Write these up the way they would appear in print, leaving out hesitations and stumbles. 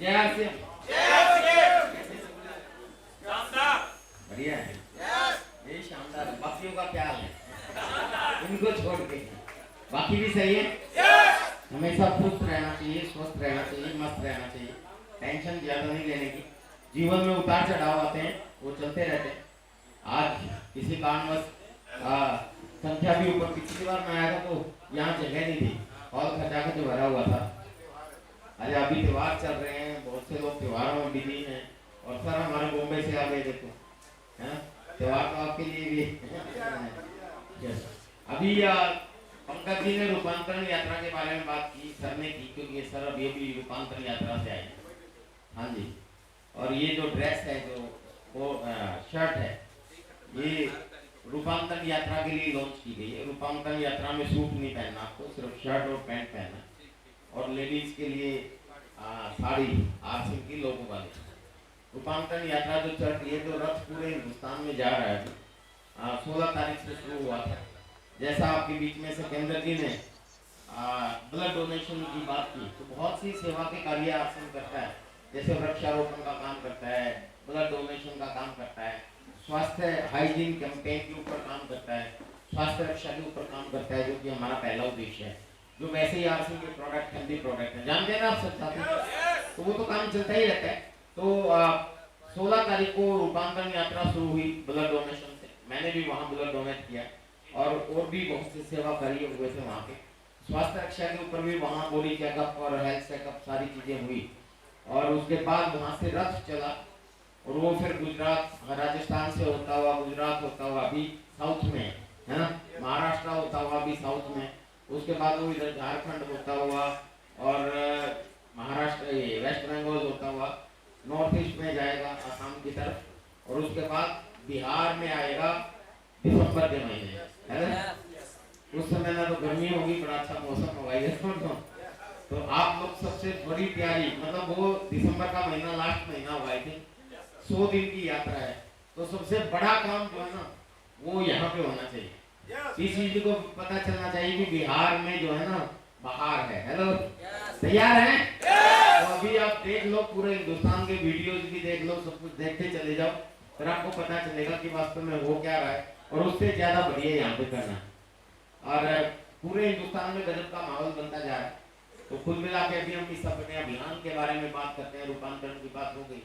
जय बढ़िया है। ये शानदार है। बाकियों का क्या हाल है? इनको छोड़ के बाकी भी सही है। हमेशा खुश रहना चाहिए, स्वस्थ रहना चाहिए, मस्त रहना चाहिए, टेंशन ज्यादा नहीं लेने की। जीवन में उतार चढ़ाव आते हैं, वो चलते रहते हैं। आज किसी कारणवश संख्या भी ऊपर, पिछली बार मैं आया था तो यहाँ जगह नहीं थी, हॉल खचाखच भरा हुआ था। अरे अभी त्योहार चल रहे हैं, बहुत से लोग त्योहारों में बिजी हैं। और सर हमारे बॉम्बे से आ गए, देखो त्योहार तो आपके लिए भी अभी पंकज जी ने रूपांतरण यात्रा के बारे में बात की, सर ने की, क्योंकि सर अभी अभी रूपांतरण यात्रा से आए। हाँ जी। और ये जो ड्रेस है, जो वो शर्ट है, ये रूपांतरण यात्रा के लिए लॉन्च की गई है। रूपांतरण यात्रा में सूट नहीं पहनना आपको, सिर्फ शर्ट और पैंट पहनना। और लेडीज के लिए साड़ी, आरसी की लोगों वाली। रूपांतरण यात्रा जो चल रही है, जो रथ पूरे हिंदुस्तान में जा रहा है, 16 तारीख से शुरू हुआ था। जैसा आपके बीच में से केंद्र जी ने ब्लड डोनेशन की बात की, तो बहुत सी सेवा के कार्य आश्रम करता है। जैसे वृक्षारोपण का काम करता है, ब्लड डोनेशन का काम करता है, स्वास्थ्य हाइजीन कैंपेन के ऊपर काम करता है, स्वास्थ्य रक्षा के ऊपर काम करता है, जो कि हमारा पहला उद्देश्य है। जो वैसे ही आरसी के प्रोडक्ट, हेल्दी प्रोडक्ट है, जानते हैं ना आप सब साथी, तो वो तो काम चलता ही रहता है। तो 16 तारीख को रूपांतरण यात्रा शुरू हुई ब्लड डोनेशन से। मैंने भी वहाँ ब्लड डोनेट किया और भी बहुत सी सेवा करी हुए थे वहाँ पे। स्वास्थ्य रक्षा के ऊपर भी वहाँ बॉडी चेकअप और हेल्थ चेकअप सारी चीजें हुई। और उसके बाद वहाँ से रथ चला और वो फिर गुजरात, राजस्थान से होता हुआ, गुजरात होता हुआ अभी साउथ में है ना, महाराष्ट्र होता हुआ अभी साउथ में, उसके बाद वो इधर झारखंड होता हुआ और महाराष्ट्र, वेस्ट बंगाल होता हुआ नॉर्थ ईस्ट में जाएगा आसाम की तरफ, और उसके बाद बिहार में आएगा दिसंबर के महीने, है ना। उस समय ना तो गर्मी होगी, बड़ा अच्छा मौसम होगा। तो आप लोग सबसे बड़ी तैयारी, मतलब वो दिसंबर का महीना लास्ट महीना हुआ है, 100 दिन की यात्रा है। तो सबसे बड़ा काम जो है ना, वो यहाँ पे होना चाहिए। इस चीज को पता चलना चाहिए कि बिहार में जो है ना बाहर है। हेलो, तैयार हैं? तो अभी आप देख लो, पूरे हिंदुस्तान के वीडियोस भी देख लो, सब कुछ देखते चले जाओ, फिर आपको पता चलेगा कि वास्तव में हो क्या रहा है। और उससे ज्यादा बढ़िया यहाँ पे करना, और पूरे हिंदुस्तान में गजब का माहौल बनता जा रहा है। तो कुल मिला के अभी हम इस अपने अभियान के बारे में बात करते हैं। रूपांतरण की बात हो गई।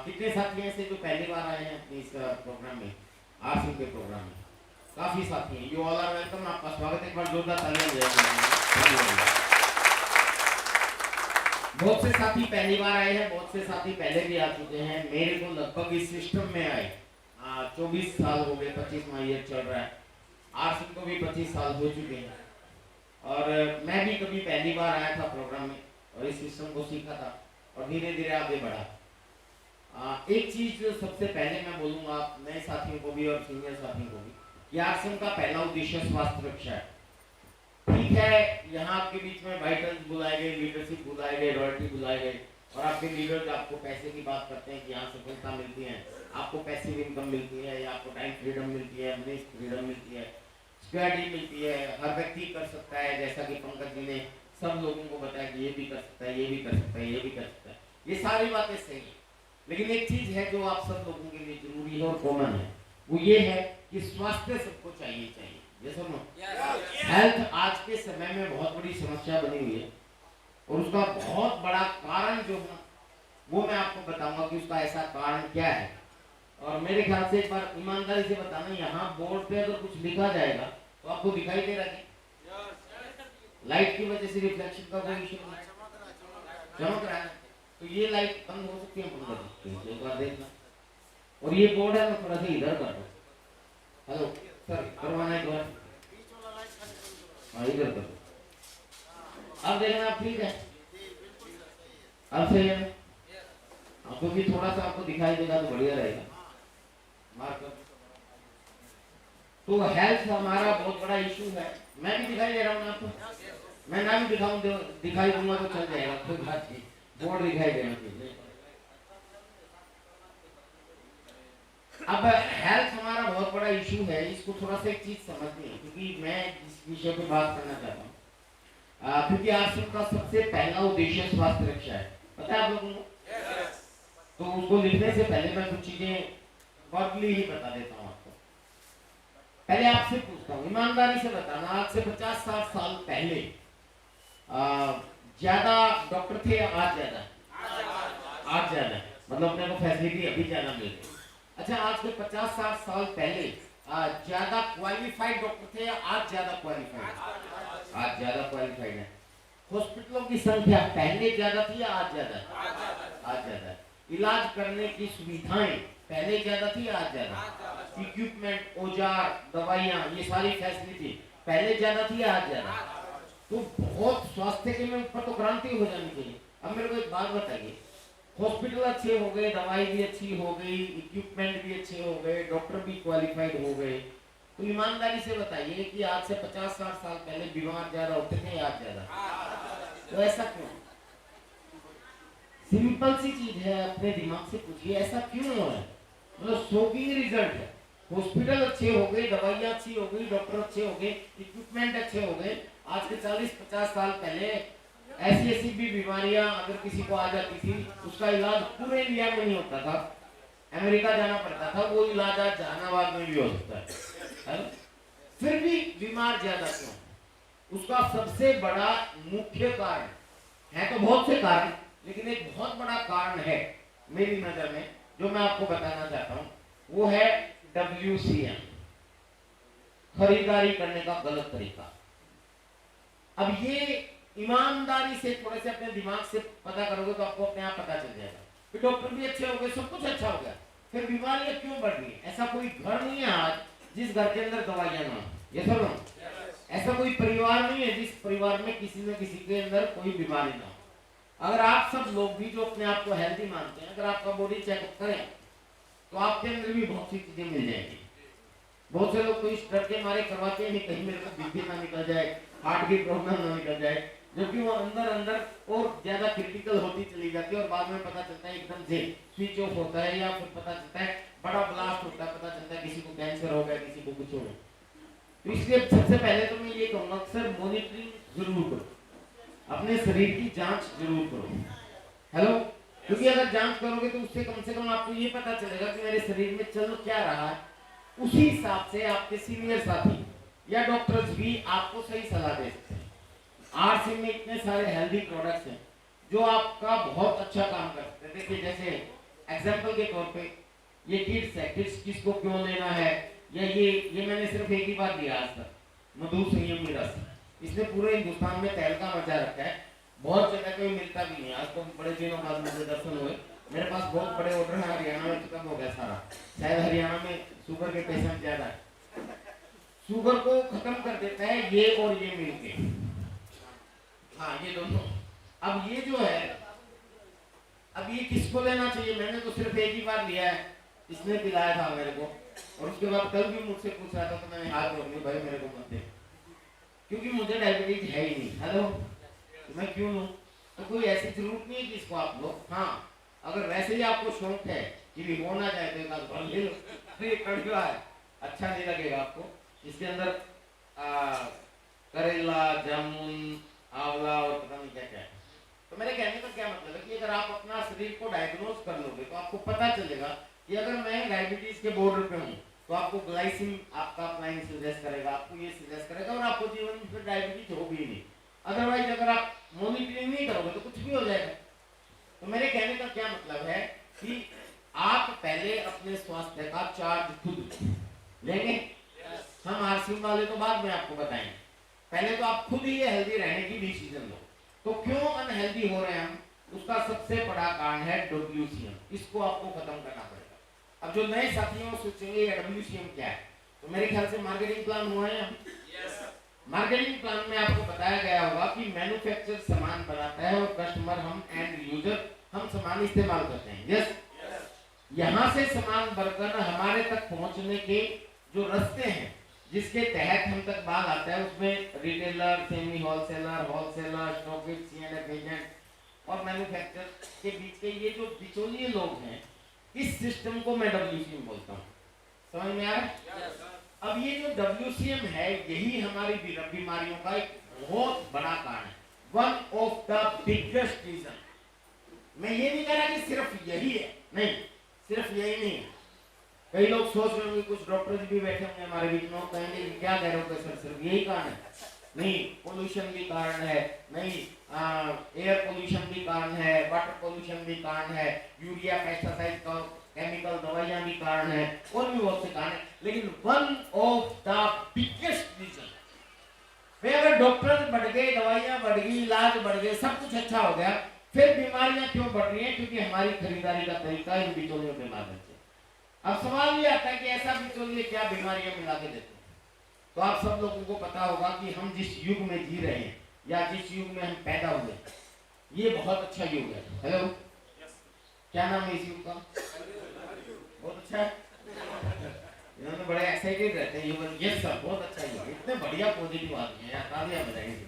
कितने साथी ऐसे जो पहली बार आए हैं अपने इस प्रोग्राम में, आरसी के प्रोग्राम में? काफी साथी हैं। You all are welcome. आपका स्वागत है। एक बार जोरदार तालियां बजाइए। बहुत से साथी पहली बार आए हैं, बहुत से साथी पहले भी आ चुके हैं। मेरे को लगभग इस सिस्टम में आए 24 साल हो गए, 25वां ईयर चल रहा है। आरसी को भी 25 साल हो चुके हैं। और मैं भी कभी पहली बार आया था प्रोग्राम में और इस सिस्टम को सीखा था और धीरे धीरे आगे बढ़ा। एक चीज जो सबसे पहले मैं बोलूंगा नए साथियों को भी और सीनियर साथियों को भी, कि आरसीएम का पहला उद्देश्य स्वास्थ्य रक्षा है। ठीक है, यहाँ आपके बीच में वाइटल्स बुलाए गए, लीडरशिप बुलाए गए, रॉयल्टी बुलाए गए, और आपके लीडर्स आपको पैसे की बात करते हैं कि यहाँ सफलता मिलती है, आपको पैसिव इनकम मिलती है, या आपको टाइम फ्रीडम मिलती है, मनी फ्रीडम मिलती है, स्क्वाडी मिलती है, हर व्यक्ति कर सकता है। जैसा कि पंकज जी ने सब लोगों को बताया कि ये भी कर सकता है, ये भी कर सकता है, ये भी कर सकता है। ये सारी बातें सही है, लेकिन एक चीज है जो आप सब लोगों के लिए जरूरी है और कॉमन है, वो ये है कि स्वास्थ्य सबको चाहिए। ये सुनो, हेल्थ आज के समय में बहुत बड़ी समस्या बनी हुई है, और उसका बहुत बड़ा कारण जो है वो मैं आपको बताऊंगा कि उसका ऐसा कारण क्या है। और मेरे ख्याल से एक बार ईमानदारी से बताना, यहाँ बोर्ड पे अगर कुछ लिखा जाएगा तो आपको दिखाई दे रहा है? लाइट की वजह से रिफ्लेक्शन का कोई इशू नहीं, चमक रहा है, तो ये लाइट बंद हो सकती है पंकज, एक बार देखना। और ये बोर्ड है, मैं थोड़ा सा इधर कर दो। हेलो सर, करवाना है बार, हाँ इधर कर दो। अब देखना, आप ठीक है? अब सही है, क्योंकि थोड़ा सा आपको दिखाई देगा तो बढ़िया रहेगा। मार्कर। तो हेल्थ हमारा बहुत बड़ा इशू है। मैं भी दिखाई दे रहा हूँ आपको, मैं ना भी दिखाऊं, दिखाई दूंगा तो चल जाएगा, कोई बात नहीं, बोर्ड दिखाई देना चाहिए। अब हेल्थ हमारा बहुत बड़ा इशू है, इसको थोड़ा सा एक चीज समझनी है, क्योंकि मैं इस विषय पर बात करना चाहता हूँ। क्योंकि आश्रम का सबसे पहला उद्देश्य स्वास्थ्य रक्षा है, पता है आप लोगों को? तो उसको लिखने से पहले मैं कुछ चीजें वर्डली ही बता देता हूँ आपको। पहले आपसे पूछता हूँ, ईमानदारी से बताना, आज से 50-60 साल पहले ज्यादा डॉक्टर थे या आज ज्यादा? आज ज्यादा, मतलब अपने को फैसिलिटी अभी ज्यादा मिल रही। अच्छा, आज के 50-60 साल पहले ज्यादा क्वालिफाइड डॉक्टर थे या आज ज्यादा क्वालिफाइड? आज ज्यादा क्वालिफाइड है। हॉस्पिटलों की संख्या पहले ज्यादा थी या आज ज्यादा? आज ज्यादा। इलाज करने की सुविधाएं पहले ज्यादा थी या आज ज्यादा? इक्विपमेंट, औजार, दवाइयां, ये सारी फैसिलिटी पहले ज्यादा थी या आज ज्यादा? तो बहुत स्वास्थ्य के में ऊपर तो क्रांति हो जानी चाहिए। अब मेरे को एक बात बताइए, हॉस्पिटल अच्छे हो गए, दवाई भी अच्छी हो गई, इक्विपमेंट भी अच्छे हो गए, डॉक्टर भी क्वालिफाइड हो गए, तो ईमानदारी से बताइए कि आज से 50-60 साल पहले बीमार ज्यादा होते थे या आज ज्यादा? तो ऐसा क्यों? सिंपल सी चीज है, अपने दिमाग से पूछिए ऐसा क्यों हो रहा है? मतलब शॉकिंग रिजल्ट है। हॉस्पिटल अच्छे हो गए, दवाइयां अच्छी हो गई, डॉक्टर अच्छे हो गए, इक्विपमेंट अच्छे हो गए। आज के 40-50 साल पहले ऐसी भी बीमारियां अगर किसी को आ जाती थी, उसका इलाज पूरे इंडिया में नहीं होता था, अमेरिका जाना पड़ता था। वो इलाज आज जहानाबाद में भी हो सकता है। फिर भी बीमार ज्यादा क्यों? उसका सबसे बड़ा मुख्य कारण है, तो बहुत से कारण, लेकिन एक बहुत बड़ा कारण है मेरी नजर में जो मैं आपको बताना चाहता हूं, वो है WCM, खरीदारी करने का गलत तरीका। अब ये ईमानदारी से थोड़े से अपने दिमाग से पता करोगे तो आपको अपने आप पता चल जाएगा कि डॉक्टर भी अच्छे हो गए, सब कुछ अच्छा हो गया, फिर बीमारियां क्यों बढ़ रही है? ऐसा कोई घर नहीं है आज जिस घर के अंदर दवाइयां ना हो, ये सब ना। ऐसा कोई परिवार नहीं है जिस परिवार में किसी न किसी के अंदर कोई बीमारी ना हो। अगर आप सब लोग भी जो अपने आप को हेल्दी मानते हैं, अगर आपका बॉडी चेकअप करें तो आपके अंदर भी बहुत सी चीजें मिल जाएंगी। बहुत से लोग तो इस डर के मारे करवाते हैं कहीं मेरे को बीपी ना निकल जाए, हार्ट की प्रॉब्लम ना निकल जाए, जबकि वो अंदर अंदर और ज्यादा क्रिटिकल होती चली जाती है और बाद में पता चलता है एकदम से स्विच ऑफ होता है, या फिर पता चलता है बड़ा ब्लास्ट होता है, पता चलता है किसी को कैंसर हो गया, किसी को कुछ हो गया। तो इसलिए सबसे पहले तो मैं ये कहूँगा, अक्सर मॉनिटरिंग जरूर करो, अपने शरीर की जांच जरूर करो। हेलो, क्योंकि अगर जांच करोगे तो उससे कम से कम आपको ये पता चलेगा कि मेरे शरीर में चल क्या रहा है। उसी हिसाब से आपके सीनियर साथी या डॉक्टर्स भी आपको सही सलाह दे सकते हैं। आरसी में इतने सारे हेल्दी प्रोडक्ट्स हैं जो आपका बहुत अच्छा काम कर सकते हैं। देखिए, जैसे एग्जांपल के तौर पे ये किड्स है, किड्स किसको क्यों लेना है, या ये मैंने सिर्फ एक ही बात दिया आज तक, मधु संयमी रस, इसने पूरे हिंदुस्तान में तहलका मचा रखा है, बहुत जगह कोई मिलता भी नहीं। आज तो बड़े दिनों बाद मुझे दर्शन हुए, मेरे पास बहुत बड़े ऑर्डर है, हरियाणा में खत्म हो गया सारा, शायद हरियाणा में शुगर के पेशेंट ज्यादा है। शुगर को खत्म कर देता है ये और ये मिलके, हाँ ये दोनों। अब ये जो है, अब ये किसको लेना चाहिए? मैंने तो सिर्फ एक ही बार लिया है, इसने पिलाया था मेरे को, और उसके बाद कल भी मुझसे पूछ रहा था तो मैंने हाथ जोड़ लिया, भाई मेरे को मत दे, क्योंकि मुझे डायबिटीज है ही नहीं। हेलो, तो मैं क्यों लूं? तो कोई ऐसी जरूरत नहीं है कि इसको आप लो। हाँ, अगर वैसे ही आपको शौक है कि भी होना चाहे तो एक आध भर ले लो, तो ये कड़वा है, अच्छा नहीं लगेगा आपको। इसके अंदर करेला, जामुन, आंवला और पता नहीं क्या क्या है। तो मेरे कहने का क्या मतलब है कि अगर आप अपना शरीर को डायग्नोज कर लोगे तो आपको पता चलेगा कि अगर मैं डायबिटीज के बॉर्डर पे हूँ तो आपको ग्लाइसिन आपका अपना सजेस्ट करेगा, आपको ये सजेस्ट करेगा, और आपको जीवन में फिर डायबिटीज होगी नहीं। अदरवाइज अगर आप मॉनिटरिंग नहीं करोगे तो कुछ भी हो जाएगा। तो मेरे कहने का क्या मतलब है कि आप पहले अपने स्वास्थ्य का चार्ज खुद लेंगे। हम आरसीएम वाले तो बाद में आपको बताएंगे, पहले तो आप खुद ही हेल्दी रहने की डिसीजन लो। तो क्यों अनहेल्दी हो रहे हैं हम? उसका सबसे बड़ा कारण है WCM, इसको आपको खत्म करना पड़ेगा। अब जो नए साथियों सोचेंगे WCM क्या है, तो मेरे ख्याल से मार्केटिंग प्लान हुआ है। मार्केटिंग प्लान में आपको बताया गया होगा कि मैन्युफैक्चरर सामान बनाता है और कस्टमर, हम एंड यूजर, हम सामान इस्तेमाल करते हैं। यस, यहाँ से सामान बनकर हमारे तक पहुंचने के जो रास्ते हैं जिसके तहत हम तक माल आता है, उसमें retailer, semi wholesaler, wholesaler, stockist, C&F agent और मैन्युफैक्चरर के बीच के ये जो बिचौलिए लोग हैं, इस सिस्टम को मैं WCM बोलता हूँ। समझ में आ रहा है? अब ये जो WCM है, यही हमारी बीमारियों का एक बहुत बड़ा कारण है, one of the biggest reason. मैं ये नहीं कह रहा कि सिर्फ यही है, नहीं, सिर्फ यही नहीं है। कई लोग सोच रहे होंगे, कुछ डॉक्टर्स भी बैठे होंगे हमारे बीच में, कहेंगे क्या कह रहे हो सर, सिर्फ यही कारण है? नहीं, पोल्यूशन भी कारण है, नहीं, एयर पोल्यूशन भी कारण है, वाटर पोल्यूशन भी कारण है, यूरिया पेस्टिसाइड का केमिकल दवाइयां भी कारण है, और भी बहुत से कारण है। लेकिन one of the biggest reason, अगर डॉक्टर्स बढ़ गए, दवाइयां बढ़ गई, इलाज बढ़ गए, सब कुछ अच्छा हो गया, फिर बीमारियां क्यों बढ़ रही हैं? क्योंकि हमारी खरीदारी का तरीका इन बिचौलियों के माध्यम से। अब सवाल ये आता है कि ऐसा बिचौलिए क्या बीमारियां मिला के देते हैं? तो आप सब लोगों को पता होगा कि हम जिस युग में जी रहे हैं या जिस युग में हम पैदा हुए, ये बहुत अच्छा युग है। हेलो, क्या नाम है इस युग का? बहुत अच्छा है। इन्होंने बड़े एक्साइटेड रहते हैं युग। यस सर, बहुत अच्छा युग है, इतने बढ़िया पॉजिटिव आदमी है यार, तालियां बजाएंगे।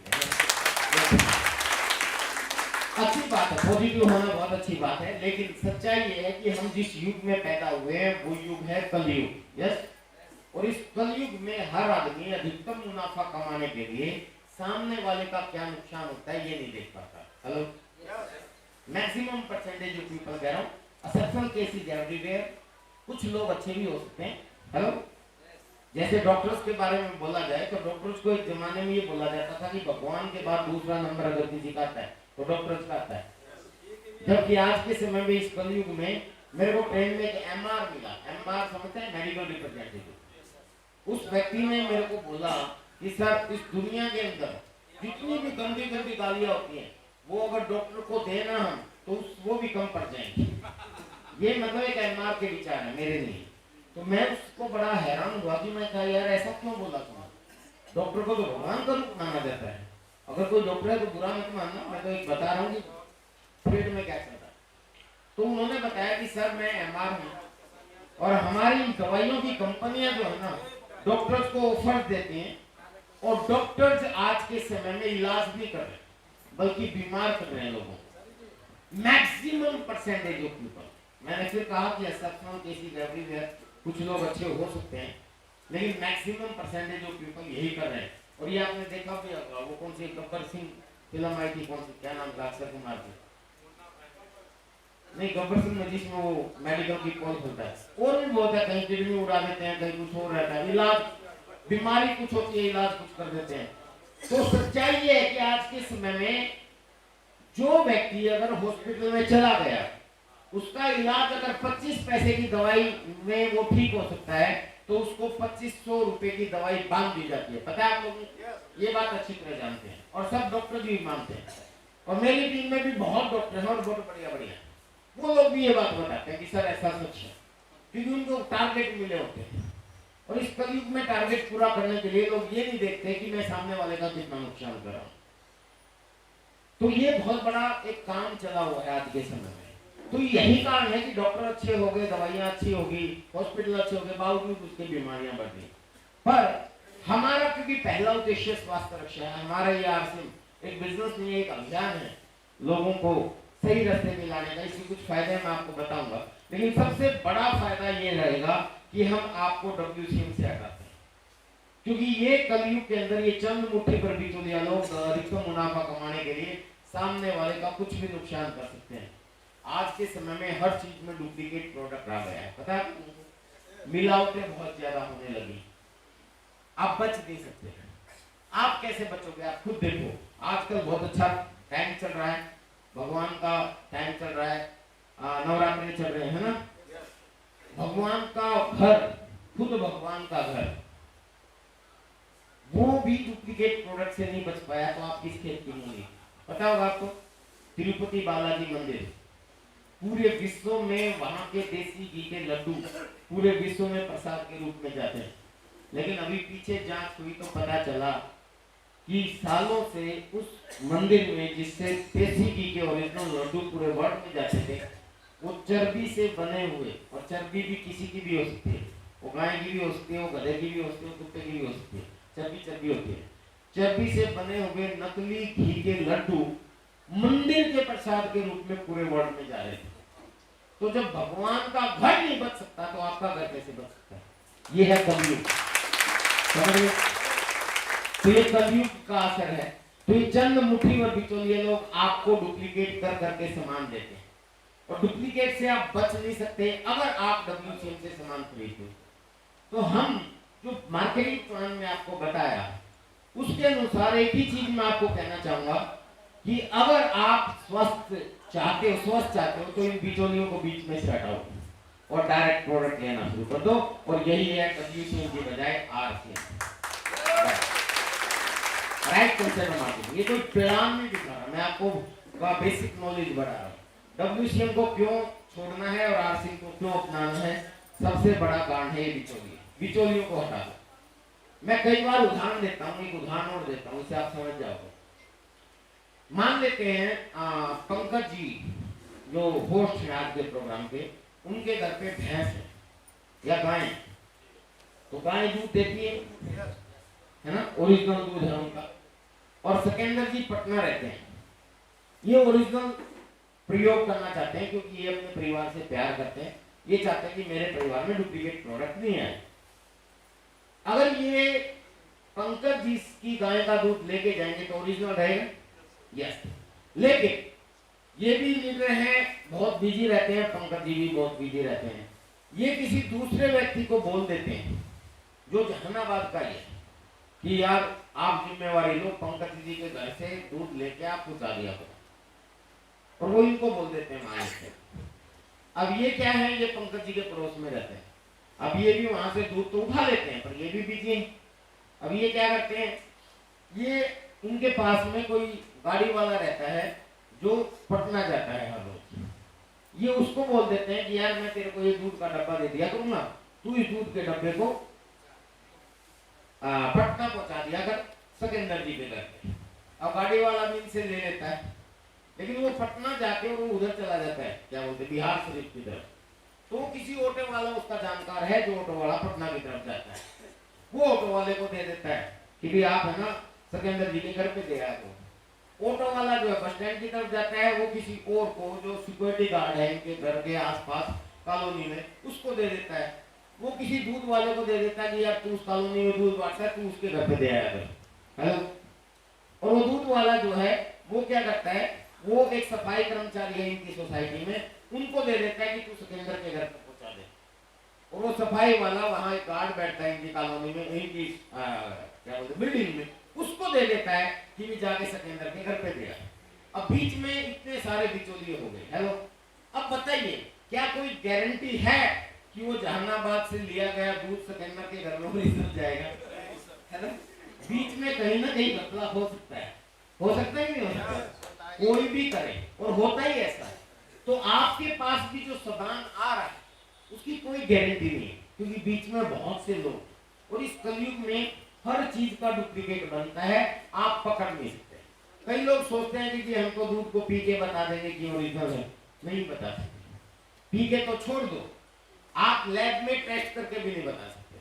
अच्छी बात है, पॉजिटिव होना बहुत अच्छी बात है, लेकिन सच्चाई ये है कि हम जिस युग में पैदा हुए हैं वो युग है कलयुग। यस, और इस कलयुग में हर आदमी अधिकतम मुनाफा कमाने के लिए सामने वाले का क्या नुकसान होता है ये नहीं देख पाता। Hello, maximum percentage of people कह रहा हूँ, एक्सेप्शनल केसेस एवरीवेयर। कुछ लोग अच्छे भी हो सकते हैं। हेलो, जैसे डॉक्टर्स के बारे में बोला जाए तो डॉक्टर्स को एक जमाने में ये बोला जाता था कि भगवान के बाद दूसरा नंबर अगर किसी का आता है तो डॉक्टर्स का आता है। जबकि आज के समय में इस कलयुग में मेरे को ट्रेन में एक एमआर मिला। एमआर समझते हैं, मेडिकल रिप्रेजेंटेटिव। उस व्यक्ति ने मेरे को बोला कि सर, इस दुनिया के अंदर जितनी भी गंदी गंदी गालियां होती हैं वो अगर डॉक्टर को देना हम तो वो भी कम पड़ जाएंगे। ये मतलब एक एमआर के विचार है मेरे लिए। तो मैं उसको बड़ा हैरान हुआ कि मैं कहा यार ऐसा क्यों बोला तुमने? डॉक्टर को तो भगवान का रूप माना जाता है, अगर कोई डॉक्टर है तो बुरा मत मानना, मैं तो एक बता रहा हूँ कि पेट में क्या चल रहा है। तो उन्होंने बताया कि सर मैं एमआर हूँ और हमारी दवाइयों की कंपनियां जो है ना डॉक्टर्स को ऑफर देती हैं, और डॉक्टर्स आज के समय में इलाज नहीं कर रहे बल्कि बीमार कर रहे हैं लोगों को। मैक्सिमम परसेंटेज ऑफ पीपल, मैंने फिर कहा कि एक्सेप्शनल केसेस एवरीवेयर, कुछ लोग अच्छे हो सकते हैं, लेकिन मैक्सिमम परसेंटेज ऑफ पीपल यही कर रहे हैं। और ये आपने देखा भी होगा, वो कौन सी गब्बर सिंह फिल्म आई थी, कौन सी, क्या नाम था, अक्षय कुमार की, नहीं गब्बर सिंह में, जिसमें वो मेडिकल की कॉल खोलता है, और भी बहुत है, कहीं किडनी उड़ा देते हैं, कहीं कुछ हो रहता है, इलाज, बीमारी कुछ होती है, इलाज कुछ कर देते हैं। तो सच्चाई ये है कि आज के समय में जो व्यक्ति अगर हॉस्पिटल में चला गया, उसका इलाज अगर 25 पैसे की दवाई में वो ठीक हो सकता है तो उसको 2500 रुपए की दवाई बांध दी जाती है। पता है आप लोग ये बात अच्छी तरह जानते हैं, और सब डॉक्टर भी मानते हैं। और मेरी टीम में भी बहुत डॉक्टर हैं और बहुत बढ़िया बढ़िया, वो लोग भी ये बात बताते हैं कि सर ऐसा सच है, क्योंकि उनको टारगेट मिले होते हैं। और इस कलयुग में टारगेट पूरा करने के लिए लोग ये नहीं देखते कि मैं सामने वाले का कितना नुकसान कर रहा हूं। तो ये बहुत बड़ा एक काम चला हुआ है आज के समय में। तो यही कारण है कि डॉक्टर अच्छे हो गए, दवाइयां अच्छी होगी, हॉस्पिटल अच्छे हो गए, बावजूद उसकी बीमारियां बढ़ गई। पर हमारा क्योंकि पहला उद्देश्य स्वास्थ्य रक्षा है, हमारा ये आरसीएम एक बिजनेस नहीं, एक अभियान है लोगों को सही रास्ते में लाने का। इसके कुछ फायदे मैं आपको बताऊंगा, लेकिन सबसे बड़ा फायदा ये रहेगा कि हम आपको WCM से हटाते हैं। क्योंकि ये कलयुग के अंदर ये चंद मुट्ठी पर बिचौलिया लोग अधिकतम मुनाफा कमाने के लिए सामने वाले का कुछ भी नुकसान कर सकते हैं। आज के समय में हर चीज में डुप्लीकेट प्रोडक्ट आ गया है, पता है, मिलावटें बहुत ज्यादा होने लगी। आप बच नहीं सकते। आप कैसे बचोगे? आप खुद देखो, आजकल बहुत अच्छा टाइम चल रहा है, भगवान का टाइम चल रहा है, नवरात्रि चल रहे हैं ना। भगवान का घर, खुद भगवान का घर, वो भी डुप्लीकेट प्रोडक्ट से नहीं बच पाया, तो आप किस खेत की मूली? पता होगा आपको, तिरुपति बालाजी मंदिर पूरे विश्व में, वहां के देसी घी के लड्डू पूरे विश्व में प्रसाद के रूप में जाते हैं। लेकिन अभी पीछे जांच हुई तो पता चला कि सालों से उस मंदिर में जिससे देसी घी के ओरिजिनल लड्डू पूरे वर्ल्ड में जाते थे, वो चर्बी से बने हुए, और चर्बी भी किसी की भी हो सकती है, वो गाय की भी हो सकती है, वो गधे की भी हो सकती है, कुत्ते की भी हो सकती है, चर्बी होती है। चर्बी से बने हुए नकली घी के लड्डू मंदिर के प्रसाद के रूप में पूरे वर्ल्ड में जा रहे थे। तो जब भगवान का घर नहीं बच सकता तो आपका घर कैसे बच सकता है? ये है कलयुग, समझिए। तो ये कलयुग का असर है। तो ये चंद मुट्ठी और बिचौलिए लोग आपको डुप्लीकेट कर करके सामान देते हैं। और डुप्लीकेट से आप बच नहीं सकते अगर आप WCM से सामान खरीदते हो। तो हम जो मार्केटिंग प्लान में आपको बताया उसके अनुसार एक ही चीज मैं आपको कहना चाहूंगा कि अगर आप स्वस्थ चाहते हो तो इन बिचौलियों को बीच में से हटाओ और डायरेक्ट प्रोडक्ट लेना शुरू कर दो। और यही है WCM की बजाय RCM, राइट कंसेप्ट मार्केटिंग। ये कोई प्लान नहीं दिखा रहा, मैं आपको का बेसिक नॉलेज बढ़ा रहा हूँ। WCM को क्यों छोड़ना है और RCM को क्यों अपनाना है, सबसे बड़ा कारण है ये बिचौलियों को हटा दो। मैं कई बार उदाहरण देता हूँ, एक उदाहरण और देता हूँ, इससे आप समझ जाओगे। मान लेते हैं पंकज जी जो होस्ट हैं आज के प्रोग्राम के, उनके घर पे भैंस है या गाय है, तो गाय दूध देती है ना, ओरिजिनल दूध है उनका। और सिकंदर जी पटना रहते हैं, ये ओरिजिनल प्रयोग करना चाहते हैं क्योंकि ये अपने परिवार से प्यार करते हैं, ये चाहते हैं कि मेरे परिवार में डुप्लीकेट प्रोडक्ट नहीं आए। अगर ये पंकज जी की गाय का दूध लेके जाएंगे तो ओरिजिनल रहेगा, यस। लेकिन ये भी लीडर हैं, बहुत बिजी रहते हैं, पंकज जी भी बहुत बिजी रहते हैं, ये किसी दूसरे व्यक्ति को बोल देते हैं जो जहानाबाद का ही है कि यार आप जिम्मेवारी लो, पंकज जी के घर से दूध लेके आप पहुंचा दिया करो, और वो इनको बोल देते हैं माया से। अब ये क्या है, ये पंकज जी के पड़ोस में रहते हैं, अब ये भी वहां से दूध तो उठा लेते हैं पर ये भी बिजी हैं। अब ये क्या करते हैं, ये इनके पास में कोई गाड़ी वाला रहता है जो पटना जाता है हर रोज, ये उसको बोल देते हैं कि यार मैं तेरे को ये दूध का डब्बा दे दिया करूंगा, तू इस दूध के डब्बे को पटना पहुंचा दिया कर सिकंदर जी के घर पे। अब गाड़ी वाला भी इनसे ले लेता है, लेकिन वो पटना जाके वो उधर चला जाता है, क्या बोलते हैं, बिहार शरीफ की तरफ। तो किसी ऑटो वाला उसका जानकार है जो ऑटो वाला पटना की तरफ जाता है, वो ऑटो वाले को दे देता है कि भी आप है ना सिकंदर जी के घर पे दे आए। तो ऑटो वाला जो है बस स्टैंड की तरफ जाता है, वो किसी और को जो सिक्योरिटी गार्ड है इनके घर के आसपास कॉलोनी में, उसको दे देता है। वो किसी दूध वाले को दे देता है कि यार तू उस कॉलोनी में दूध बांटता है, तू उसके घर पे दे आया कर। हेलो। और वो दूध वाला जो है वो क्या करता है, वो एक सफाई कर्मचारी है इनकी सोसाइटी में, उनको दे देता है कि तू सिकंदर के घर पे पहुंचा दे। और वो सफाई वाला वहां एक गार्ड बैठता है इनकी कॉलोनी में, इनकी क्या बोलते बिल्डिंग में, उसको दे देता है कि भी जाके सिकंदर के घर पे दिया। अब बीच में इतने सारे बिचौलिए हो गए। हेलो। अब बताइए क्या कोई गारंटी है कि वो जहानाबाद से लिया गया दूध सिकंदर के घर में ओरिजिनल जाएगा? है ना, बीच में कहीं ना कहीं घपला हो सकता है, हो सकता है नहीं हो सकता, कोई भी करे और होता ही ऐसा है। तो आपके पास भी जो सामान आ रहा है उसकी कोई गारंटी नहीं है, क्योंकि बीच में बहुत से लोग, और इस कलयुग में हर चीज का डुप्लीकेट बनता है, आप पकड़ नहीं सकते। कई लोग सोचते हैं कि जी हमको दूध को पी के बता देंगे कि ओरिजिनल है, नहीं बता सकते। पी के तो छोड़ दो, आप लैब में टेस्ट करके भी नहीं बता सकते।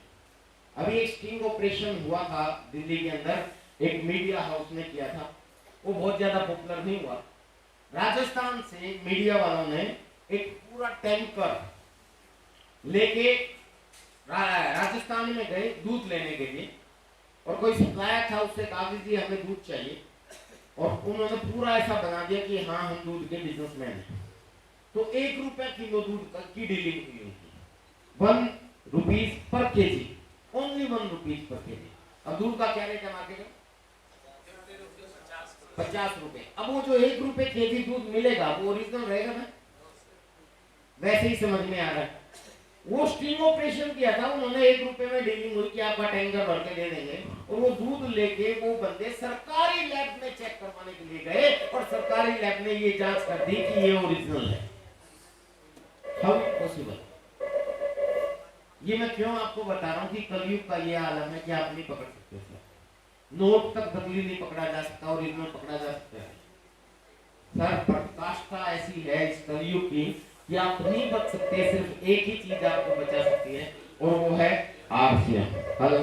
अभी एक स्टिंग ऑपरेशन हुआ था दिल्ली के अंदर, एक मीडिया हाउस ने किया था, वो बहुत ज्यादा पॉपुलर नहीं हुआ। राजस्थान से मीडिया वालों ने एक पूरा टैंकर लेके राजस्थान में गए दूध लेने के लिए, और कोई सप्लायर था, उससे कहा कि हमें दूध चाहिए, और उन्होंने पूरा ऐसा बना दिया कि हाँ हम दूध के बिजनेसमैन हैं। तो 1 रुपया किलो दूध की डीलिंग हुई उनकी, 1 rupees per KG, only 1 rupees per KG. अब दूध का क्या रेट है मार्केट में? 50 रुपए। अब वो जो 1 रुपए केजी दूध मिलेगा वो ओरिजिनल रहेगा ना? वैसे ही समझ में आ रहा है। वो स्टिंग ऑपरेशन किया था उन्होंने, 1 रुपए में डीलिंग हुई कि आपका टैंकर भर के दे देंगे, और वो दूध लेके वो बंदे सरकारी लैब में चेक करवाने के लिए गए, और सरकारी लैब ने ये जांच कर दी कि ये ओरिजिनल है। How possible? ये मैं क्यों आपको बता रहा हूँ कि कलयुग का ये आलम है कि आप नहीं पकड़ सकते उसमें। नोट तक नकली नहीं पकड़ा जा सकता, ओरिजिनल पकड़ा जा सकता है। सर पराकाष्ठा ऐसी है इस कलयुग की कि आप नहीं बच सकते, सिर्फ एक ही चीज आपको बचा सकती है, और वो है RCM। हेलो।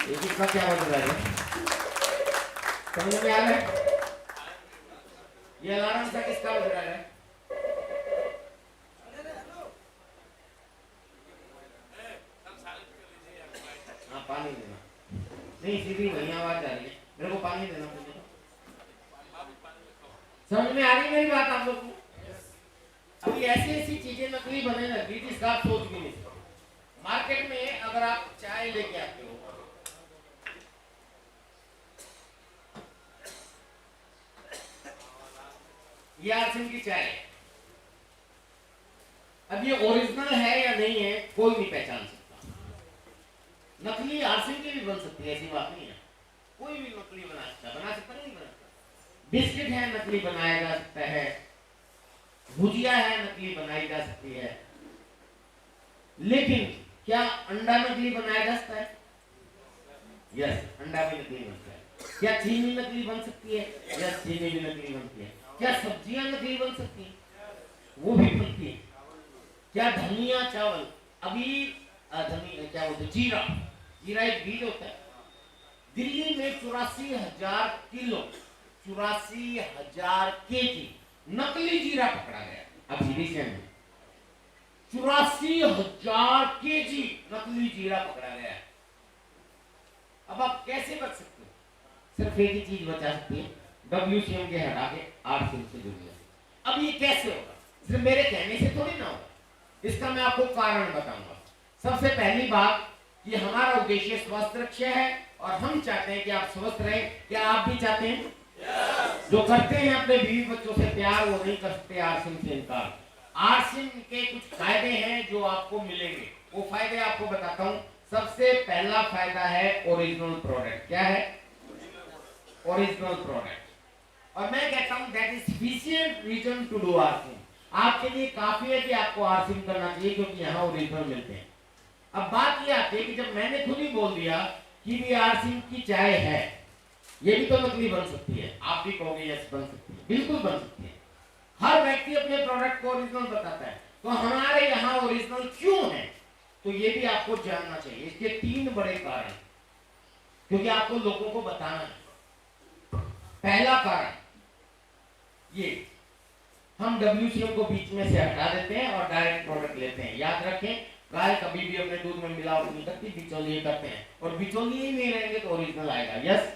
ये किसका क्या बज रहा है, समझ में आ रहा है? ये अलार्म सा किसका बज रहा है? हाँ पानी देना, नहीं सीधी वही आवाज आ रही है, मेरे को पानी देना। समझ में आ रही है मेरी बात आप लोग को? अभी ऐसी ऐसी चीजें नकली बने लगी जिसका आप सोच भी नहीं सकते। मार्केट में अगर आप चाय लेके आते हो, ये आरसिम की चाय है, अब ये ओरिजिनल है या नहीं है कोई नहीं पहचान सकता। नकली आरसिम की भी बन सकती है, ऐसी बात नहीं है, कोई भी नकली बना सकता नहीं बना सकता। बिस्किट है नकली बनाया जा सकता है, भुजिया है नकली बनाई जा सकती है, लेकिन क्या अंडा नकली बनाया जा सकता है? यस, अंडा भी नकली बनता है। क्या चीनी नकली बन सकती है? यस, चीनी भी नकली बनती है। क्या सब्जियां नकली बन सकती हैं? वो भी बनती है। क्या धनिया चावल, अभी धनिया क्या बोलते, जीरा, जीरा एक बीज होता है। दिल्ली में 84,000 किलो, 84,000 केजी नकली जीरा पकड़ा गया अभी रिसेंट में। 84,000 केजी नकली जीरा पकड़ा गया। अब आप कैसे बच सकते हो? सिर्फ एक ही चीज बचा सकती है, WCM के हटा के आरसिम से जुड़ गया। अब ये कैसे होगा? सिर्फ मेरे कहने से थोड़ी ना होगा, इसका मैं आपको कारण बताऊंगा। सबसे पहली बात कि हमारा उद्देश्य स्वस्थ रक्षा है और हम चाहते हैं कि आप स्वस्थ रहें। क्या आप भी चाहते हैं? जो करते हैं अपने बीवी बच्चों से प्यार, वो नहीं कर सकते आरसिम से इनकार। आरसिम के कुछ फायदे हैं जो आपको मिलेंगे, वो फायदे आपको बताता हूं। सबसे पहला फायदा है ओरिजिनल प्रोडक्ट। क्या है? Original product. और मैं कहता हूं that is sufficient reason to do आरसिम। आपके लिए काफी है कि आपको आरसिम करना चाहिए, क्योंकि यहाँ ओरिजिनल मिलते हैं। अब बात ये आती है कि जब मैंने खुद ही बोल दिया कि भी आरसिम की चाय है, ये भी तो नकली बन सकती है, आप भी कहोगे यस बन सकती है, बिल्कुल बन सकती है। हर व्यक्ति अपने प्रोडक्ट को ओरिजिनल बताता है, तो हमारे यहाँ ओरिजिनल क्यों है? तो ये भी आपको जानना चाहिए। इसके 3 बड़े कारण, क्योंकि आपको लोगों को बताना है। पहला कारण ये, हम WCM को बीच में से हटा देते हैं और डायरेक्ट प्रोडक्ट लेते हैं। याद रखें, गाय कभी भी अपने दूध में मिलावट नहीं करती, बिचौलिए करते हैं, और बिचौलिए ही नहीं रहेंगे तो ओरिजिनल आएगा। यस,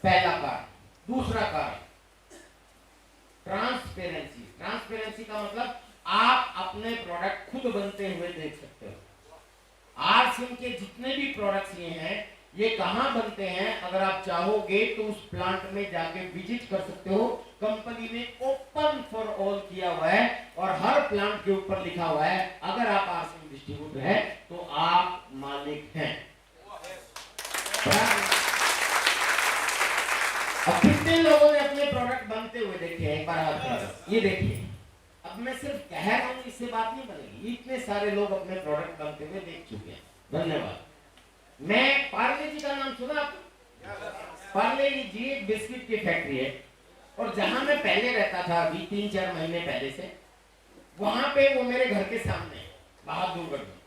पहला कारण। दूसरा कारण ट्रांसपेरेंसी। ट्रांसपेरेंसी का मतलब आप अपने प्रोडक्ट खुद बनते हुए देख सकते हो। आरसिम के जितने भी प्रोडक्ट्स ये हैं, ये कहां बनते हैं? अगर आप चाहोगे तो उस प्लांट में जाके विजिट कर सकते हो। कंपनी ने ओपन फॉर ऑल किया हुआ है और हर प्लांट के ऊपर लिखा हुआ है, अगर आप आरसिम डिस्ट्रीब्यूटर है तो आप मालिक हैं। अब कितने लोगों ने अपने प्रोडक्ट बनते हुए देखे हैं? एक बार हाथ, ये देखिए। अब मैं सिर्फ कह रहा हूं, इससे बात नहीं बनेगी। इतने सारे लोग अपने प्रोडक्ट बनते हुए देख चुके हैं। धन्यवाद। मैं पार्ले जी का नाम सुना आपने? पार्ले जी एक बिस्किट की फैक्ट्री है, और जहां मैं पहले रहता था अभी 3-4 महीने पहले से, वहां पे वो मेरे घर के सामने बहादुरगढ़ में।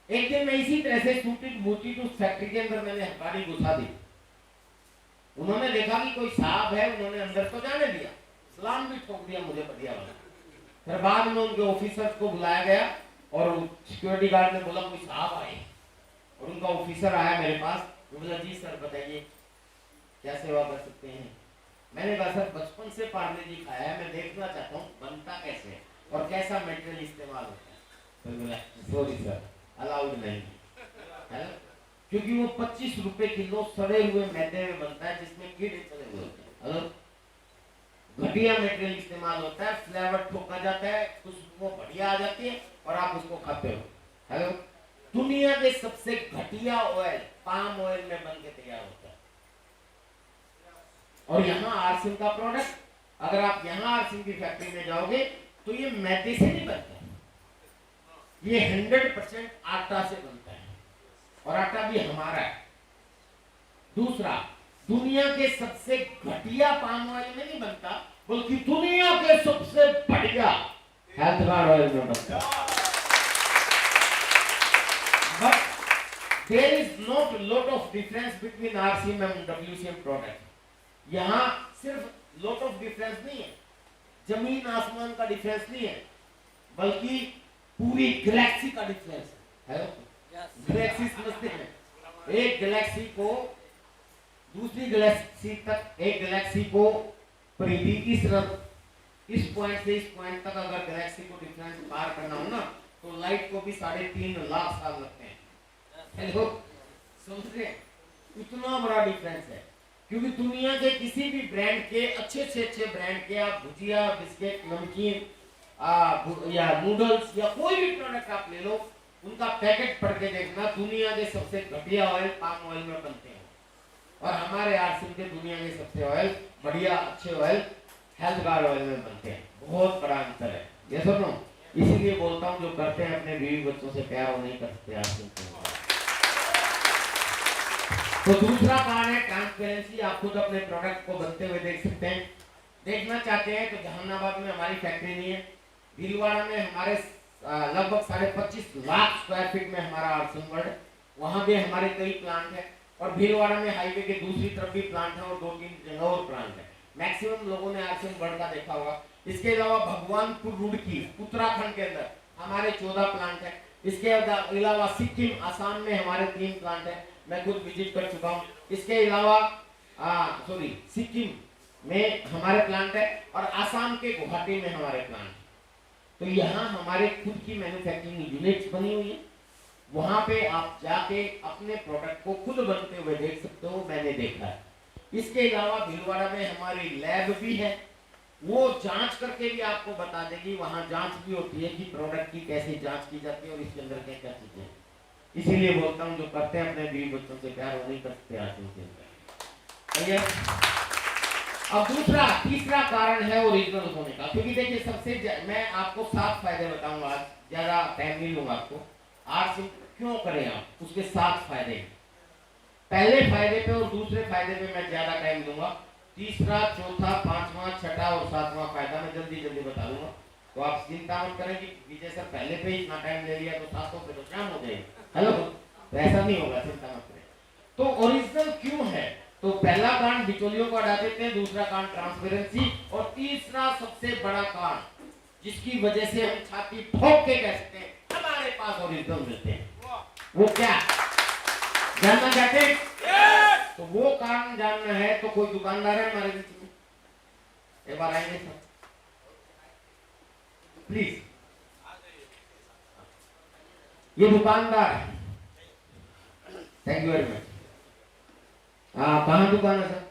एक दिन मैं इसी तरह से टूटी बूटी उस फैक्ट्री के अंदर मैंने हथकड़ी घुसा दी। उन्होंने देखा कि कोई साहब है, उन्होंने अंदर तो जाने दिया, सलाम भी ठोक दिया मुझे बढ़िया वाला। फिर बाद में उनके ऑफिसर्स को बुलाया गया और सिक्योरिटी गार्ड ने बोला कोई साहब आए, और उनका ऑफिसर आया मेरे पास। बोला जी सर बताइए क्या सेवा कर सकते हैं। मैंने कहा सर बचपन से पार्ले जी खाया है, मैं देखना चाहता हूँ बनता कैसे है और कैसा मटेरियल इस्तेमाल होता है। तो बोला सॉरी सर अलाउड नहीं है, क्योंकि वो 25 रुपए किलो सड़े हुए मैदे में बनता है, जिसमें कीड़े चले हुए होते हैं। हेलो, घटिया मटेरियल इस्तेमाल होता है, फ्लेवर ठोका जाता है, खुशबू बढ़िया आ जाती है और आप उसको खाते हो। हेलो, दुनिया के सबसे घटिया ऑयल पाम ऑयल में बन के तैयार होता है। और यहाँ आरसिम का प्रोडक्ट, अगर आप यहाँ आरसिम की फैक्ट्री में जाओगे तो ये मैदे से नहीं बनता, ये 100% आटा से बनता है, और आटा भी हमारा है। दूसरा, दुनिया के सबसे घटिया पाम ऑयल में नहीं बनता, बल्कि दुनिया के सबसे बढ़िया हेल्थ कार्ड ऑयल में बनता है। But there is not lot of difference between RCM and WCM product. यहाँ सिर्फ lot of difference नहीं है, जमीन आसमान का डिफरेंस नहीं है, बल्कि पूरी गैलेक्सी का डिफरेंस है। गैलेक्सी समझते हैं? एक गैलेक्सी को दूसरी गैलेक्सी तक, एक गैलेक्सी को प्रीति इस पॉइंट से इस पॉइंट तक अगर गैलेक्सी को डिफरेंस पार करना हो ना तो लाइट को भी 3.5 लाख साल लगते हैं। हेलो, समझ रहे? इतना बड़ा डिफरेंस है, क्योंकि दुनिया के किसी भी ब्रांड के अच्छे ब्रांड के आप भुजिया, बिस्किट, नमकीन या नूडल्स या कोई भी प्रोडक्ट आप ले लो, उनका पैकेट पढ़ के देखना, दुनिया के सबसे घटिया ऑयल पाम ऑयल में बनते हैं, और हमारे आरसीएम के दुनिया के सबसे ऑयल बढ़िया अच्छे ऑयल हेल्थ गार्ड ऑयल में बनते हैं। बहुत बड़ा अंतर है, ये सुनो। इसीलिए बोलता हूँ, जो करते हैं अपने बीवी बच्चों से प्यार वो नहीं कर सकते आरसीएम के। तो दूसरा कारण है ट्रांसपेरेंसी। आप खुद अपने प्रोडक्ट को बनते हुए देख सकते हैं। देखना चाहते हैं तो जहानाबाद में हमारी फैक्ट्री नहीं है, भीलवाड़ा में हमारे लगभग 25.5 लाख स्क्वायर फीट में हमारा आरसीएम वर्ल्ड, वहां भी हमारे कई प्लांट है, और भीलवाड़ा में हाईवे के दूसरी तरफ भी प्लांट है और 2-3 जगह और प्लांट है। मैक्सिमम लोगों ने आरसीएम वर्ल्ड का देखा होगा। इसके अलावा भगवानपुर रुड़की उत्तराखंड के अंदर हमारे 14 प्लांट है। इसके अलावा सिक्किम आसाम में हमारे 3 प्लांट है, मैं खुद विजिट कर चुका हूँ। इसके अलावा सिक्किम में हमारे प्लांट है और आसाम के गुवाहाटी में हमारे प्लांट है। तो यहाँ हमारे खुद की मैन्युफैक्चरिंग यूनिट्स बनी हुई है, वहां पे आप जाके अपने प्रोडक्ट को खुद बनते हुए देख सकते हो, मैंने देखा है। इसके अलावा भीलवाड़ा में हमारी लैब भी है, वो जांच करके भी आपको बता देगी, वहां जांच भी होती है कि प्रोडक्ट की कैसे जांच की जाती है और इसके अंदर क्या क्या चीजें। इसीलिए बोलता हूँ, जो करते हैं अपने बीवी बच्चों से प्यार वो नहीं करते आजकल। अब तीसरा कारण है ओरिजिनल होने का, क्योंकि देखिए मैं आपको 7 फायदे बताऊंगा आज, ज्यादा टाइम नहीं लूंगा आपको। आज क्यों करें आप, उसके 7 फायदे। पहले फायदे पे और दूसरे फायदे पे मैं ज्यादा टाइम दूंगा, तीसरा, चौथा, 5वां, 6वां और 7वां फायदा मैं जल्दी बता दूंगा। तो आप चिंता मत करें कि विजय सर पहले पे ही इतना टाइम ले लिया तो 700 पे तो शाम हो जाएगी। हेलो, तो ऐसा नहीं होगा, चिंता मत करें। तो ओरिजिनल क्यों है? तो पहला कारण बिचौलियों को हटा देते हैं, दूसरा कारण ट्रांसपेरेंसी, और तीसरा सबसे बड़ा कारण जिसकी वजह से हम छाती ठोक के कह सकते हैं हमारे पास ओरिजिनल मिलते हैं, वो क्या जानना चाहते हैं? तो वो कारण जानना है तो कोई दुकानदार है हमारे बीच में, एक बार आएंगे सर प्लीज। ये दुकानदार है, थैंक यू वेरी मच। कहाँ दुकान है सर?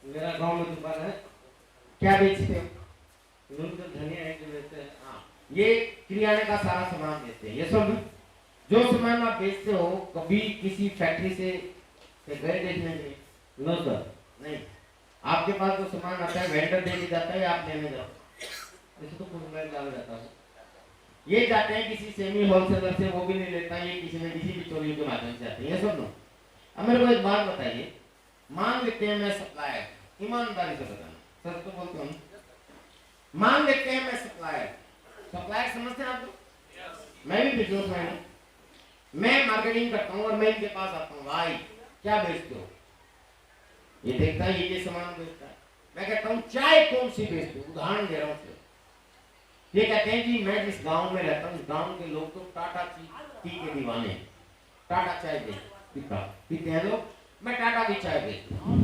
मेरा गांव में दुकान है। क्या बेचते हो? धनिया है जो बेचते हैं। हाँ, ये किराने का सारा सामान बेचते हैं। ये सब जो सामान आप बेचते हो, कभी किसी फैक्ट्री से गए देखने के लिए? नो सर, नहीं। आपके पास जो सामान आता है वेंडर देके जाता है या आप लेने जाते हो? इसे तो खुद मैं डाल जाता हूँ। ये जाते हैं किसी सेमी होलसेलर से, वो भी नहीं लेता, ये किसी न किसी बिचौलियों के माध्यम से आते हैं। ये सब लो। अब मेरे को एक बात बताइए, मान लेते हैं मैं सप्लायर, ईमानदारी से बताना, सर तो बोलते हूँ, मान लेते हैं मैं सप्लायर समझते हैं आप लोग? मैं भी बिजनेसमैन हूँ, मैं मार्केटिंग करता हूँ और मैं इनके पास आता हूँ, भाई क्या बेचते हो? ये देखता है ये सामान बेचता है। मैं कहता हूँ चाय कौन सी बेचते हो? उदाहरण दे रहा हूँ। ये कहते हैं कि मैं जिस गांव में रहता हूँ, गांव के लोग तो टाटा टी के दीवाने, टाटा चाय पीते हैं लोग, मैं टाटा की चाय बेचता हूँ।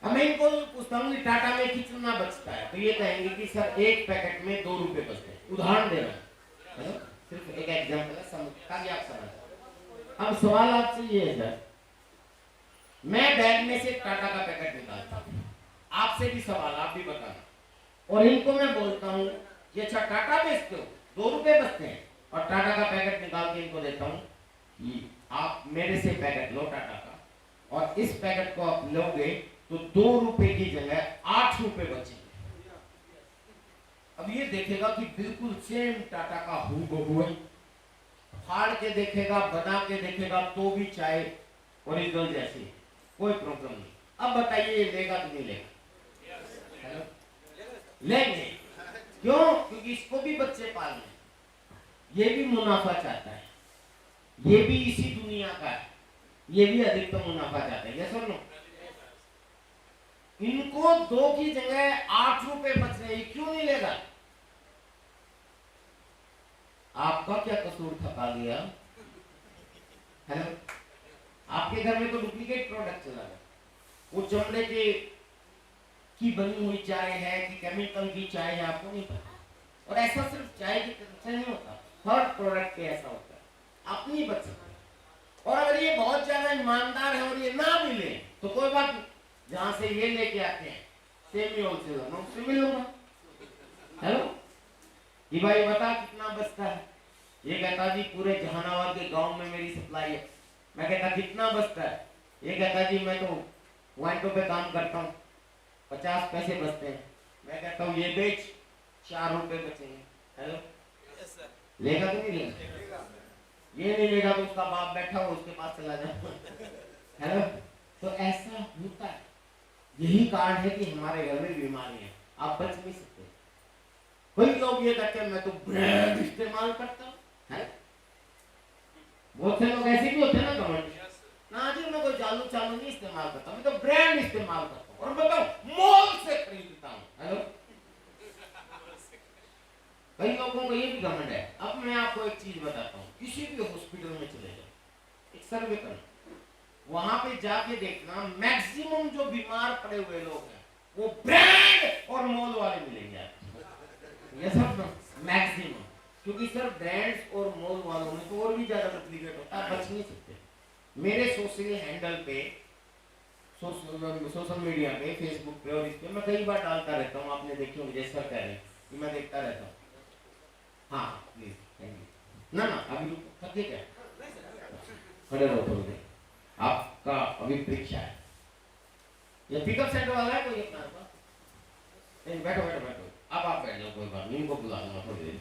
अब मैं इनको पूछता हूँ कि टाटा में कितना बचता है, तो ये कहेंगे कि सर एक पैकेट में 2 रुपए बचते हैं। उदाहरण दे रहा हूँ, सिर्फ एक एग्जाम्पल है, ताकि आप समझ। अब सवाल आपसे ये है सर, मैं बैग में से टाटा का पैकेट निकालता हूँ, आपसे भी सवाल, आप भी बताना, और इनको मैं बोलता हूँ कि अच्छा टाटा बेचते हो, 2 रुपए बचते हैं, और टाटा का पैकेट निकाल के इनको देता हूँ कि आप मेरे से पैकेट लो टाटा का, और इस पैकेट को आप लोगे तो 2 रुपए की जगह 8 रुपए बचेंगे। अब ये देखेगा कि बिल्कुल सेम टाटा का हूबहू है, फाड़ के देखेगा, बना के देखेगा, तो भी चाय ओरिजिनल जैसी, कोई प्रॉब्लम नहीं। अब बताइए ये लेगा कि नहीं लेगा? हेलो, लेंगे। क्यों? क्योंकि इसको भी बच्चे पालने, ये भी मुनाफा चाहता है, ये भी इसी दुनिया का है, ये भी अधिकतम मुनाफा चाहता है। ये सुनो, इनको 2 की जगह 8 रुपए बच रहे, क्यों नहीं लेगा? आपका क्या कसूर था पा लिया? हेलो, आपके घर में तो डुप्लीकेट प्रोडक्ट चला है, वो चमड़े के की बनी हुई चाय है कि केमिकल की चाय है, आपको नहीं पता। और ऐसा सिर्फ चाय की तरफ से नहीं होता, हर प्रोडक्ट पे ऐसा होता है, आप नहीं बच सकते। और अगर ये बहुत ज्यादा ईमानदार है और ये ना मिले तो कोई बात नहीं, जहां से ये लेके आते हैं सेमी होलसेलर मैं उससे मिल लूंगा। हेलो कि भाई बता कितना बचता है, ये कहता जी पूरे जहानाबाद के गांव में मेरी सप्लाई है। मैं कहता कितना बचता है, ये कहता जी मैं तो पॉइंटों पे काम करता हूँ, 50 पैसे बचते हैं। मैं कहता हूँ ये बेच, 4 रुपए बचेंगे। हेलो लेगा तो नहीं लेगा, ये नहीं लेगा तो उसका बाप बैठा हो उसके पास चला जाओ। हेलो तो ऐसा होता है, यही कारण है कि हमारे घर में बीमारी है, आप बच नहीं सकते। कोई लोग ये कहते हैं मैं तो ब्रांड इस्तेमाल करता हूँ, बहुत से लोग ऐसे भी होते हैं ना कमेंट ना जी मैं कोई चालू चालू नहीं इस्तेमाल करता, मैं तो ब्रांड इस्तेमाल करता हूँ और बताओ मॉल से खरीदता हूँ। हेलो कई लोगों को ये भी घमंड है। अब मैं आपको एक चीज बताता हूँ, किसी भी हॉस्पिटल में चले जाओ, एक सर्वे करना, वहां पे जाके देखना मैक्सिमम जो बीमार पड़े हुए लोग हैं वो ब्रांड और मॉल वाले मिलेंगे आपको। ये सब मैक्सिमम, क्योंकि सर ब्रांड्स और मॉल वालों में तो और भी ज्यादा डुप्लीकेट होता है, बच नहीं सकते। मेरे सोशल हैंडल पे, सोशल मीडिया पे, फेसबुक पे और इस पे मैं कई बार डालता रहता हूँ, आपने देखे होंगे जैसा कह रहे हैं कि मैं देखता रहता हूँ। हाँ प्लीज थैंक यू। ना ना अभी रुको, थके क्या, खड़े रहो थोड़ी देर, आपका अभी परीक्षा है। ये पिकअप सेंटर वाला है कोई अपना पास? नहीं बैठो बैठो बैठो, अब आप बैठ जाओ, कोई बात नहीं, इनको बुला लूंगा थोड़ी देर।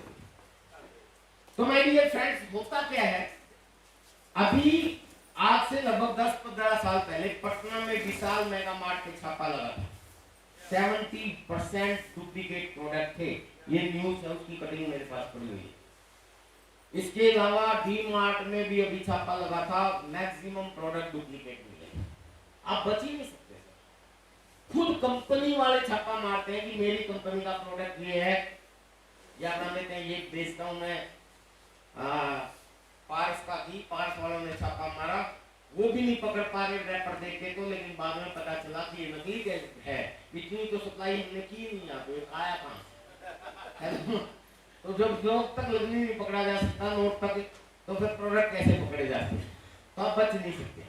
तो माय डियर फ्रेंड्स होता क्या है, अभी आज से लगभग 10-15 साल पहले पटना में विशाल मेगा मार्ट पे छापा लगा था, 70% डुप्लीकेट प्रोडक्ट थे। ये न्यूज है, उसकी कटिंग मेरे पास पड़ी हुई है। इसके अलावा डी मार्ट में भी अभी छापा लगा था, मैक्सिमम प्रोडक्ट डुप्लीकेट मिले, आप बच ही नहीं सकते। खुद कंपनी वाले छापा मारते हैं कि मेरी कंपनी का प्रोडक्ट ये है, या नाम लेते हैं ये बेचता हूं मैं, पार्स का घी, पार्स वालों ने छापा मारा, वो भी नहीं पकड़ पा रहे रैपर देख के तो, लेकिन बाद में पता चला कि ये नकली है, इतनी तो सप्लाई हमने की नहीं, यहाँ पे आया कहाँ है। तो जब लोग तक लगनी नहीं पकड़ा जा सकता नोट तक, तो फिर प्रोडक्ट कैसे पकड़े जाते हैं, तो आप बच नहीं सकते।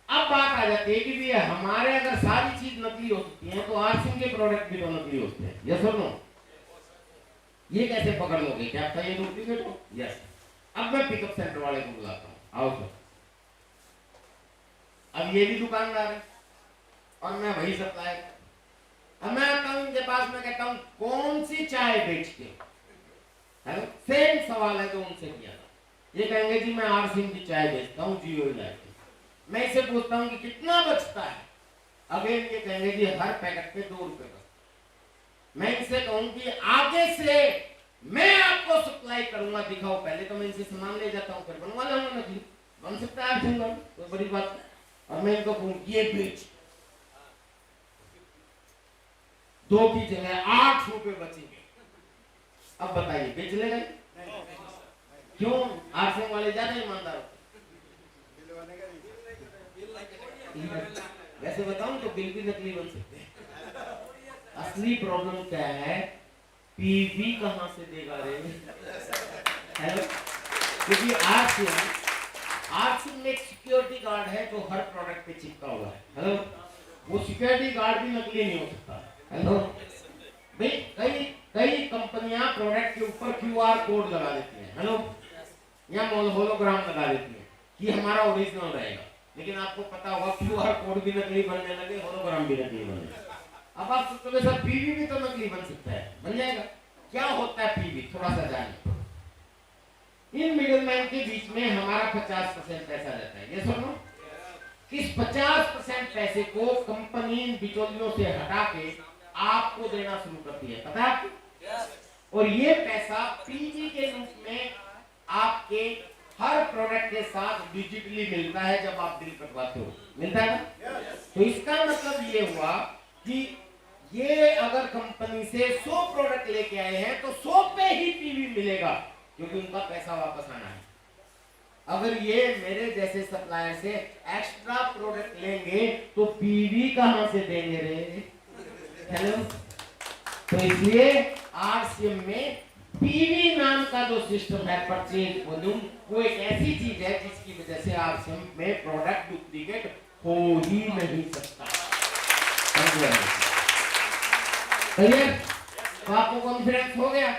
अब बात आ जाती है कि भी हमारे अगर सारी चीज नकली हो सकती है तो आरसिंह के प्रोडक्ट भी तो नकली होते हैं, यस और नो? ये कैसे पकड़ लोगे, क्या आपका ये डुप्लीकेट हो? यस। अब मैं पिकअप सेंटर वाले को बुलाता हूँ, आओ सर। अब ये भी दुकानदार है और मैं वही सप्लायर। अब मैं आता हूँ इनके पास, मैं कहता हूँ कौन सी चाय बेचते हो? हेलो सेम सवाल है जो उनसे किया था, ये कहेंगे जी मैं आरसिंह की चाय बेचता हूँ जियो इलाइट। मैं इसे पूछता हूँ कि कितना बचता है, अगेन ये कहेंगे जी हर पैकेट पे 2 रुपए का। मैं इनसे कहूँ कि आगे से मैं आपको सप्लाई करूंगा, दिखाओ पहले, तो मैं इनसे सामान ले जाता हूँ, फिर बनवा लूंगा नकली, बन सकता है आरसिंह, कोई बड़ी बात नहीं। और मैं इनको कहूँ ये बेच, 2 की जगह 8 रुपए बचेंगे, अब बताइए बेच लेगा? क्यों? आरसिंह वाले ज्यादा ईमानदार होते। वैसे बताऊं तो बिल भी नकली बन सकते हैं। असली प्रॉब्लम क्या है, पीवी कहां से देगा रे? हेलो, क्योंकि आरसिंह में एक सिक्योरिटी गार्ड है जो हर प्रोडक्ट पे चिपका हुआ है। हेलो, वो सिक्योरिटी गार्ड भी नकली नहीं हो सकता। हेलो भाई, कई कंपनियां प्रोडक्ट के ऊपर क्यूआर कोड लगा देती हैं, हेलो, या होलोग्राम लगा देती हैं कि हमारा ओरिजिनल रहेगा, लेकिन आपको पता होगा क्यूआर कोड भी नकली बनने लगे, होलोग्राम भी नकली बनने लगे। अब आप सोचोगे सर पीवी भी तो नकली बन सकता है, बन जाएगा। क्या होता है पीवी, थोड़ा सा जानिए। इन मिडिलमैन के बीच में हमारा 50% पैसा रहता है, ये सुनो। इस 50% पैसे को कंपनी बिचौलियों से हटा के आपको देना शुरू करती है, पता है आपको? और ये पैसा पीवी के रूप में आपके हर प्रोडक्ट के साथ डिजिटली मिलता है जब आप बिल कटवाते हो, मिलता है ना? तो इसका मतलब ये हुआ कि ये अगर कंपनी से 100 प्रोडक्ट लेके आए हैं तो 100 पे ही पीवी मिलेगा, क्योंकि उनका पैसा वापस आना है। अगर ये मेरे जैसे सप्लायर से एक्स्ट्रा प्रोडक्ट लेंगे तो पीवी कहां से देंगे रे? हेलो। तो इसलिए आरसीएम में पीवी नाम का जो सिस्टम है, परचेज वॉल्यूम, वो एक ऐसी चीज है जिसकी वजह से आरसीएम में प्रोडक्ट डुप्लीकेट हो ही नहीं सकता। क्लियर? तो आपको कॉन्फिडेंस हो गया।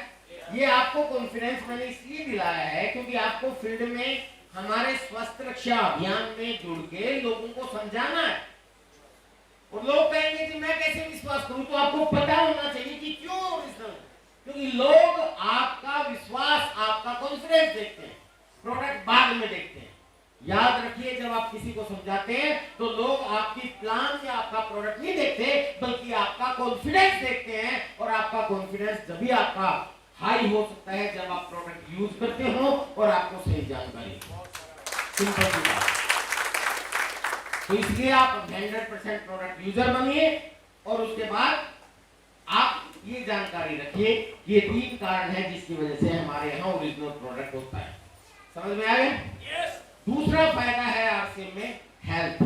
ये आपको कॉन्फिडेंस मैंने इसलिए दिलाया है क्योंकि आपको फील्ड में हमारे स्वास्थ्य रक्षा अभियान में जुड़ के लोगों को समझाना है। और लोग कहेंगे कि मैं कैसे विश्वास करूं, तो आपको पता होना चाहिए कि क्यों ओरिजिनल, क्योंकि लोग आपका विश्वास, आपका कॉन्फिडेंस देखते हैं, प्रोडक्ट बाद में देखते हैं। याद रखिए, जब आप किसी को समझाते हैं तो लोग आपकी प्लान या आपका प्रोडक्ट नहीं देखते, बल्कि आपका कॉन्फिडेंस देखते हैं। और आपका कॉन्फिडेंस जब भी आपका हाई हो सकता है जब आप प्रोडक्ट यूज करते हो और आपको सही जानकारी हो। सिंपल सी बात। तो इसलिए आप 100% प्रोडक्ट यूजर बनिए और उसके बाद आप ये जानकारी रखिए, ये 3 कारण है जिसकी वजह से हमारे यहाँ ओरिजिनल प्रोडक्ट होता है। समझ में आ गया? yes. दूसरा फायदा है आरसीएम में हेल्थ।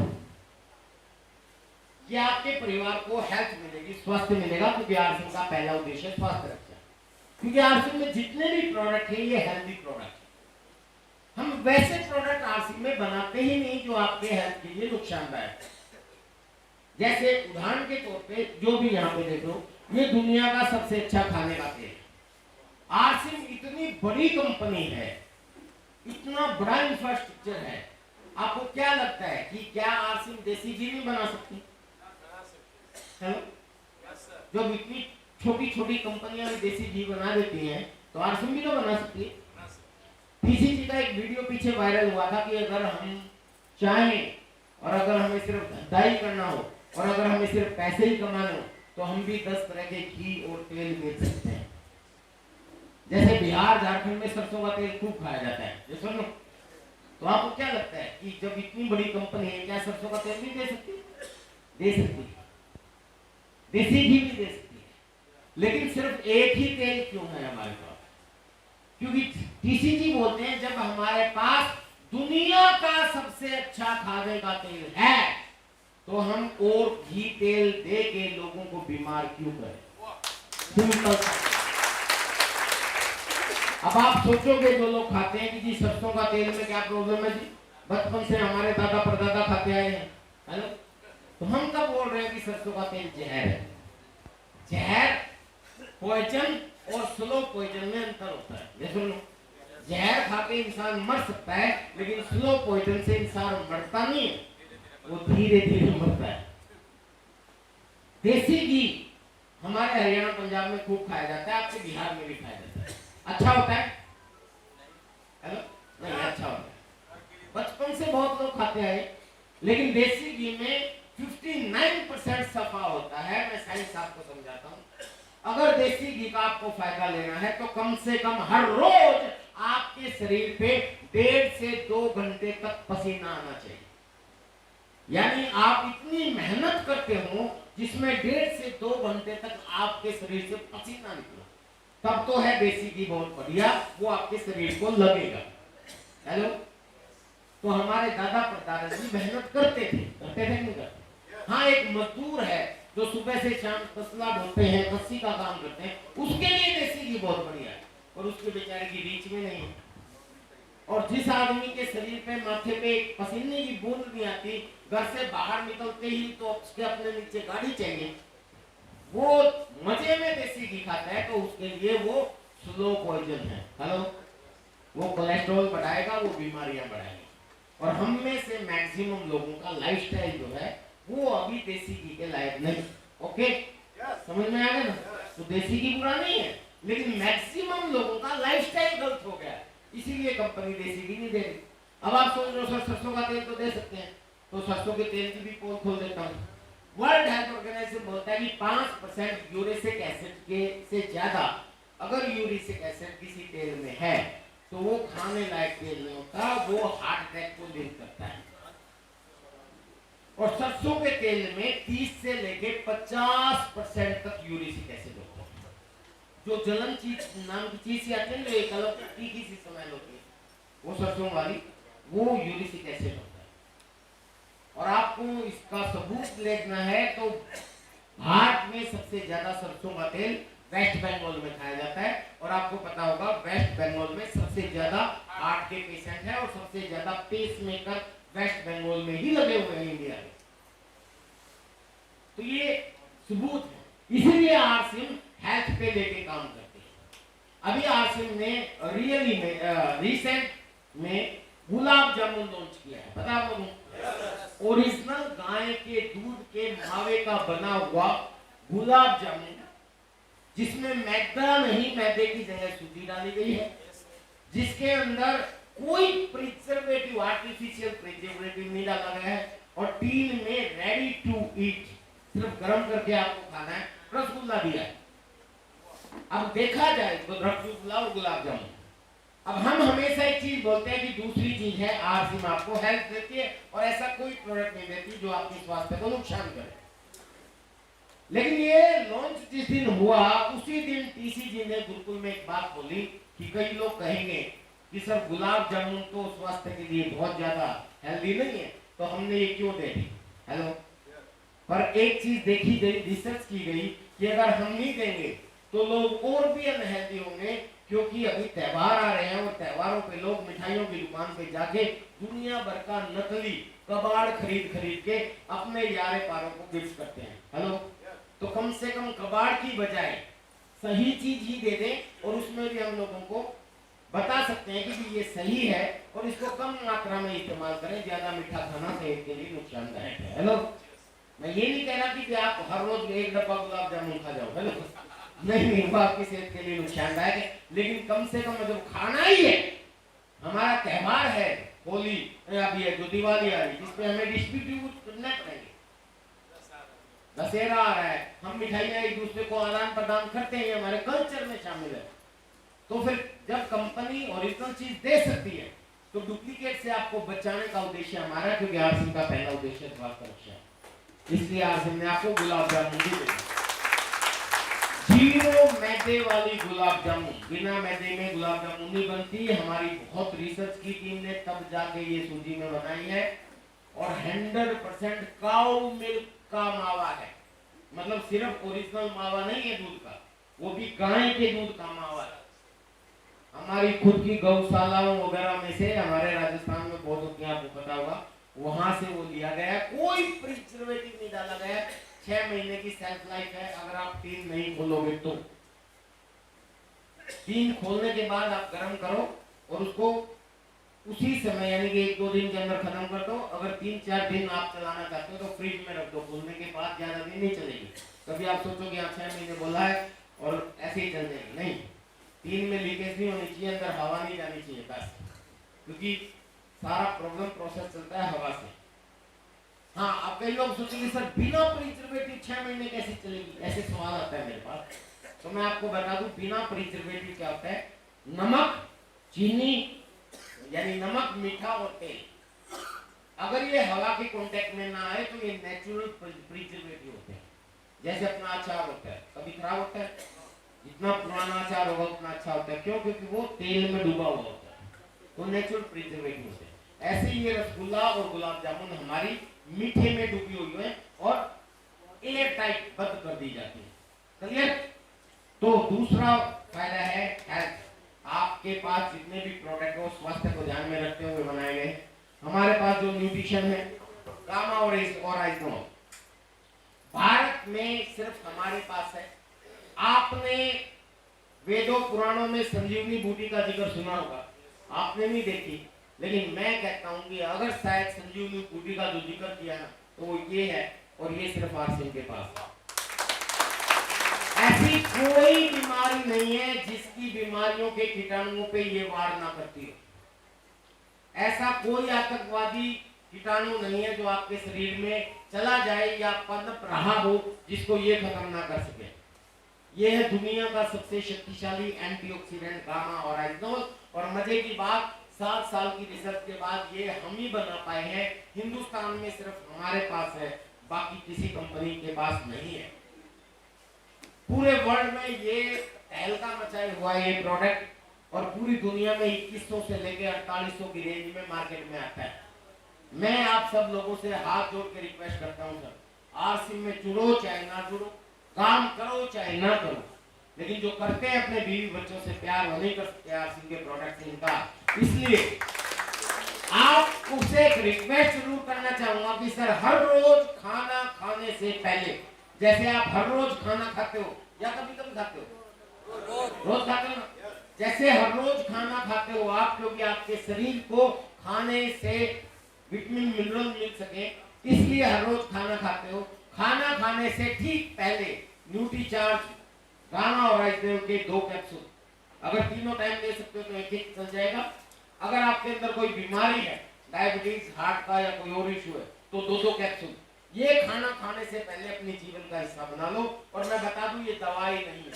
ये आपके परिवार को हेल्थ मिलेगी, स्वास्थ्य मिलेगा, क्योंकि आरसीएम का पहला उद्देश्य स्वास्थ्य रक्षा। क्योंकि आरसीएम में जितने भी प्रोडक्ट है ये हेल्थी प्रोडक्ट है। हम वैसे प्रोडक्ट आरसीएम में बनाते ही नहीं जो आपके हेल्थ के लिए नुकसानदायक है। जैसे उदाहरण के तौर पे जो भी यहाँ पे देखो, ये दुनिया का सबसे अच्छा खाने का तेल है। आरसीएम इतनी बड़ी कंपनी है, इतना बड़ा इंफ्रास्ट्रक्चर है, आपको क्या लगता है कि क्या आरसीएम देसी घी नहीं बना सकती? हेलो, जब इतनी छोटी छोटी कंपनियां भी देसी घी बना देती हैं तो आरसीएम भी तो बना सकती है। पीसीजी का एक वीडियो पीछे वायरल हुआ था कि अगर हम चाहें और अगर हमें सिर्फ धंधाई करना हो और अगर हमें सिर्फ पैसे ही कमाने हो तो हम भी 10 तरह के घी और तेल बेच सकते हैं। जैसे बिहार झारखंड में सरसों का तेल खूब खाया जाता है, ये सुनो। तो आपको क्या लगता है कि जब इतनी बड़ी कंपनी है क्या सरसों का तेल नहीं दे सकती? दे सकती है, देसी घी भी दे सकती है। लेकिन सिर्फ एक ही तेल क्यों है हमारे पास? क्योंकि टीसीजी बोलते हैं जब हमारे पास दुनिया का सबसे अच्छा खाने का तेल है तो हम और घी तेल दे के लोगों को बीमार क्यों करें? सिंपल। अब आप सोचोगे जो लोग खाते हैं कि जी सरसों का तेल में क्या प्रॉब्लम है जी, बचपन से हमारे दादा परदादा खाते आए हैं, है ना? तो हम कब बोल रहे हैं कि सरसों का तेल जहर है? जहर, पॉइजन और स्लो पॉइजन में अंतर होता है। ये सुनो, जहर खा के इंसान मर सकता है, लेकिन स्लो पॉइजन से इंसान मरता नहीं है, वो धीरे धीरे मरता है। देसी घी हमारे हरियाणा पंजाब में खूब खाया जाता है, आपके बिहार में भी खाया जाता है। अच्छा होता है? हेलो, नहीं अच्छा होता है। बचपन से बहुत लोग खाते हैं, लेकिन देसी घी में 59% सफा होता है। मैं साइंस आपको समझाता हूँ। अगर देसी घी का आपको फायदा लेना है तो कम से कम हर रोज आपके शरीर पे 1.5 से 2 घंटे तक पसीना आना चाहिए। यानी आप इतनी मेहनत करते हो जिसमें 1.5 से 2 घंटे तक आपके शरीर से पसीना निकला, तब तो है देसी घी बहुत बढ़िया, वो आपके शरीर को लगेगा। हेलो, तो हमारे दादा परदादा जी मेहनत करते थे नहीं करते? हाँ, एक मजदूर है जो सुबह से शाम तसला ढोते हैं, कस्सी का काम करते हैं, उसके लिए देसी घी बहुत बढ़िया है, और उसके बेचारे की रीच में नहीं है। और जिस आदमी के शरीर पे, माथे पे पसीने की बूंद नहीं आती, घर से बाहर निकलते ही तो उसके अपने नीचे गाड़ी चाहिए, वो मजे में देसी घी खाता है, तो उसके लिए वो स्लो पॉइजन है। हेलो, वो कोलेस्ट्रॉल बढ़ाएगा, वो बीमारियां बढ़ाएगा। और हम में से मैक्सिमम लोगों का लाइफस्टाइल जो है वो अभी देसी घी के लायक नहीं। ओके, समझ में आ गया ना? तो देसी घी बुरा नहीं है, लेकिन मैक्सिमम लोगों का लाइफस्टाइल गलत हो गया, इसीलिए कंपनी देसी घी नहीं दे रही। अब आप सोच रहे हो सर सरसों का तेल तो दे सकते हैं, तो सरसों के तेल की भी पोल खोल देता हूँ। वर्ल्ड हेल्थ ऑर्गेनाइजेशन बोलता है कि 5% यूरिक एसिड के से ज्यादा अगर यूरिक एसिड किसी तेल में है तो वो खाने लायक तेल नहीं होता, वो हार्ट अटैक को लिंक करता है। और सरसों के तेल में 30 से लेके 50% तक यूरिक एसिड होता है। जो जलन चीज नाम की चीज आती है, जो एक अलग तीखी सी स्मेल होती है, वो सरसों वाली, वो यूरिक एसिड होता है। और आपको इसका सबूत लेना है तो हार्ट भारत में सबसे ज्यादा सरसों का तेल वेस्ट बंगाल में खाया जाता है। और आपको पता होगा वेस्ट बंगाल में सबसे ज्यादा हार्ट के पेशेंट है और सबसे ज्यादा पेस मेकर वेस्ट बंगाल में ही लगे हुए हैं इंडिया में। तो ये सबूत है, इसीलिए आरसीएम हेल्थ पे लेके काम करते हैं। अभी आरसीएम ने रियली में रिसेंट में गुलाब जामुन लॉन्च किया है, पता है आपको? ओरिजिनल गाय के दूध के मावे का बना हुआ गुलाब जामुन, जिसमें मैदा नहीं, मैदे की जगह सूजी डाली गई है, जिसके अंदर कोई प्रिजर्वेटिव, आर्टिफिशियल प्रिजर्वेटिव नहीं डाला गया है, और टीन में रेडी टू ईट, सिर्फ गर्म करके आपको खाना है, रसगुल्ला दिया है। अब देखा जाए तो रसगुल्ला और गुलाब जामुन। अब हम हमेशा एक चीज बोलते हैं कि दूसरी चीज है आरसीएम आपको हेल्थ देती है, और ऐसा कोई प्रोडक्ट नहीं देती जो आपके स्वास्थ्य को नुकसान करे। लेकिन ये लॉन्च जिस दिन हुआ उसी दिन टीसी जी ने गुरुकुल में एक बात बोली कि कई लोग कहेंगे कि सर गुलाब जामुन तो स्वास्थ्य के लिए बहुत ज्यादा हेल्दी नहीं है, तो हमने ये क्यों दे दी। हेलो, पर एक चीज देखी गई, रिसर्च की गई कि अगर हम नहीं देंगे तो लोग और भी अनहेल्दी होंगे, क्योंकि अभी त्योहार आ रहे हैं और त्योहारों पे लोग मिठाइयों की दुकान पे जाके दुनिया भर का नकली कबाड़ खरीद खरीद के अपने यारे पारों को गिफ्ट करते हैं। हेलो, तो कम से कम कबाड़ की बजाय सही चीज ही दे दें, और उसमें भी हम लोगों को बता सकते हैं कि ये सही है और इसको कम मात्रा में इस्तेमाल करें। ज्यादा मीठा खाना सेहत के लिए नुकसानदायक है। हेलो, मैं ये नहीं कह रहा कि आप हर रोज एक डब्बा गुलाब जामुन खा जाओ, हेलो, नहीं, वो आपकी सेहत के लिए नुकसानदायक है, लेकिन कम से कम जब खाना ही है, हमारा त्योहार है होली, अभी है जो दिवाली आ रही, जिसपे हमें डिस्ट्रीब्यूट करना पड़ेगा, दशहरा आ रहा है, हम मिठाइयां एक दूसरे को आदान प्रदान करते हैं, हमारे कल्चर में शामिल है। तो फिर जब कंपनी ओरिजिनल चीज दे सकती है तो डुप्लीकेट से आपको बचाने का उद्देश्य हमारा, क्योंकि आरसीएम का पहला उद्देश्य स्वास्थ्य रक्षा है, इसलिए आरसीएम ने आपको गुलाब जामुन भी दिया। जीरो मैदे वाली गुलाब जामुन, बिना मैदे में गुलाब जामुन नहीं बनती। हमारी बहुत रिसर्च की टीम ने तब जाके ये सूजी में बनाई है, और 100% काऊ मिल्क का मावा है, मतलब सिर्फ ओरिजिनल मावा नहीं है दूध का, वो भी गाय के दूध का मावा है। हमारी खुद की गौशालाओं वगैरह में से, हमारे राजस्थान में बहुत होती है, आपको पता होगा, वहां से वो लिया गया, कोई प्रिजर्वेटिव नहीं डाला गया। 6 महीने की सेल्फ लाइफ है, अगर आप टीन नहीं खोलोगे तो। टीन खोलने के बाद आप गर्म करो और उसको उसी समय, यानी कि 1-2 दिन के अंदर खत्म कर दो। अगर 3-4 दिन आप चलाना चाहते हो तो फ्रिज में रख दो, खोलने के बाद ज्यादा दिन नहीं चलेगी। कभी आप सोचोगे आप 6 महीने बोला है और ऐसे ही चल जाएगी, नहीं। टीन में लीकेज नहीं होनी चाहिए, अंदर हवा नहीं जानी चाहिए बस, क्योंकि सारा प्रॉब्लम प्रोसेस चलता है हवा से। हाँ, अब कई लोग सोचेंगे सर बिना प्रिजर्वेटिव 6 महीने कैसे चलेगी, ऐसे सवाल आता है मेरे पास। तो मैं आपको बता दूं बिना प्रिजर्वेटिव क्या होता है। नमक, चीनी, यानी नमक, मीठा और तेल, अगर ये हवा के कांटेक्ट में ना आए तो ये नेचुरल प्रिजर्वेटिव होते हैं। जैसे अपना अचार होता है, कभी खराब होता है, जितना पुराना अचार होगा उतना अच्छा होता है, क्यों? क्योंकि वो तेल में डूबा हुआ होता है, तो नेचुरल प्रिजर्वेटिव होते हैं। ऐसे ही ये रसगुल्ला और गुलाब जामुन हमारी मीठे में डूबी हुई है और एयर टाइट बंद कर दी जाती है। क्लियर? तो दूसरा फायदा है हेल्थ। आपके पास जितने भी प्रोडक्ट हो स्वास्थ्य को ध्यान में रखते हुए बनाए गए। हमारे पास जो न्यूट्रिशन है, गामा और आइसोनो, भारत में सिर्फ हमारे पास है। आपने वेदों पुराणों में संजीवनी बूटी का जिक्र सुना होगा, आपने नहीं देखी, लेकिन मैं कहता हूं कि अगर शायद संजीवनी बूटी का जो जिक्र किया ना तो वो ये है, और ये सिर्फ आरसीएम के पास है। ऐसी कोई बीमारी नहीं है जिसकी बीमारियों के कीटाणुओं पे ये वार ना करती हो। ऐसा कोई आतंकवादी कीटाणु नहीं है जो आपके शरीर में चला जाए या पनप रहा हो जिसको ये खत्म ना कर सके। ये है दुनिया का सबसे शक्तिशाली एंटीऑक्सीडेंट गामा और आइसोल। और मजे की बात, 7 साल की रिसर्च के बाद ये हम ही बना पाए हैं। हिंदुस्तान में सिर्फ हमारे पास है, बाकी किसी कंपनी के पास नहीं है। पूरे वर्ल्ड में ये तहलका मचाए हुआ है ये प्रोडक्ट, और पूरी दुनिया में 2100 से लेकर 4800 की रेंज में मार्केट में आता है। मैं आप सब लोगों से हाथ जोड़ के रिक्वेस्ट करता हूं सर, आरसीएम में जुड़ो चाहे ना जुड़ो, काम करो चाहे ना करो, लेकिन जो करते हैं अपने बीवी बच्चों से प्यार वो नहीं कर सकते आरसीएम के प्रोडक्ट से इनका। इसलिए आप उसे एक रिक्वेस्ट जरूर करना चाहूंगा कि सर हर रोज खाना खाने से पहले, जैसे आप हर रोज खाना खाते हो या कभी कभी खाते हो, रोज खाते हो ना, जैसे हर रोज खाना खाते हो आप, क्योंकि आपके शरीर को खाने से विटामिन मिनरल मिल सके इसलिए हर रोज खाना खाते हो। खाना खाने से ठीक पहले न्यूट्रीचार्ज, गाना और राइसब्रेन के 2 कैप्सूल, अगर तीनों टाइम ले सकते हो तो एक चल जाएगा। अगर आपके अंदर कोई बीमारी है, डायबिटीज, हार्ट का या कोई और इशू है, तो 2 कैप्सूल ये खाना खाने से पहले अपने जीवन का हिस्सा बना लो। और मैं बता दूं ये दवाई नहीं है,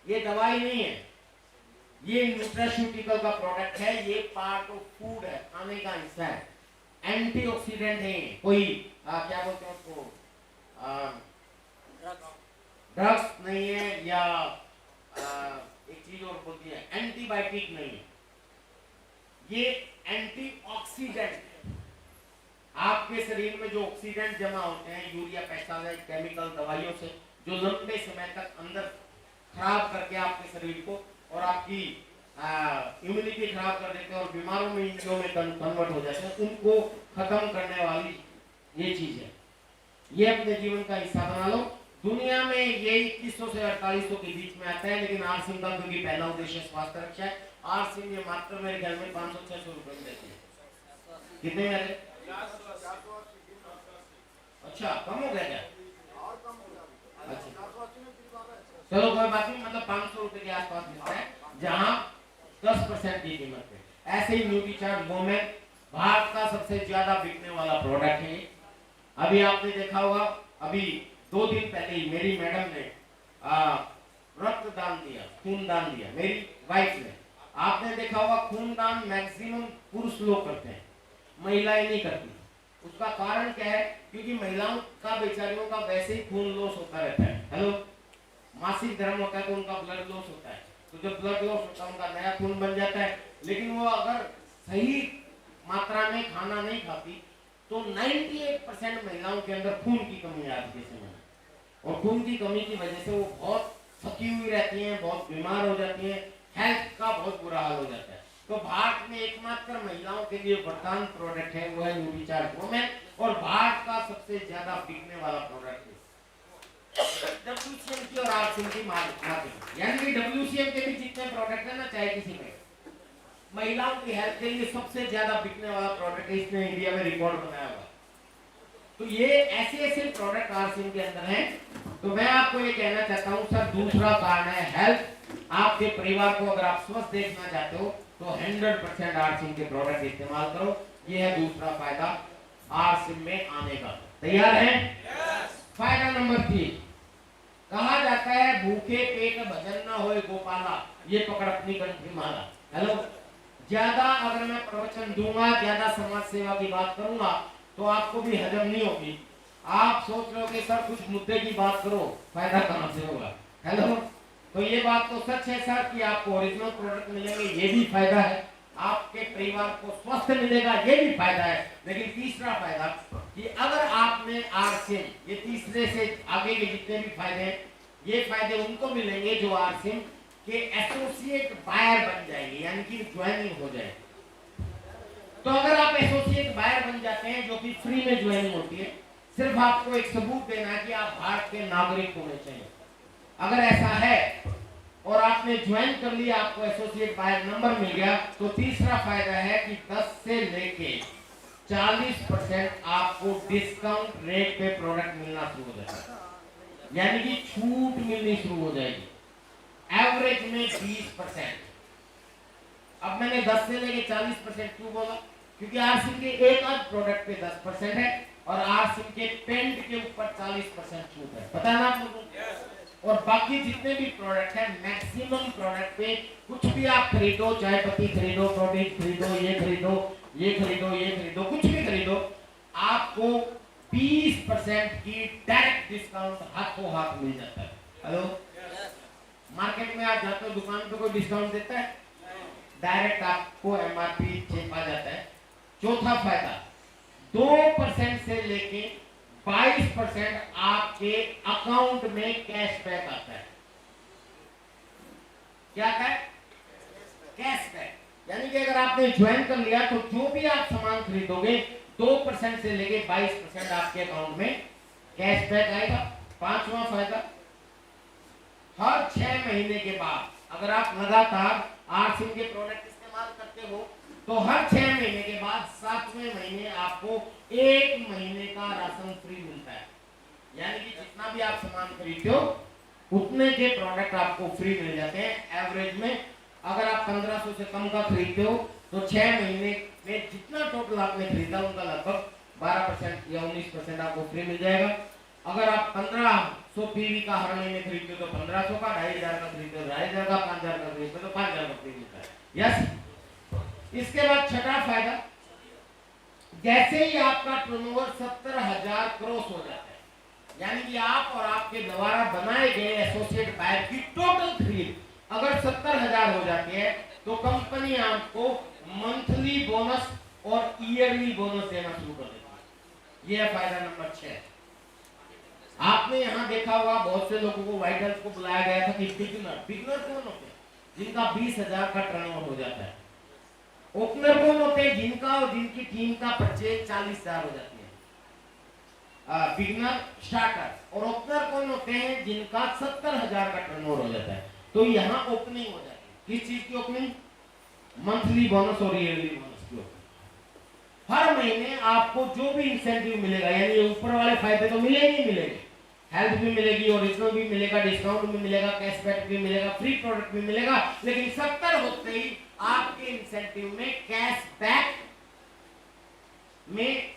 ये दवाई नहीं है, ये न्यूट्रास्यूटिकल का प्रोडक्ट है, ये पार्ट ऑफ फूड है, खाने का हिस्सा है, एंटीऑक्सीडेंट है, कोई क्या बोलते हैं उसको, ड्रग्स नहीं है, या एक चीज और बोलती है एंटीबायोटिक नहीं है, ये एंटीऑक्सीडेंट। आपके शरीर में जो ऑक्सीडेंट जमा होते हैं यूरिया, पेस्टिसाइड, केमिकल, दवाइयों से, जो लंबे समय तक अंदर खराब करके आपके शरीर को और आपकी इम्यूनिटी खराब कर देते हैं और बीमारों में इंजरियों में कन्वर्ट हो जाते हैं, उनको खत्म करने वाली ये चीज है। ये अपने जीवन का हिस्सा बना लो। दुनिया में ये 2100 से 4800 के बीच में आता है, लेकिन आरसीएम का क्योंकि पहला उद्देश्य स्वास्थ्य रक्षा है, आरसीएम ये मात्र मेरे ख्याल में 500-600 रुपए में देते हैं। कितने में? अच्छा कम हो गया क्या? अच्छा चलो कोई बात नहीं, मतलब 500 रुपए के आसपास मिलता है, जहां 10% की कीमत है। ऐसे ही न्यूट्रीचार्ज वोमेन भारत का सबसे ज्यादा बिकने वाला प्रोडक्ट है। अभी आपने देखा होगा, अभी 2 दिन पहले ही मेरी मैडम ने रक्तदान दिया, खूनदान दिया, मेरी वाइफ ने। आपने देखा होगा खूनदान मैक्सिमम पुरुष लोग करते हैं, महिलाएं नहीं करती। उसका कारण क्या है? क्योंकि महिलाओं का, बेचारियों का वैसे ही खून लॉस होता रहता है। हेलो, मासिक धर्म होता है तो उनका ब्लड लॉस होता है, तो जब ब्लड लॉस होता है उनका नया खून बन जाता है। लेकिन वो अगर सही मात्रा में खाना नहीं खाती तो 98% महिलाओं के अंदर खून की कमी आती है, और खून की कमी की वजह से वो बहुत थकी हुई रहती हैं, बहुत बीमार हो जाती हैं, हेल्थ का बहुत बुरा हाल हो जाता है। तो भारत में एकमात्र महिलाओं के लिए वरदान प्रोडक्ट है, वो है न्यूट्रीचार्ज वोमेन, और भारत का सबसे ज्यादा बिकने वाला प्रोडक्ट है डब्ल्यूसीएम की और आरसीएम की मार्केट। यानी कि डब्ल्यूसीएम के भी जितने प्रोडक्ट है ना, चाहे किसी में, महिलाओं की हेल्थ के लिए सबसे ज्यादा बिकने वाला प्रोडक्ट है, इसने इंडिया में रिकॉर्ड बनाया हुआ। तो ये ऐसे ऐसे प्रोडक्ट आरसीएम के अंदर हैं। तो मैं आपको ये कहना चाहता हूँ सर, दूसरा कारण है हेल्थ। आपके परिवार को अगर आप स्वस्थ देखना चाहते हो तो 100% आरसीएम के प्रोडक्ट इस्तेमाल करो। ये है दूसरा फायदा आरसीएम में आने का। तैयार हैं? फायदा नंबर 3, कहा जाता है भूखे पेट भजन न होए गोपाला, ये पकड़ अपनी कंठी माला। हेलो, ज्यादा अगर मैं प्रवचन दूंगा, ज्यादा समाज सेवा की बात करूंगा तो आपको भी हजम नहीं होगी। आप सोच रहे हो कि सर कुछ मुद्दे की बात करो, फायदा कहां से होगा? हेलो, तो ये बात तो सच है सर कि आपको ओरिजिनल प्रोडक्ट मिलेंगे, ये भी फायदा है। आपके परिवार को स्वस्थ मिलेगा, ये भी फायदा है। लेकिन तीसरा फायदा कि अगर आपने आरसीएम, ये तीसरे से आगे के जितने भी फायदे हैं, ये फायदे उनको मिलेंगे जो आरसीएम के एसोसिएट बायर बन जाएंगे, यानी कि ज्वाइनिंग हो जाएगी। तो अगर आप एसोसिएट बायर बन जाते हैं, जो कि फ्री में ज्वाइनिंग होती है, सिर्फ आपको एक सबूत देना है कि आप भारत के नागरिक होने चाहिए। अगर ऐसा है और आपने ज्वाइन कर लिया, आपको एसोसिएट बायर नंबर मिल गया, तो तीसरा फायदा है कि 10 से लेके 40% आपको डिस्काउंट रेट पे प्रोडक्ट मिलना शुरू हो जाएगा, यानी कि छूट मिलनी शुरू हो जाएगी, एवरेज में 20%। अब मैंने 10 से लेके 40% क्यों बोला? क्योंकि आरसीएम के एक आध प्रोडक्ट पे 10% है और आरसीएम के पेंट के ऊपर 40% छूट है, पता है ना आप लोगों को? और बाकी जितने भी प्रोडक्ट है, मैक्सिमम प्रोडक्ट पे कुछ भी आप खरीदो, चाय पत्ती खरीदो, प्रोटीन खरीदो, ये खरीदो, ये खरीदो, ये खरीदो, कुछ भी खरीदो, आपको 20% की डायरेक्ट डिस्काउंट हाथों हाथ मिल जाता है। हेलो, मार्केट में आप जाते हो, दुकान पे कोई डिस्काउंट देता है? डायरेक्ट आपको एमआरपी चेपा जाता है। चौथा फायदा, 2% से लेके 22% आपके अकाउंट में कैशबैक आता है। क्या आता है? कैशबैक। यानी कि अगर आपने ज्वाइन कर लिया तो जो भी आप सामान खरीदोगे 2% से लेके 22% आपके अकाउंट में कैशबैक आएगा। पांचवा फायदा, हर 6 महीने के बाद अगर आप लगातार आरसिम के प्रोडक्ट इस्तेमाल करते हो तो हर 6 महीने के बाद 7वें महीने आपको 1 महीने का राशन फ्री मिलता है। यानी कि जितना भी आप सामान खरीदते हो उतने के प्रोडक्ट आपको फ्री मिल जाते हैं। एवरेज में अगर आप 1500 से कम का खरीदते हो तो 6 महीने में जितना टोटल आपने खरीदा उनका लगभग 12% या 19% आपको फ्री मिल जाएगा। अगर आप 1500 पीवी का हर महीने खरीदते हो तो 1500 का, 2500 का खरीदते हो 2500 का, 5000 का खरीदते हो तो 5000 का फ्री मिलता है। यस। इसके बाद छठा फायदा, जैसे ही आपका टर्नओवर 70,000 क्रॉस हो जाता है, यानी कि आप और आपके द्वारा बनाए गए एसोसिएट बायर की टोटल खरीद अगर 70,000 हो जाती है तो कंपनी आपको मंथली बोनस और ईयरली बोनस देना शुरू कर देती है। यह है फायदा नंबर 6। आपने यहां देखा होगा बहुत से लोगों को व्हाइट हाउस को बुलाया गया था कि बिगनर कौन होते हैं? जिनका 20,000 का टर्नओवर हो जाता है। ओपनर कौन होते हैं? जिनका और जिनकी टीम का परचेज 40,000 हो जाती है। Beginner, starter. और ओपनर कौन होते हैं? जिनका 70,000 का टर्नओवर हो जाता है। तो यहाँ ओपनिंग हो जाती है। किस चीज की ओपनिंग? मंथली बोनस और ईयरली बोनस की ओपनिंग। हर महीने आपको जो भी इंसेंटिव मिलेगा, यानी ऊपर वाले फायदे तो मिलेंगे ही मिलेंगे, हेल्थ भी मिलेगी, ओरिजिनल भी मिलेगा, डिस्काउंट भी मिलेगा, कैशबैक भी मिलेगा, फ्री प्रोडक्ट भी मिलेगा, लेकिन 70 होते ही आपके इंसेंटिव में कैशबैक में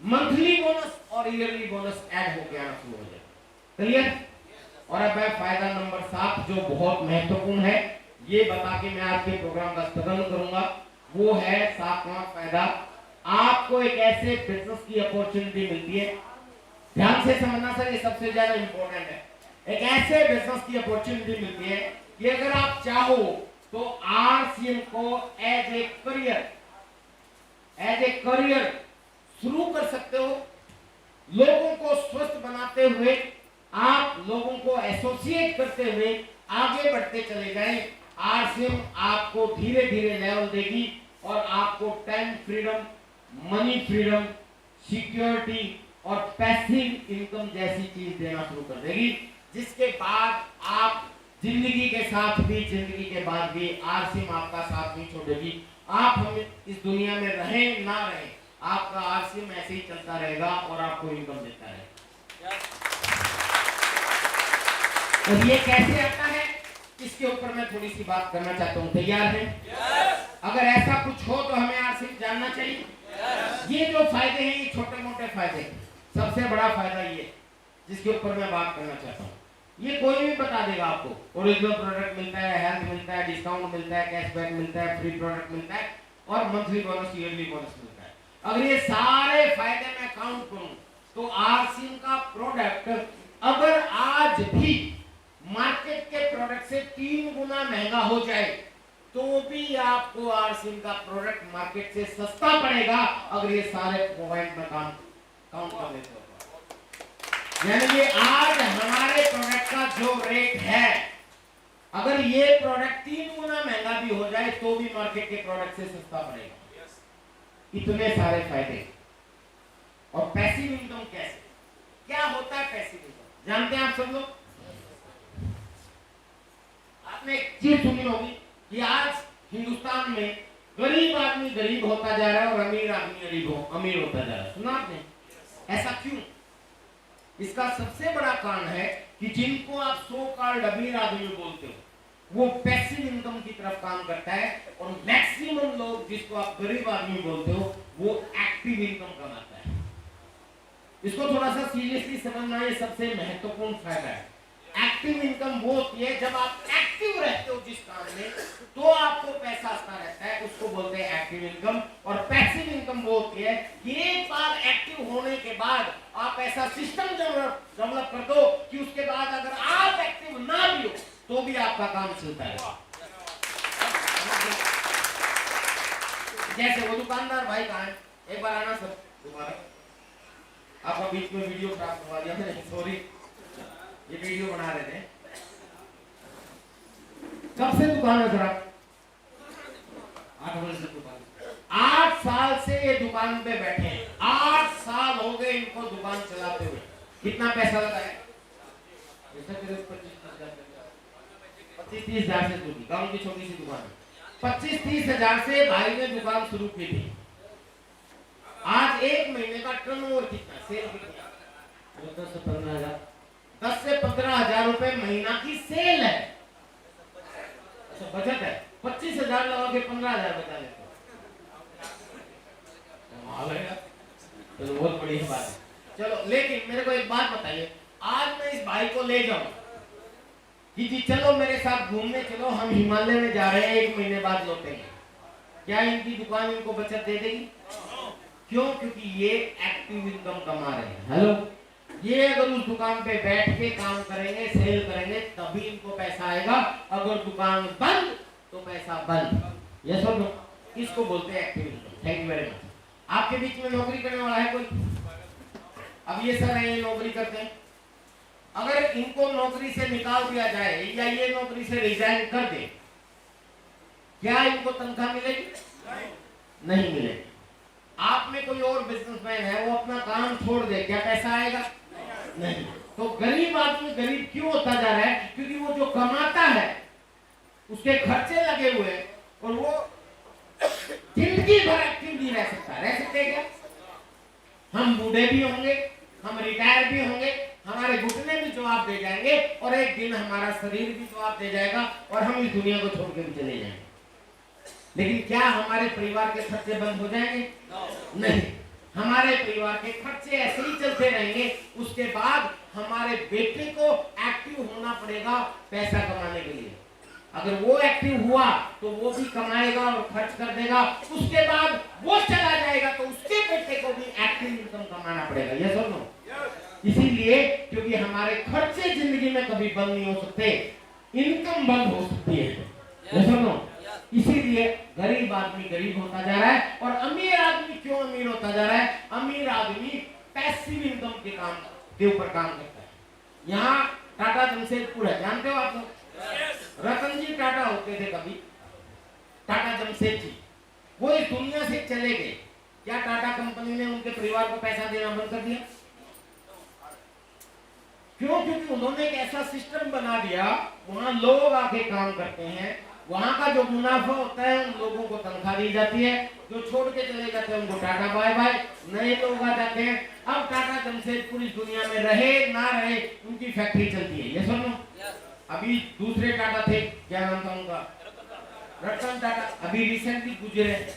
मंथली बोनस और ईयरली बोनस ऐड होकर आना शुरू हो जाएगा। क्लियर? और अब मैं फायदा नंबर 7 जो बहुत महत्वपूर्ण है ये बता के मैं आज के प्रोग्राम का स्थगन करूंगा। वो है 7वां फायदा, आपको एक ऐसे बिजनेस की अपॉर्चुनिटी मिलती है। ध्यान से समझना सर, ये सबसे ज्यादा इंपॉर्टेंट है। एक ऐसे बिजनेस की अपॉर्चुनिटी मिलती है कि अगर आप चाहो तो आरसीएम को एज ए करियर शुरू कर सकते हो। लोगों को स्वस्थ बनाते हुए, आप लोगों को एसोसिएट करते हुए आगे बढ़ते चले जाएं। आरसीएम आपको धीरे धीरे लेवल देगी और आपको time freedom, money freedom, security और पैसिव इनकम जैसी चीज देना शुरू कर देगी, जिसके बाद आप जिंदगी के साथ भी, जिंदगी के बाद भी आरसीएम आपका साथ नहीं छोड़ेगी। आप हम इस दुनिया में रहें ना रहें, आपका आरसीएम ऐसे ही चलता रहेगा और आपको इनकम देता रहेगा। और ये कैसे आता है, इसके ऊपर मैं थोड़ी सी बात करना चाहता हूँ। तैयार हैं? अगर ऐसा कुछ हो तो हमें आरसीएम जानना चाहिए। ये जो फायदे हैं ये छोटे मोटे फायदे, सबसे बड़ा फायदा ये जिसके ऊपर मैं बात करना चाहता हूँ, ये कोई भी बता देगा आपको। ओरिजिनल प्रोडक्ट मिलता है, हेल्थ मिलता है, डिस्काउंट मिलता है, कैशबैक मिलता है, फ्री प्रोडक्ट मिलता है और मंथली बोनस, ईयरली बोनस मिलता है। अगर ये सारे फायदे मैं काउंट करूं तो आरसीएम का प्रोडक्ट अगर आज भी मार्केट के प्रोडक्ट से 3 गुना महंगा हो जाए तो भी आपको आरसीएम का प्रोडक्ट मार्केट से सस्ता पड़ेगा, अगर ये सारे पॉइंट में काउंट कर लेते हो। यानी कि आज हमारे प्रोडक्ट का जो रेट है, अगर ये प्रोडक्ट 3 गुना महंगा भी हो जाए तो भी मार्केट के प्रोडक्ट से सस्ता पड़ेगा। इतने सारे फायदे। और पैसिव इनकम कैसे, क्या होता है पैसिव इनकम, जानते हैं आप सब लोग? आपने एक चीज सुनी होगी कि आज हिंदुस्तान में गरीब आदमी गरीब होता जा रहा है और अमीर आदमी अमीर होता जा रहा है। सुना आपने? ऐसा क्यों? इसका सबसे बड़ा कारण है कि जिनको आप सो कॉल्ड अमीर आदमी बोलते हो वो पैसिव इनकम की तरफ काम करता है, और मैक्सिमम लोग जिसको आप गरीब आदमी बोलते हो वो एक्टिव इनकम कमाता है। इसको थोड़ा सा सीरियसली समझना, ये सबसे महत्वपूर्ण फायदा है। एक्टिव इनकम वो होती है जब आप एक्टिव रहते हो जिस काम में तो आपको पैसा आता रहता है, उसको बोलते हैं एक्टिव इनकम। और पैसिव इनकम वो होती है कि एक बार एक्टिव होने के बाद आप ऐसा सिस्टम डेवलप कर दो कि उसके बाद अगर आप एक्टिव ना भी हो तो भी आपका काम चलता है। जैसे वो दुकानदार भाई कहाँ है, एक बार आना सर दोबारा। आपका बीच में वीडियो खराब करवा दिया मैंने, सॉरी। ये वीडियो बना रहे थे। कब से दुकान है सर? 8 वर्ष से दुकान। 8 साल से ये दुकान पे बैठे हैं। 8 साल हो गए इनको दुकान चलाते हुए। कितना पैसा लगाया? 25-30 हजार से शुरू की। गाँव की छोटी सी दुकान है। 25-30 हजार से भाई ने दुकान शुरू की थी। आज 1 महीने का टर्नओवर कितना, सेल कितना? 10 से 15 हजार। 10 से 15 हजार रुपए महीना की सेल है। अच्छा बजट है। 25 हजार लगा के 15 हजार बचा लेते हो। चलो बहुत बड़ी बात है। चलो लेकिन मेरे को एक बात बताइए, आज मैं इस भाई को ले जाऊं कि जी चलो मेरे साथ घूमने चलो, हम हिमालय में जा रहे हैं, 1 महीने बाद लौटेंगे, क्या इनकी दुकान इनको बचत दे देगी? क्यों? क्योंकि ये एक्टिव इनकम कमा रहे हैं। हेलो, ये अगर उस दुकान पे बैठ के काम करेंगे, सेल करेंगे, तभी इनको पैसा आएगा। अगर दुकान बंद तो पैसा बंद। ये सब इसको बोलते हैं active income. Thank you very much. आपके बीच में नौकरी करने वाला है कोई? अब ये सर ये नौकरी करते हैं, अगर इनको नौकरी से निकाल दिया जाए या ये नौकरी से रिजाइन कर दे, क्या इनको तनख्वाह मिलेगी? नहीं मिलेगी। आप में कोई और बिजनेसमैन है, वो अपना काम छोड़ दे, क्या पैसा आएगा? नहीं। तो गरीब आदमी गरीब क्यों होता जा रहा है? क्योंकि वो जो कमाता है उसके खर्चे लगे हुए हैं और वो जिंदगी भर एक्टिव नहीं रह सकता। रह सकते क्या? हम बूढ़े भी होंगे, हम रिटायर भी होंगे, हमारे घुटने भी जवाब दे जाएंगे और एक दिन हमारा शरीर भी जवाब दे जाएगा और हम इस दुनिया को छोड़ के भी चले जाएंगे। लेकिन क्या हमारे परिवार के खर्चे बंद हो जाएंगे? नहीं। हमारे परिवार के खर्चे ऐसे ही चलते रहेंगे। उसके बाद हमारे बेटे को एक्टिव होना पड़ेगा पैसा कमाने के लिए। अगर वो एक्टिव हुआ तो वो भी कमाएगा और खर्च कर देगा। उसके बाद वो चला जाएगा तो उसके बेटे को भी एक्टिव इनकम कमाना पड़ेगा। ये सुनो, इसीलिए क्योंकि हमारे खर्चे जिंदगी में कभी बंद नहीं हो सकते, इनकम बंद हो सकती है। ये सुनो, इसीलिए गरीब आदमी गरीब होता जा रहा है और अमीर आदमी क्यों अमीर होता जा रहा है? अमीर आदमी पैसिव इनकम के ऊपर काम करता है। यहाँ टाटा जमशेदपुर है, जानते हो आप लोग? रतन जी टाटा होते थे कभी, टाटा जमशेद जी, वो इस दुनिया से चले गए। क्या टाटा कंपनी ने उनके परिवार को पैसा देना बंद कर दिया? क्यों? क्योंकि उन्होंने एक ऐसा सिस्टम बना दिया, वहां लोग आके काम करते हैं, वहां का जो मुनाफा होता है उन लोगों को तनख्वाह दी जाती है, जो छोड़ के चले जाते हैं उनको टाटा बाय बाय, नए लोग आ जाते हैं। अब टाटा जमशेदपुर इस दुनिया में रहे ना रहे, उनकी फैक्ट्री चलती है। ये सुनो, अभी दूसरे टाटा थे, क्या नाम था उनका? रतन टाटा, अभी रिसेंटली गुजरे।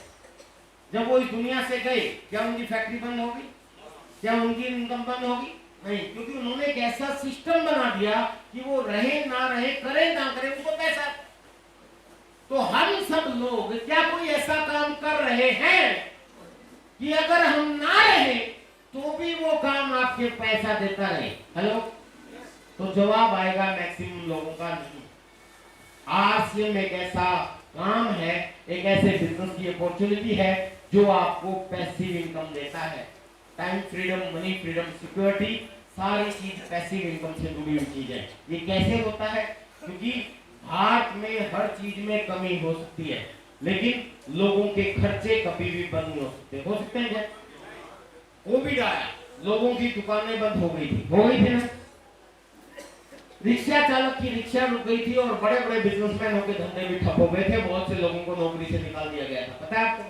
जब वो इस दुनिया से गए, क्या उनकी फैक्ट्री बंद होगी? क्या उनकी इनकम बंद होगी? नहीं, क्योंकि उन्होंने एक ऐसा सिस्टम बना दिया कि वो रहे ना रहे, करे ना करे, उनको पैसा। तो हम सब लोग क्या कोई ऐसा काम कर रहे हैं कि अगर हम ना रहे तो भी वो काम आपके पैसा देता रहे? हेलो, तो जवाब आएगा मैक्सिमम लोगों का नहीं। आरसीएम एक ऐसा काम है, एक ऐसे बिजनेस की अपॉर्चुनिटी है जो आपको पैसिव इनकम देता है। Time freedom, money freedom, security, सारी चीज पैसिव इनकम से जुड़ी हुई चीज है। ये कैसे होता है? क्योंकि भारत में हर चीज में कमी हो सकती है, लेकिन लोगों के खर्चे कभी भी बंद नहीं हो सकते। हो सकते हैं क्या? कोविड आया, लोगों की दुकानें बंद हो गई थी ना? रिक्शा चालक की रिक्शा रुक गई थी और बड़े बड़े बिजनेसमैनों के धंधे भी ठप हो गए थे। बहुत से लोगों को नौकरी से निकाल दिया गया था, पता है आपको?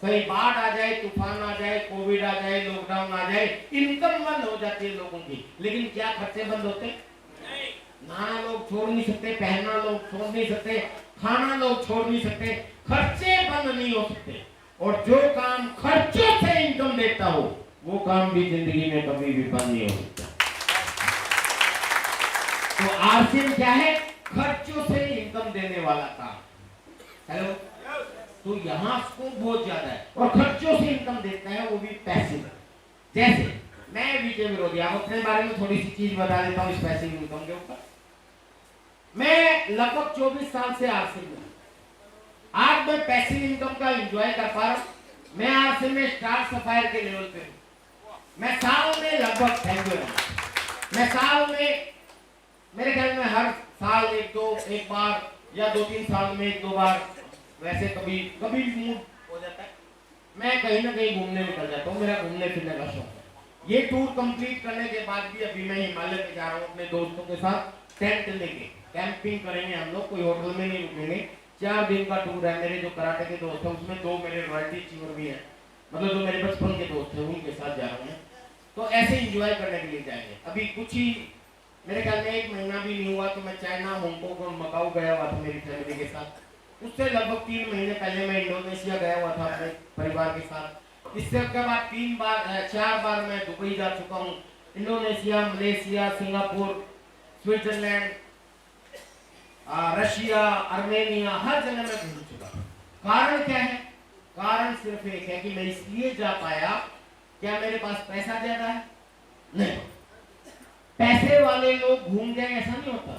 कहीं बाढ़ आ जाए, तूफान आ जाए, कोविड आ जाए, लॉकडाउन आ जाए, इनकम बंद हो जाती है लोगों की, लेकिन क्या खर्चे बंद होते? नहाना लोग छोड़ नहीं सकते, पहनना लोग छोड़ नहीं सकते, खाना लोग छोड़ नहीं सकते, खर्चे बंद नहीं हो सकते। और जो काम खर्चों से इनकम देता हो वो काम भी जिंदगी में कभी भी बंद नहीं हो सकता। तो आरसीएम क्या है? खर्चों से इनकम देने वाला काम। हेलो, तो यहाँ स्कोप बहुत ज्यादा है और खर्चों से इनकम देता है, वो भी पैसिव। जैसे मैं वीके विरोधी, आप अपने बारे में थोड़ी सी चीज बता देता हूँ इस पैसिव इनकम के ऊपर। मैं लगभग 24 साल से आरसीएम में, आज मैं पैसिव इनकम का एंजॉय कर पा रहा हूँ। मैं आरसीएम में स्टार सफायर के लेवल पे हूँ। मैं साल में लगभग, थैंक यू, मैं साल में, मेरे ख्याल में हर साल एक बार या 2-3 साल में 1-2 बार, वैसे कभी कभी मूड हो जाता है, मैं कहीं ना कहीं घूमने निकल जाता हूँ। मेरा घूमने फिरने का शौक है। ये टूर कंप्लीट करने के बाद भी अभी मैं हिमालय में जा रहा हूँ अपने दोस्तों के साथ, टेंट लेके कैंपिंग करेंगे हम लोग, कोई होटल में नहीं रुकेंगे। 4 दिन का टूर है। मेरे जो कराटे के दोस्त हैं उसमें 2 मेरे रॉयल्टी अचीवर भी हैं, मतलब जो मेरे बचपन के दोस्त हैं उनके साथ जा रहे हैं। तो ऐसे एंजॉय करने के लिए जाएंगे। अभी कुछ ही, मेरे ख्याल में 1 महीना भी नहीं हुआ तो मैं चाइना, हांगकांग और मकाऊ गया हुआ था मेरी फैमिली के साथ। उससे लगभग 3 महीने पहले मैं इंडोनेशिया गया हुआ था अपने परिवार के साथ। इससे के बाद 4 बार मैं दुबई जा चुका हूँ। Indonesia, Malaysia, Singapore, Switzerland, Russia, Armenia, हर जगह मैं घूम चुका हूँ। कारण क्या है? कारण सिर्फ एक है कि मैं इसलिए जा पाया, क्या मेरे पास पैसा ज्यादा है? नहीं। पैसे वाले लोग घूम जाए ऐसा नहीं होता।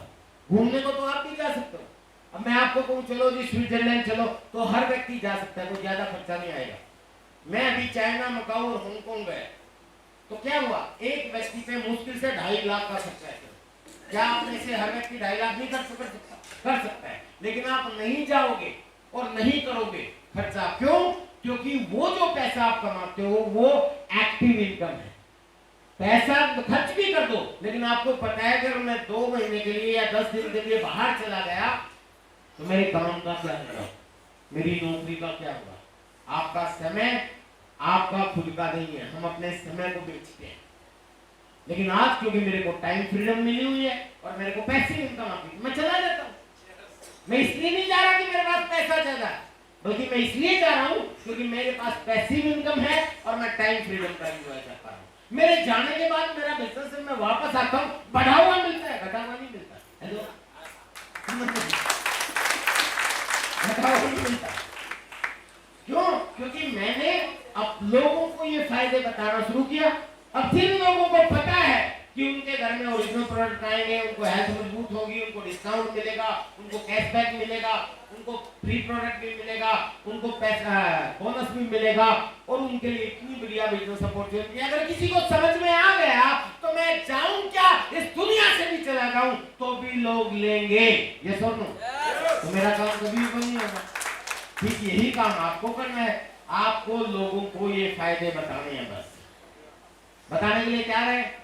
घूमने को तो आप भी जा सकते हो। अब मैं आपको कहूँ चलो जी स्विट्जरलैंड चलो, तो हर व्यक्ति जा सकता है, कोई ज्यादा खर्चा नहीं आएगा। मैं अभी चाइना, मकाऊ और हांगकांग गया, तो क्या हुआ, एक व्यक्ति पे मुश्किल से 2.5 लाख का खर्चा है। क्या आप में से हर व्यक्ति 2.5 लाख नहीं कर सकता है, लेकिन आप नहीं जाओगे और नहीं करोगे खर्चा। क्यों? क्योंकि वो जो पैसा आप कमाते हो वो एक्टिव इनकम है। पैसा खर्च भी कर दो, लेकिन आपको पता है अगर मैं 2 महीने के लिए या 10 दिन के लिए बाहर चला गया तो मेरे काम का क्या होगा, मेरी नौकरी का क्या होगा। आपका समय आपका खुद का नहीं है, हम अपने समय को बेचते हैं। लेकिन आज क्योंकि मेरे को टाइम फ्रीडम मिली हुई है और मेरे को पैसिव इनकम आती है, मैं चला जाता हूँ। मैं इसलिए नहीं जा रहा कि मेरे पास पैसा ज्यादा है, बल्कि मैं इसलिए जा रहा हूँ क्योंकि मेरे पास पैसिव इनकम है और मैं टाइम फ्रीडम का एंजॉय कर पा रहा हूँ। मेरे जाने के बाद मेरा बिजनेस से मैं वापस आता हूँ, बढ़ा हुआ मिलता है, घटा हुआ नहीं मिलता। हेलो, घटा हुआ नहीं मिलता। क्यों? क्योंकि मैंने अब लोगों को ये फायदे बताना शुरू किया। अब जिन लोगों को पता है कि उनके घर में ओरिजिनल प्रोडक्ट आएंगे, उनको हेल्थ मजबूत होगी, उनको डिस्काउंट मिलेगा, उनको कैशबैक मिलेगा, उनको फ्री प्रोडक्ट भी मिलेगा, उनको पैसा बोनस भी मिलेगा, और उनके लिए इतनी बढ़िया बिजनेस अपॉर्चुनिटी। अगर किसी को समझ में आ गया तो मैं जाऊं क्या, इस दुनिया से भी चला जाऊं तो भी लोग लेंगे। ये सुनो, तो मेरा काम कभी भी नहीं होगा। ठीक यही काम आपको करना है। आपको लोगों को ये फायदे बताने हैं, बस बताने के लिए तैयार है?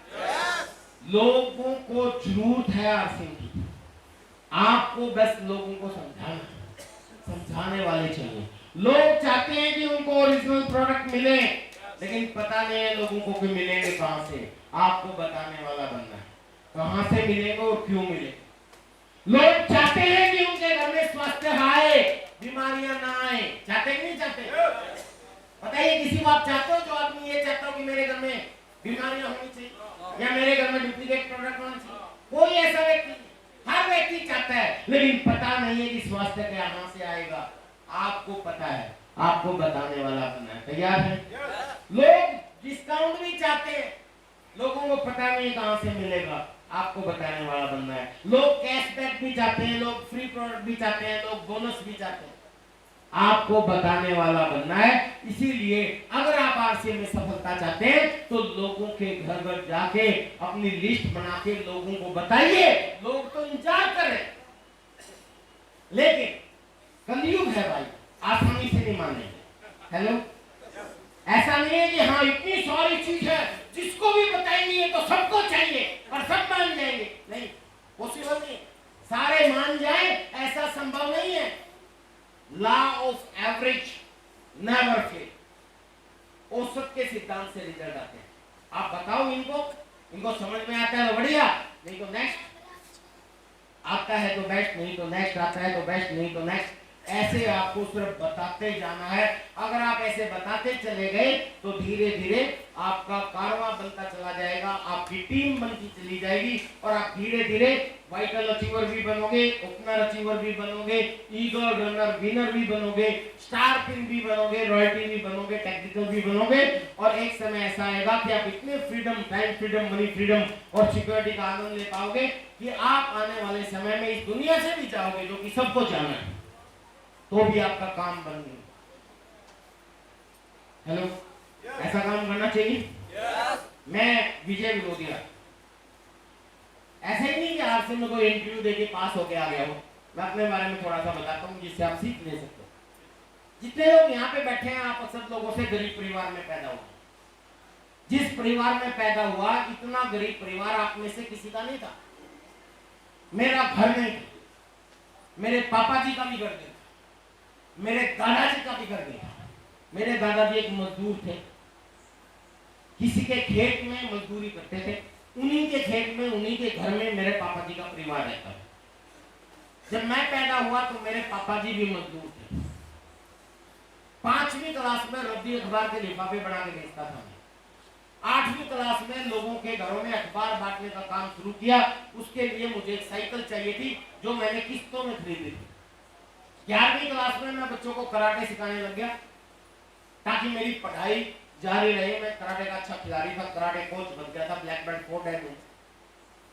लोगों को जरूरत है आसिम की, आपको बस लोगों को समझाने वाले चाहिए। लोग चाहते हैं कि उनको ओरिजिनल प्रोडक्ट मिले, लेकिन पता नहीं है लोगों को कि मिलेंगे कहां से। आपको बताने वाला बनना है, कहां से मिलेंगे और क्यों मिले। लोग चाहते हैं कि उनके घर में स्वास्थ्य आए, बीमारियां ना आए। चाहते कि नहीं चाहते? बताइए, किसी को आप चाहते हो? जो आदमी ये चाहता हो कि मेरे घर में बीमारियां होनी चाहिए या मेरे घर में डुप्लीकेट प्रोडक्ट होना चाहिए? कोई ऐसा व्यक्ति, हर व्यक्ति चाहता है, लेकिन पता नहीं है कि स्वास्थ्य कहां से आएगा। आपको पता है, आपको बताने वाला बनना है। तैयार है? लोग डिस्काउंट भी चाहते हैं, लोगों को पता नहीं कहां से मिलेगा। आपको बताने वाला बनना है। लोग कैशबैक भी चाहते हैं, लोग फ्री प्रोडक्ट भी चाहते हैं, लोग बोनस भी चाहते हैं। आपको बताने वाला बनना है। इसीलिए अगर आप आरसीएम में सफलता चाहते हैं तो लोगों के घर घर जाके अपनी लिस्ट बना के लोगों को बताइए। लोग तो इंतजार कर रहे, लेकिन कलयुग है भाई, आसानी से नहीं मानेंगे। हेलो, ऐसा नहीं है कि हाँ इतनी सारी चीज है, जिसको भी बताएंगे तो सबको चाहिए और सब मान जाएंगे। नहीं, पॉसिबल नहीं। सारे मान जाए ऐसा संभव नहीं है। Law of average never fail. औसत के सिद्धांत से रिजल्ट आते हैं। आप बताओ इनको समझ में आता है तो बढ़िया, नहीं तो नेक्स्ट। आता है तो बेस्ट, नहीं तो नेक्स्ट। आता है तो बेस्ट, नहीं तो नेक्स्ट। ऐसे आपको सिर्फ बताते जाना है। अगर आप ऐसे बताते चले गए तो धीरे धीरे आपका कारवां बनता चला जाएगा, आपकी टीम बनती चली जाएगी और आप धीरे धीरे वाइटल अचीवर भी बनोगे, ओपनर अचीवर भी बनोगे, ईगल रनर विनर भी बनोगे, स्टार पिन भी बनोगे, रॉयल्टी भी बनोगे, टेक्निकल भी बनोगे। और एक समय ऐसा आएगा कि आप इतने freedom, time freedom, money freedom और सिक्योरिटी का आनंद ले पाओगे कि आप आने वाले समय में इस दुनिया से भी जाओगे, जो कि सबको जाना है, तो भी आपका काम बन गया। हेलो, ऐसा काम करना चाहिए। मैं विजय विरोधिया, ऐसे ही नहीं कि आपसे मैं कोई इंटरव्यू देके पास होके आ गया हूँ। मैं अपने बारे में थोड़ा सा बताता हूँ जिससे आप सीख ले सकते हो। जितने लोग यहाँ पे बैठे हैं आप अक्सर लोगों से गरीब परिवार में पैदा हुए। जिस परिवार में पैदा हुआ इतना गरीब परिवार आप में से किसी का नहीं था। मेरा घर नहीं था, मेरे पापा जी का भी घर नहीं था, मेरे दादाजी का भी घर नहीं था। मेरे दादाजी एक मजदूर थे, किसी के खेत में मजदूरी करते थे, उन्हीं के खेत में उन्हीं के घर में मेरे पापा जी का परिवार रहता था। जब मैं पैदा हुआ तो मेरे पापा जी भी मजदूर थे। 5वीं क्लास में रद्दी अखबार के लिफाफे बना के बेचता था मैं। 8वीं क्लास में लोगों के घरों में अखबार बांटने का काम शुरू किया। उसके लिए मुझे एक साइकिल चाहिए थी जो मैंने किस्तों में खरीदी थी। 11वीं क्लास में मैं बच्चों को कराटे सिखाने लग गया ताकि मेरी पढ़ाई जारी रहे। मैं कराटे का अच्छा खिलाड़ी था, कराटे कोच बन गया था, ब्लैक बेल्ट 4 डैन में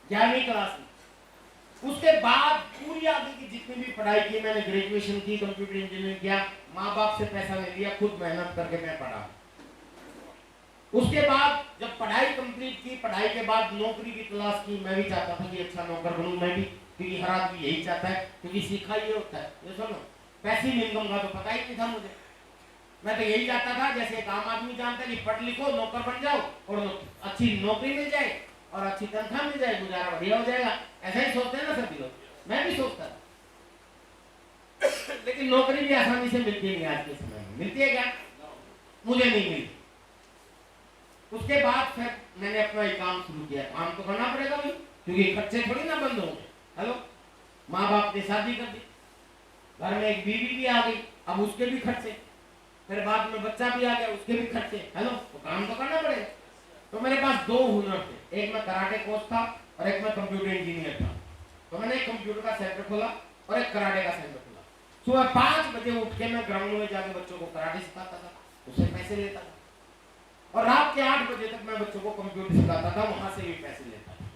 11वीं क्लास में। उसके बाद पूरी आगे की जितनी भी पढ़ाई की मैंने, ग्रेजुएशन की, कंप्यूटर इंजीनियरिंग किया, माँ बाप से पैसा ले लिया, खुद मेहनत करके मैं पढ़ा। उसके बाद जब पढ़ाई कंप्लीट की, पढ़ाई के बाद नौकरी की तलाश की। मैं भी चाहता था कि अच्छा नौकर बनूं मैं भी, क्योंकि हर आदमी यही चाहता है, क्योंकि सीखा ये होता है। ये सुनो, पैसिव इनकम का तो पता ही नहीं था मुझे। मैं तो यही चाहता था जैसे एक आम आदमी जानता है कि पढ़ लिखो नौकर बन जाओ और अच्छी नौकरी मिल जाए और अच्छी तनख्वाह मिल जाए, गुजारा बढ़िया हो जाएगा। ऐसा ही सोचते हैं ना सभी लोग, मैं भी सोचता था। लेकिन नौकरी भी आसानी से मिलती है आज के समय में। मिलती है क्या? मुझे नहीं मिली। उसके बाद फिर मैंने अपना एक काम शुरू किया। काम तो करना पड़ेगा भाई, क्योंकि खर्चे थोड़ी ना बंद होंगे। हेलो, माँ बाप ने शादी कर दी, घर में एक बीवी भी आ गई, अब उसके भी खर्चे, फिर बाद में बच्चा भी आ गया, उसके भी खर्चे। हेलो, तो काम तो करना पड़ेगा। तो मेरे पास 2 हुनर थे, एक मैं कराटे कोच था और एक मैं कंप्यूटर इंजीनियर था। तो मैंने एक कंप्यूटर का सेंटर खोला और एक कराटे का सेंटर खोला। सुबह 5 बजे उठ के मैं ग्राउंड में जाके बच्चों को कराटे सिखाता था, उससे पैसे लेता था, और रात के 8 बजे तक मैं बच्चों को कंप्यूटर सिखाता था, वहां से भी पैसे लेता था।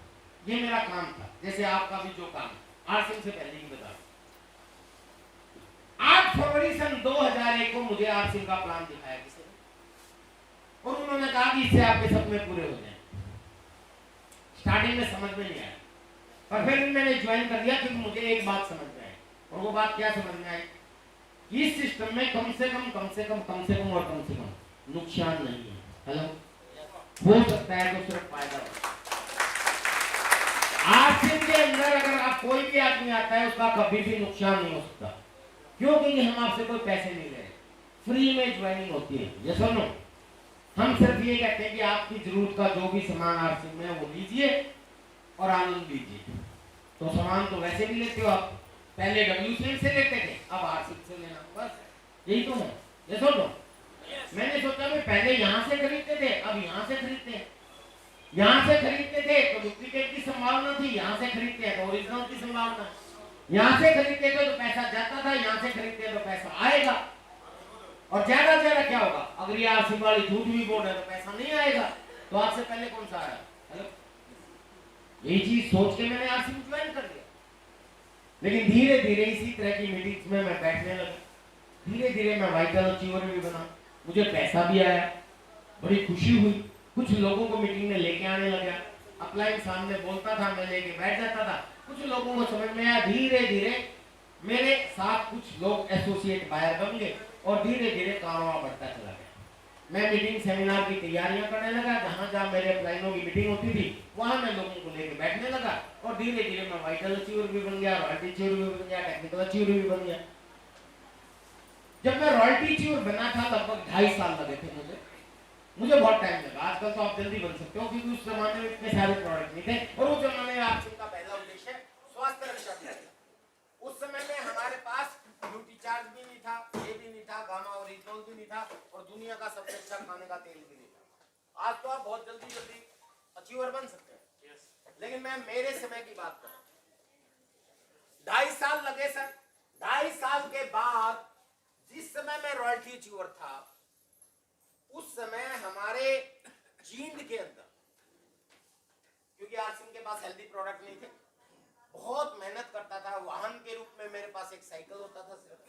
ये मेरा काम था, जैसे आपका भी जो काम। 8 साल से पहले ही बता, 8 फरवरी सन 2001 को मुझे आर सिंह का प्लान दिखाया किसी ने, और उन्होंने कहा कि इससे आपके सपने पूरे हो जाएं। स्टार्टिंग में समझ में नहीं आया, पर फिर मैंने ज्वाइन कर दिया, क्योंकि मुझे एक बात समझ में आई। और वो बात क्या समझ में आई? इस सिस्टम में कम से कम नुकसान नहीं है। हेलो, हो सकता है तो सिर्फ फायदा हो। आरसीएम के अंदर अगर आप कोई भी आदमी आता है उसका कभी भी नुकसान नहीं हो सकता। क्यों? क्योंकि हम आपसे कोई पैसे नहीं ले रहे, फ्री में ज्वाइनिंग होती है। ये सुनो, हम सिर्फ ये कहते हैं कि आपकी जरूरत का जो भी सामान आरसीएम में है वो लीजिए और आनंद लीजिए। तो सामान तो वैसे भी लेते हो आप, पहले डब्ल्यूसीएल से लेते थे, अब आरसीएम से लेना, बस यही तो है। ये सुनो, मैंने सोचा मैं पहले यहाँ से खरीदते थे, अब यहाँ से खरीदते हैं। यहाँ से खरीदते थे तो डुप्लीकेट की संभावना थी, यहाँ से खरीदते हैं तो ओरिजिनल की संभावना। यहाँ से खरीदते थे तो पैसा जाता था, यहाँ से खरीदते हैं तो पैसा आएगा। और ज्यादा से ज्यादा क्या होगा? अगर ये आरसीएम वाली झूठ भी बोल रहे तो पैसा नहीं आएगा। तो आपसे पहले कौन सा आया? हेलो, यही चीज सोच के मैंने आरसीएम ज्वाइन कर दिया। लेकिन धीरे धीरे इसी तरह की मीटिंग्स में मैं बैठने लगा, धीरे धीरे मैं वाइटल अचीवर भी बना, मुझे पैसा भी आया, बड़ी खुशी हुई। कुछ लोगों को मीटिंग में लेके आने लगा, अपलाइन सामने बोलता था, मैं लेके बैठ जाता था। कुछ लोगों को समझ में आया, धीरे धीरे मेरे साथ कुछ लोग एसोसिएट बायर बन गए और धीरे धीरे कारोबार बढ़ता चला गया। मैं मीटिंग सेमिनार की तैयारियां करने लगा, जहां जहां मेरे अपलाइनों की मीटिंग होती थी वहां मैं लोगों को लेके बैठने लगा, और धीरे धीरे मैं वाइटल अचीवर भी बन गया, रॉयल्टी अचीवर भी बन गया, टेक्निकल अचीवर भी बन गया। जब मैं रॉयल्टी अचीवर बना था लगभग 2.5 साल लगे थे मुझे बहुत टाइम लगा। आजकल तो आप जल्दी बन सकते हो, क्योंकि उस जमाने में इतने सारे प्रोडक्ट नहीं थे, और उस जमाने में आरसीएम का पहला उद्देश्य स्वास्थ्य रक्षा था। उस समय में हमारे पास ड्यूटी चार्ज भी नहीं था, ये भी नहीं था, गामा ओरिजिनल भी नहीं था, और दुनिया का सबसे अच्छा खाने का तेल भी नहीं था। आज तो आप बहुत जल्दी जल्दी अचीवर बन सकते हैं, लेकिन मैं मेरे समय की बात कर रहा हूं। 2.5 साल लगे सर। 2.5 साल के बाद जिस समय मैं रॉयल्टी अचीवर था, उस समय हमारे जींद के अंदर, क्योंकि आरसीएम के पास हेल्दी प्रोडक्ट नहीं थे, बहुत मेहनत करता था, वाहन के रूप में मेरे पास एक साइकिल होता था सिर्फ,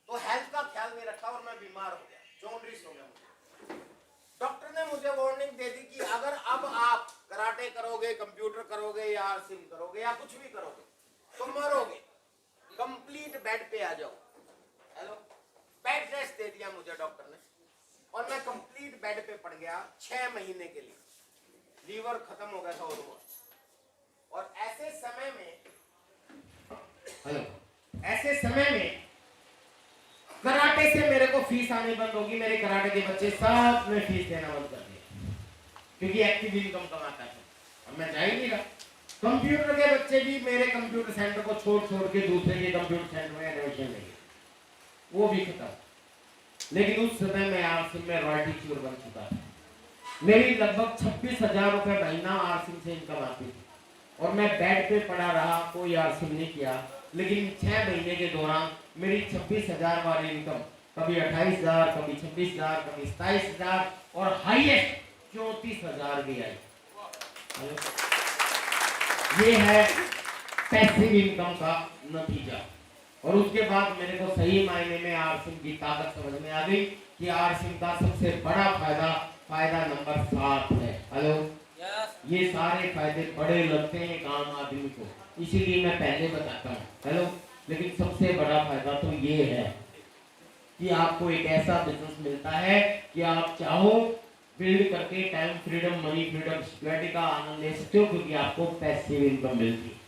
तो हेल्थ का ख्याल नहीं रखा और मैं बीमार हो गया, जॉन्डिस हो गया मुझे। डॉक्टर ने मुझे वार्निंग वार्निंग दे दी कि अगर अब आप कराटे करोगे, कंप्यूटर करोगे या आरसिम करोगे या कुछ भी करोगे तो मरोगे, कंप्लीट बेड पे आ जाओ। हेलो, बेड रेस्ट दे दिया मुझे डॉक्टर ने और मैं कंप्लीट बेड पे पड़ गया 6 महीने के लिए। लीवर खत्म हो गया था और ऐसे समय में कराटे से मेरे को फीस आनी बंद होगी। मेरे कराटे के बच्चे सब में फीस देना बंद कर दिया क्योंकि एक्टिव इनकम कमाता था और मैं जा ही नहीं रहा। कंप्यूटर के बच्चे भी मेरे कंप्यूटर सेंटर को छोड़ के दूसरे के कंप्यूटर सेंटर में एडमिशन लेंगे, वो भी खत्म। लेकिन उस समय मैं आरसिम में रॉयल्टी चोर बन चुका था। मेरी लगभग 26,000 रुपए महीना आरसिम से इनकम आती थी और मैं बेड पे पड़ा रहा, कोई आरसिम नहीं किया। लेकिन 6 महीने के दौरान मेरी 26,000 वाली इनकम कभी 28,000, कभी 26,000, कभी 27,000 और हाईएस्ट 34,000 भी आई। ये है पैसिव इनकम का नतीजा। और उसके बाद मेरे को सही मायने में आरसिम की ताकत समझ में आ गई कि आरसिम का सबसे बड़ा फायदा नंबर 7 है। हेलो, ये सारे फायदे बड़े लगते हैं एक आम आदमी को, इसीलिए मैं पहले बताता हूँ। हेलो, लेकिन सबसे बड़ा फायदा तो ये है कि आपको एक ऐसा बिजनेस मिलता है कि आप चाहो बिल्ड करके time freedom, money freedom, security का आनंद ले सकते हो क्योंकि आपको पैसिव इनकम मिलती है।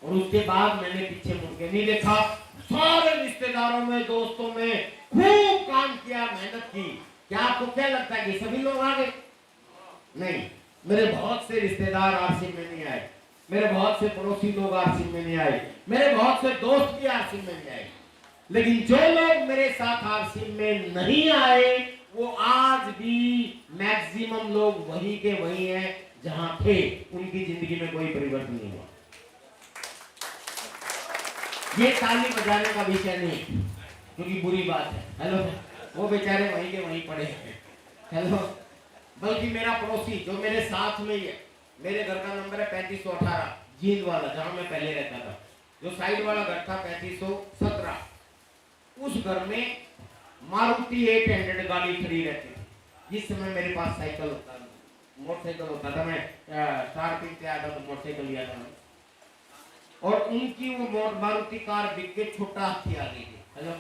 और उसके बाद मैंने पीछे मुड़ के नहीं देखा, सारे रिश्तेदारों में, दोस्तों में खूब काम किया, मेहनत की। क्या आपको क्या लगता है कि सभी लोग आ गए? नहीं, मेरे बहुत से रिश्तेदार आरसिम में नहीं आए, मेरे बहुत से पड़ोसी लोग आरसिम में नहीं आए, मेरे बहुत से दोस्त भी आरसिम में नहीं आए। लेकिन जो लोग मेरे साथ आरसिम में नहीं आए वो आज भी मैक्सिमम लोग वही के वही हैं जहां थे, उनकी जिंदगी में कोई परिवर्तन नहीं हुआ। ये ताली बजाने का विषय नहीं क्योंकि बुरी बात है। हेलो, वो बेचारे वहीं के वहीं पड़े हैं। हेलो, बल्कि मेरा पड़ोसी जो मेरे साथ में ही है, मेरे घर का नंबर है 3518 जींद वाला, जहां मैं पहले रहता था। जो साइड वाला घर था 3517, उस घर में मारुति 800 गाड़ी खड़ी रहती थी। जिस समय मेरे पास साइकिल होता था, मोटरसाइकिल होता था, मैं स्टार्टिंग पे आया था तो मोटरसाइकिल लिया था। और उनकी वो मारुति कार बिक के छोटा हाथी आ गई थी। हेलो,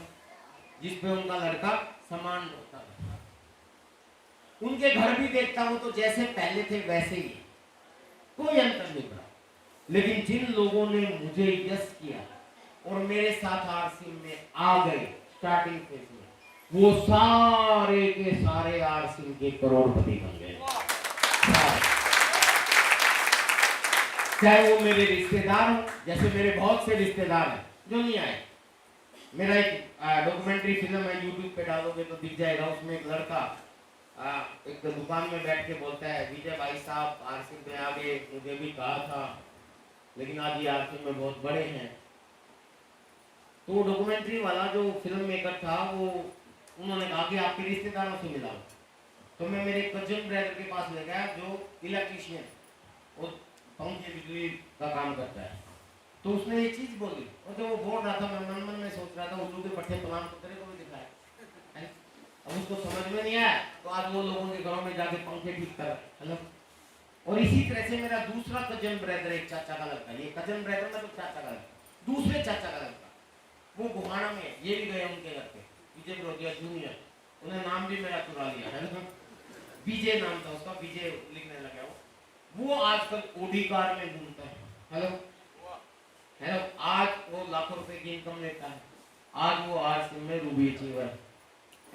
जिसपे उनका लड़का सामान ढोता था। उनके घर भी देखता हूं तो जैसे पहले थे वैसे ही, कोई अंतर नहीं पड़ा। लेकिन जिन लोगों ने मुझे यस किया और मेरे साथ आरसिम में आ गए स्टार्टिंग फेज में, वो सारे के सारे आरसिम के करोड़पति बन गए। चाहे वो मेरे रिश्तेदार हो, जैसे मेरे बहुत से रिश्तेदार हैं जो नहीं आए। मेरा एक डॉक्यूमेंट्री फिल्म है, यूट्यूब पे डालोगे तो दिख जाएगा। उसमें एक लड़का एक दुकान में बैठ के बोलता है, विजय भाई साहब आरसिम में आ गए, मुझे भी कहा था लेकिन आज ये आरसिम में बहुत बड़े हैं। तो डॉक्यूमेंट्री वाला जो फिल्म मेकर था वो, उन्होंने कहा कि आपके रिश्तेदारों से मिलाओ। तो मैं मेरे कजन ब्रदर के पास ले गया जो इलेक्ट्रीशियन और पंखे बिजली का काम करता है। तो उसने ये चीज बोली और जो वो बोल रहा था मैं मन में सोच रहा था, उल्लू के पट्टे प्लान तो तेरे को भी दिखाया। अब उसको समझ में नहीं आया तो आज वो लोगों के घरों में जाके पंखे ठीक कर। हेलो, और इसी तरह से मेरा दूसरा कजन ब्रदर, एक चाचा का लड़का, ये कजन ब्रदर में तो चाचा का लड़का, दूसरे चाचा का लड़का, वो गुहाना में, ये भी गए उनके घर पे, विजय ब्रोदिया जूनियर, उन्हें नाम भी मेरा चुरा लिया है। विजय नाम था उसका, विजय लिखने लगा वो आजकल ओडी कार में घूमता है। हेलो हेलो, आज वो लाखों रुपए की इनकम लेता है, आज वो आरसिम में रूबी अचीवर है।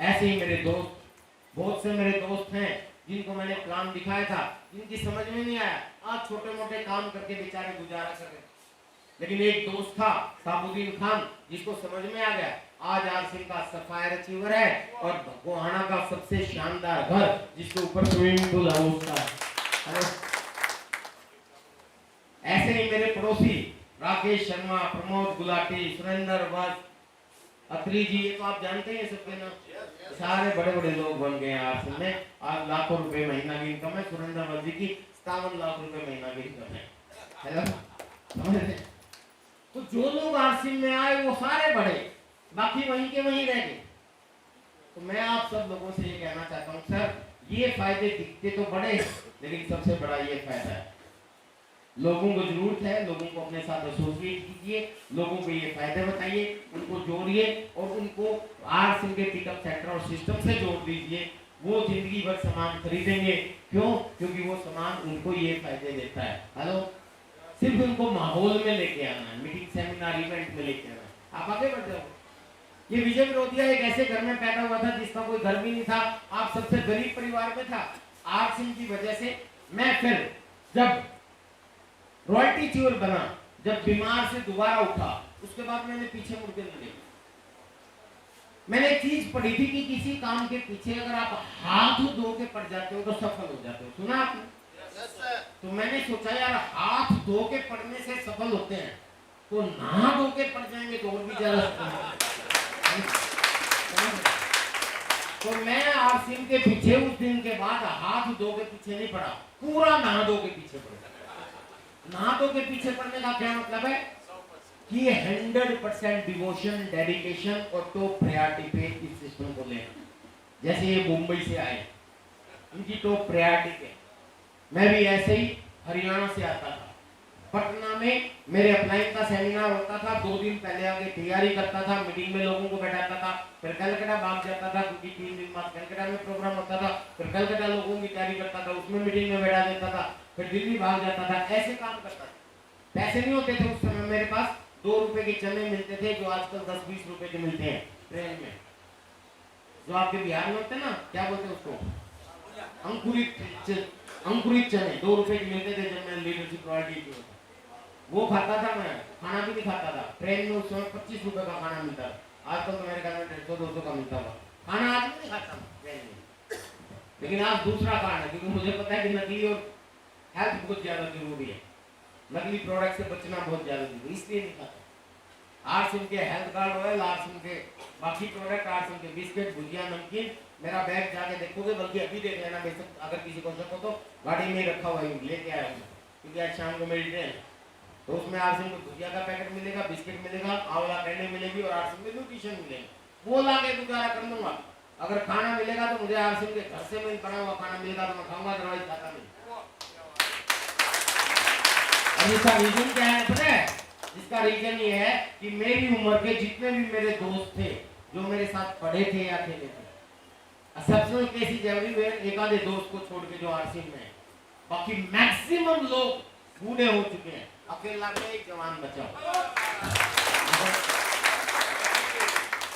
ऐसे ही मेरे दोस्त, बहुत से मेरे दोस्त हैं जिनको मैंने प्लान दिखाया था, जिनकी समझ में नहीं आया, आज छोटे मोटे काम करके बेचारे गुजारा कर रहे। लेकिन एक दोस्त था साबुद्दीन खान, जिसको समझ में आ गया, आज आरसिम का सफायर अचीवर है और गोहाना का सबसे शानदार घर जिसके ऊपर स्विमिंग पूल है उसका। ऐसे ही मेरे पड़ोसी राकेश शर्मा, प्रमोद गुलाटी, सुरेंद्र वत्स, अत्री जी, ये तो आप जानते हैं सबके नाम, सारे बड़े बड़े लोग बन गए आरसिम में। आज लाखों रुपए महीना की इनकम है। सुरेंद्र वत्स जी की 57 लाख रुपए महीना की इनकम है। हेलो, तो जो लोग आरसिम में आए वो सारे बड़े, बाकी वहीं के वहीं रह गए। तो मैं आप सब लोगों से ये कहना चाहता हूँ, सर ये फायदे दिखते तो बड़े हैं, लेकिन सबसे बड़ा ये फायदा है, लोगों को जरूरत है, लोगों को अपने साथ एसोसिएट कीजिए, लोगों को ये फायदे बताइए, उनको जोड़िए और उनको आर सिंह के पिकअप सेंटर और सिस्टम से जोड़ दीजिए। वो जिंदगी भर सामान खरीदेंगे। क्यों? क्योंकि वो सामान उनको ये फायदे देता है। हेलो, सिर्फ उनको माहौल में लेके आना है, मीटिंग सेमिनार इवेंट में लेके आना है, आप आगे बढ़ जाओ। ये विजय विरोधिया एक ऐसे घर में पैदा हुआ था जिसका कोई घर भी नहीं था, आप सबसे गरीब परिवार में था। आर सिंह की वजह से मैं फिर जब रॉयल्टी चोर बना, जब बीमार से दोबारा उठा, उसके बाद मैंने पीछे मुड़ के नहीं देखा। मैंने एक चीज पढ़ी थी कि किसी काम के पीछे अगर आप हाथ धो के पड़ जाते हो तो सफल हो जाते हो। सुना आपने? तो मैंने सोचा यार हाथ धो के पढ़ने से सफल होते हैं, तो नहा धो के पड़ जाएंगे तो और भी ज्यादा सफल। तो मैं आर सिंह के पीछे उस दिन के बाद हाथ धो के पीछे नहीं पड़ा, पूरा नहा धो के पीछे पड़ा। नहा धो के पीछे पड़ने का क्या मतलब है कि 100% डिवोशन, डेडिकेशन और टॉप प्रायोरिटी पे इस सिस्टम को लें। जैसे ये मुंबई से आए, इनकी टॉप प्रायोरिटी पे, मैं भी ऐसे ही हरियाणा से आता था। पटना में मेरे अप्लाइंग का सेमिनार होता था, 2 दिन पहले आगे तैयारी करता था, मीटिंग में लोगों को बैठाता था, फिर कलकत्ता भाग जाता था क्योंकि 3 दिन बाद कलकत्ता में प्रोग्राम होता था, फिर कलकत्ता लोगों की तैयारी करता था, उसमें मीटिंग में बैठा देता था, फिर दिल्ली भाग जाता था, ऐसे काम करता था। पैसे नहीं होते थे उस समय मेरे पास, 2 रुपए के चने मिलते थे जो आजकल 10-20 रुपए के मिलते हैं ट्रेन में, जो आपके बिहार में होते हैं ना, क्या बोलते हैं उसको, अंकुरित चने 2 रुपए के मिलते थे जब मैं लीडरशिप रॉयल्टी की। वो खाता था, मैं खाना भी नहीं खाता था ट्रेन में। उस समय 25 रुपए का खाना मिलता था, आजकल तो मेरे घर में 150-200 का मिलता था खाना। आज नहीं खाता ट्रेन में, लेकिन आज दूसरा कारण है, क्योंकि मुझे पता है कि नकली और हेल्थ बहुत ज्यादा जरूरी है, नकली प्रोडक्ट से बचना बहुत ज्यादा जरूरी, इसलिए नहीं खाता। आर सिंह के health card oil, R Singh के बाकी प्रोडक्ट, आर सिंह के बिस्किट, भुजिया, नमकीन, मेरा बैग जाके देखोगे, बल्कि अभी देख लेना, बेशक अगर किसी को शक हो तो गाड़ी में रखा हुआ है, लेके आया हूँ, क्योंकि आज शाम को मेरी ट्रेन। तो उसमें आर सिंह को भुजिया का पैकेट मिलेगा, बिस्किट मिलेगा, आंवला कैंडी मिलेगी और आर सिंह के न्यूट्रिशन मिलेंगे, वो ला के गुजारा कर लूंगा। अगर खाना मिलेगा तो मुझे आर सिंह के घर से मिल बना हुआ खाना मिलेगा तो मैं खाऊंगा, अदरवाइज खाता नहीं। अब इसका रीजन क्या है पता है? इसका रीजन ये है कि मेरी उम्र के जितने भी मेरे दोस्त थे जो मेरे साथ पढ़े थे या खेले थे, एक्सेप्शनल केसेस एवरी हुए, एक आधे दोस्त को छोड़ के जो आर सिंह में, बाकी मैक्सिमम लोग बूढ़े हो चुके हैं, अकेला में एक जवान बचा।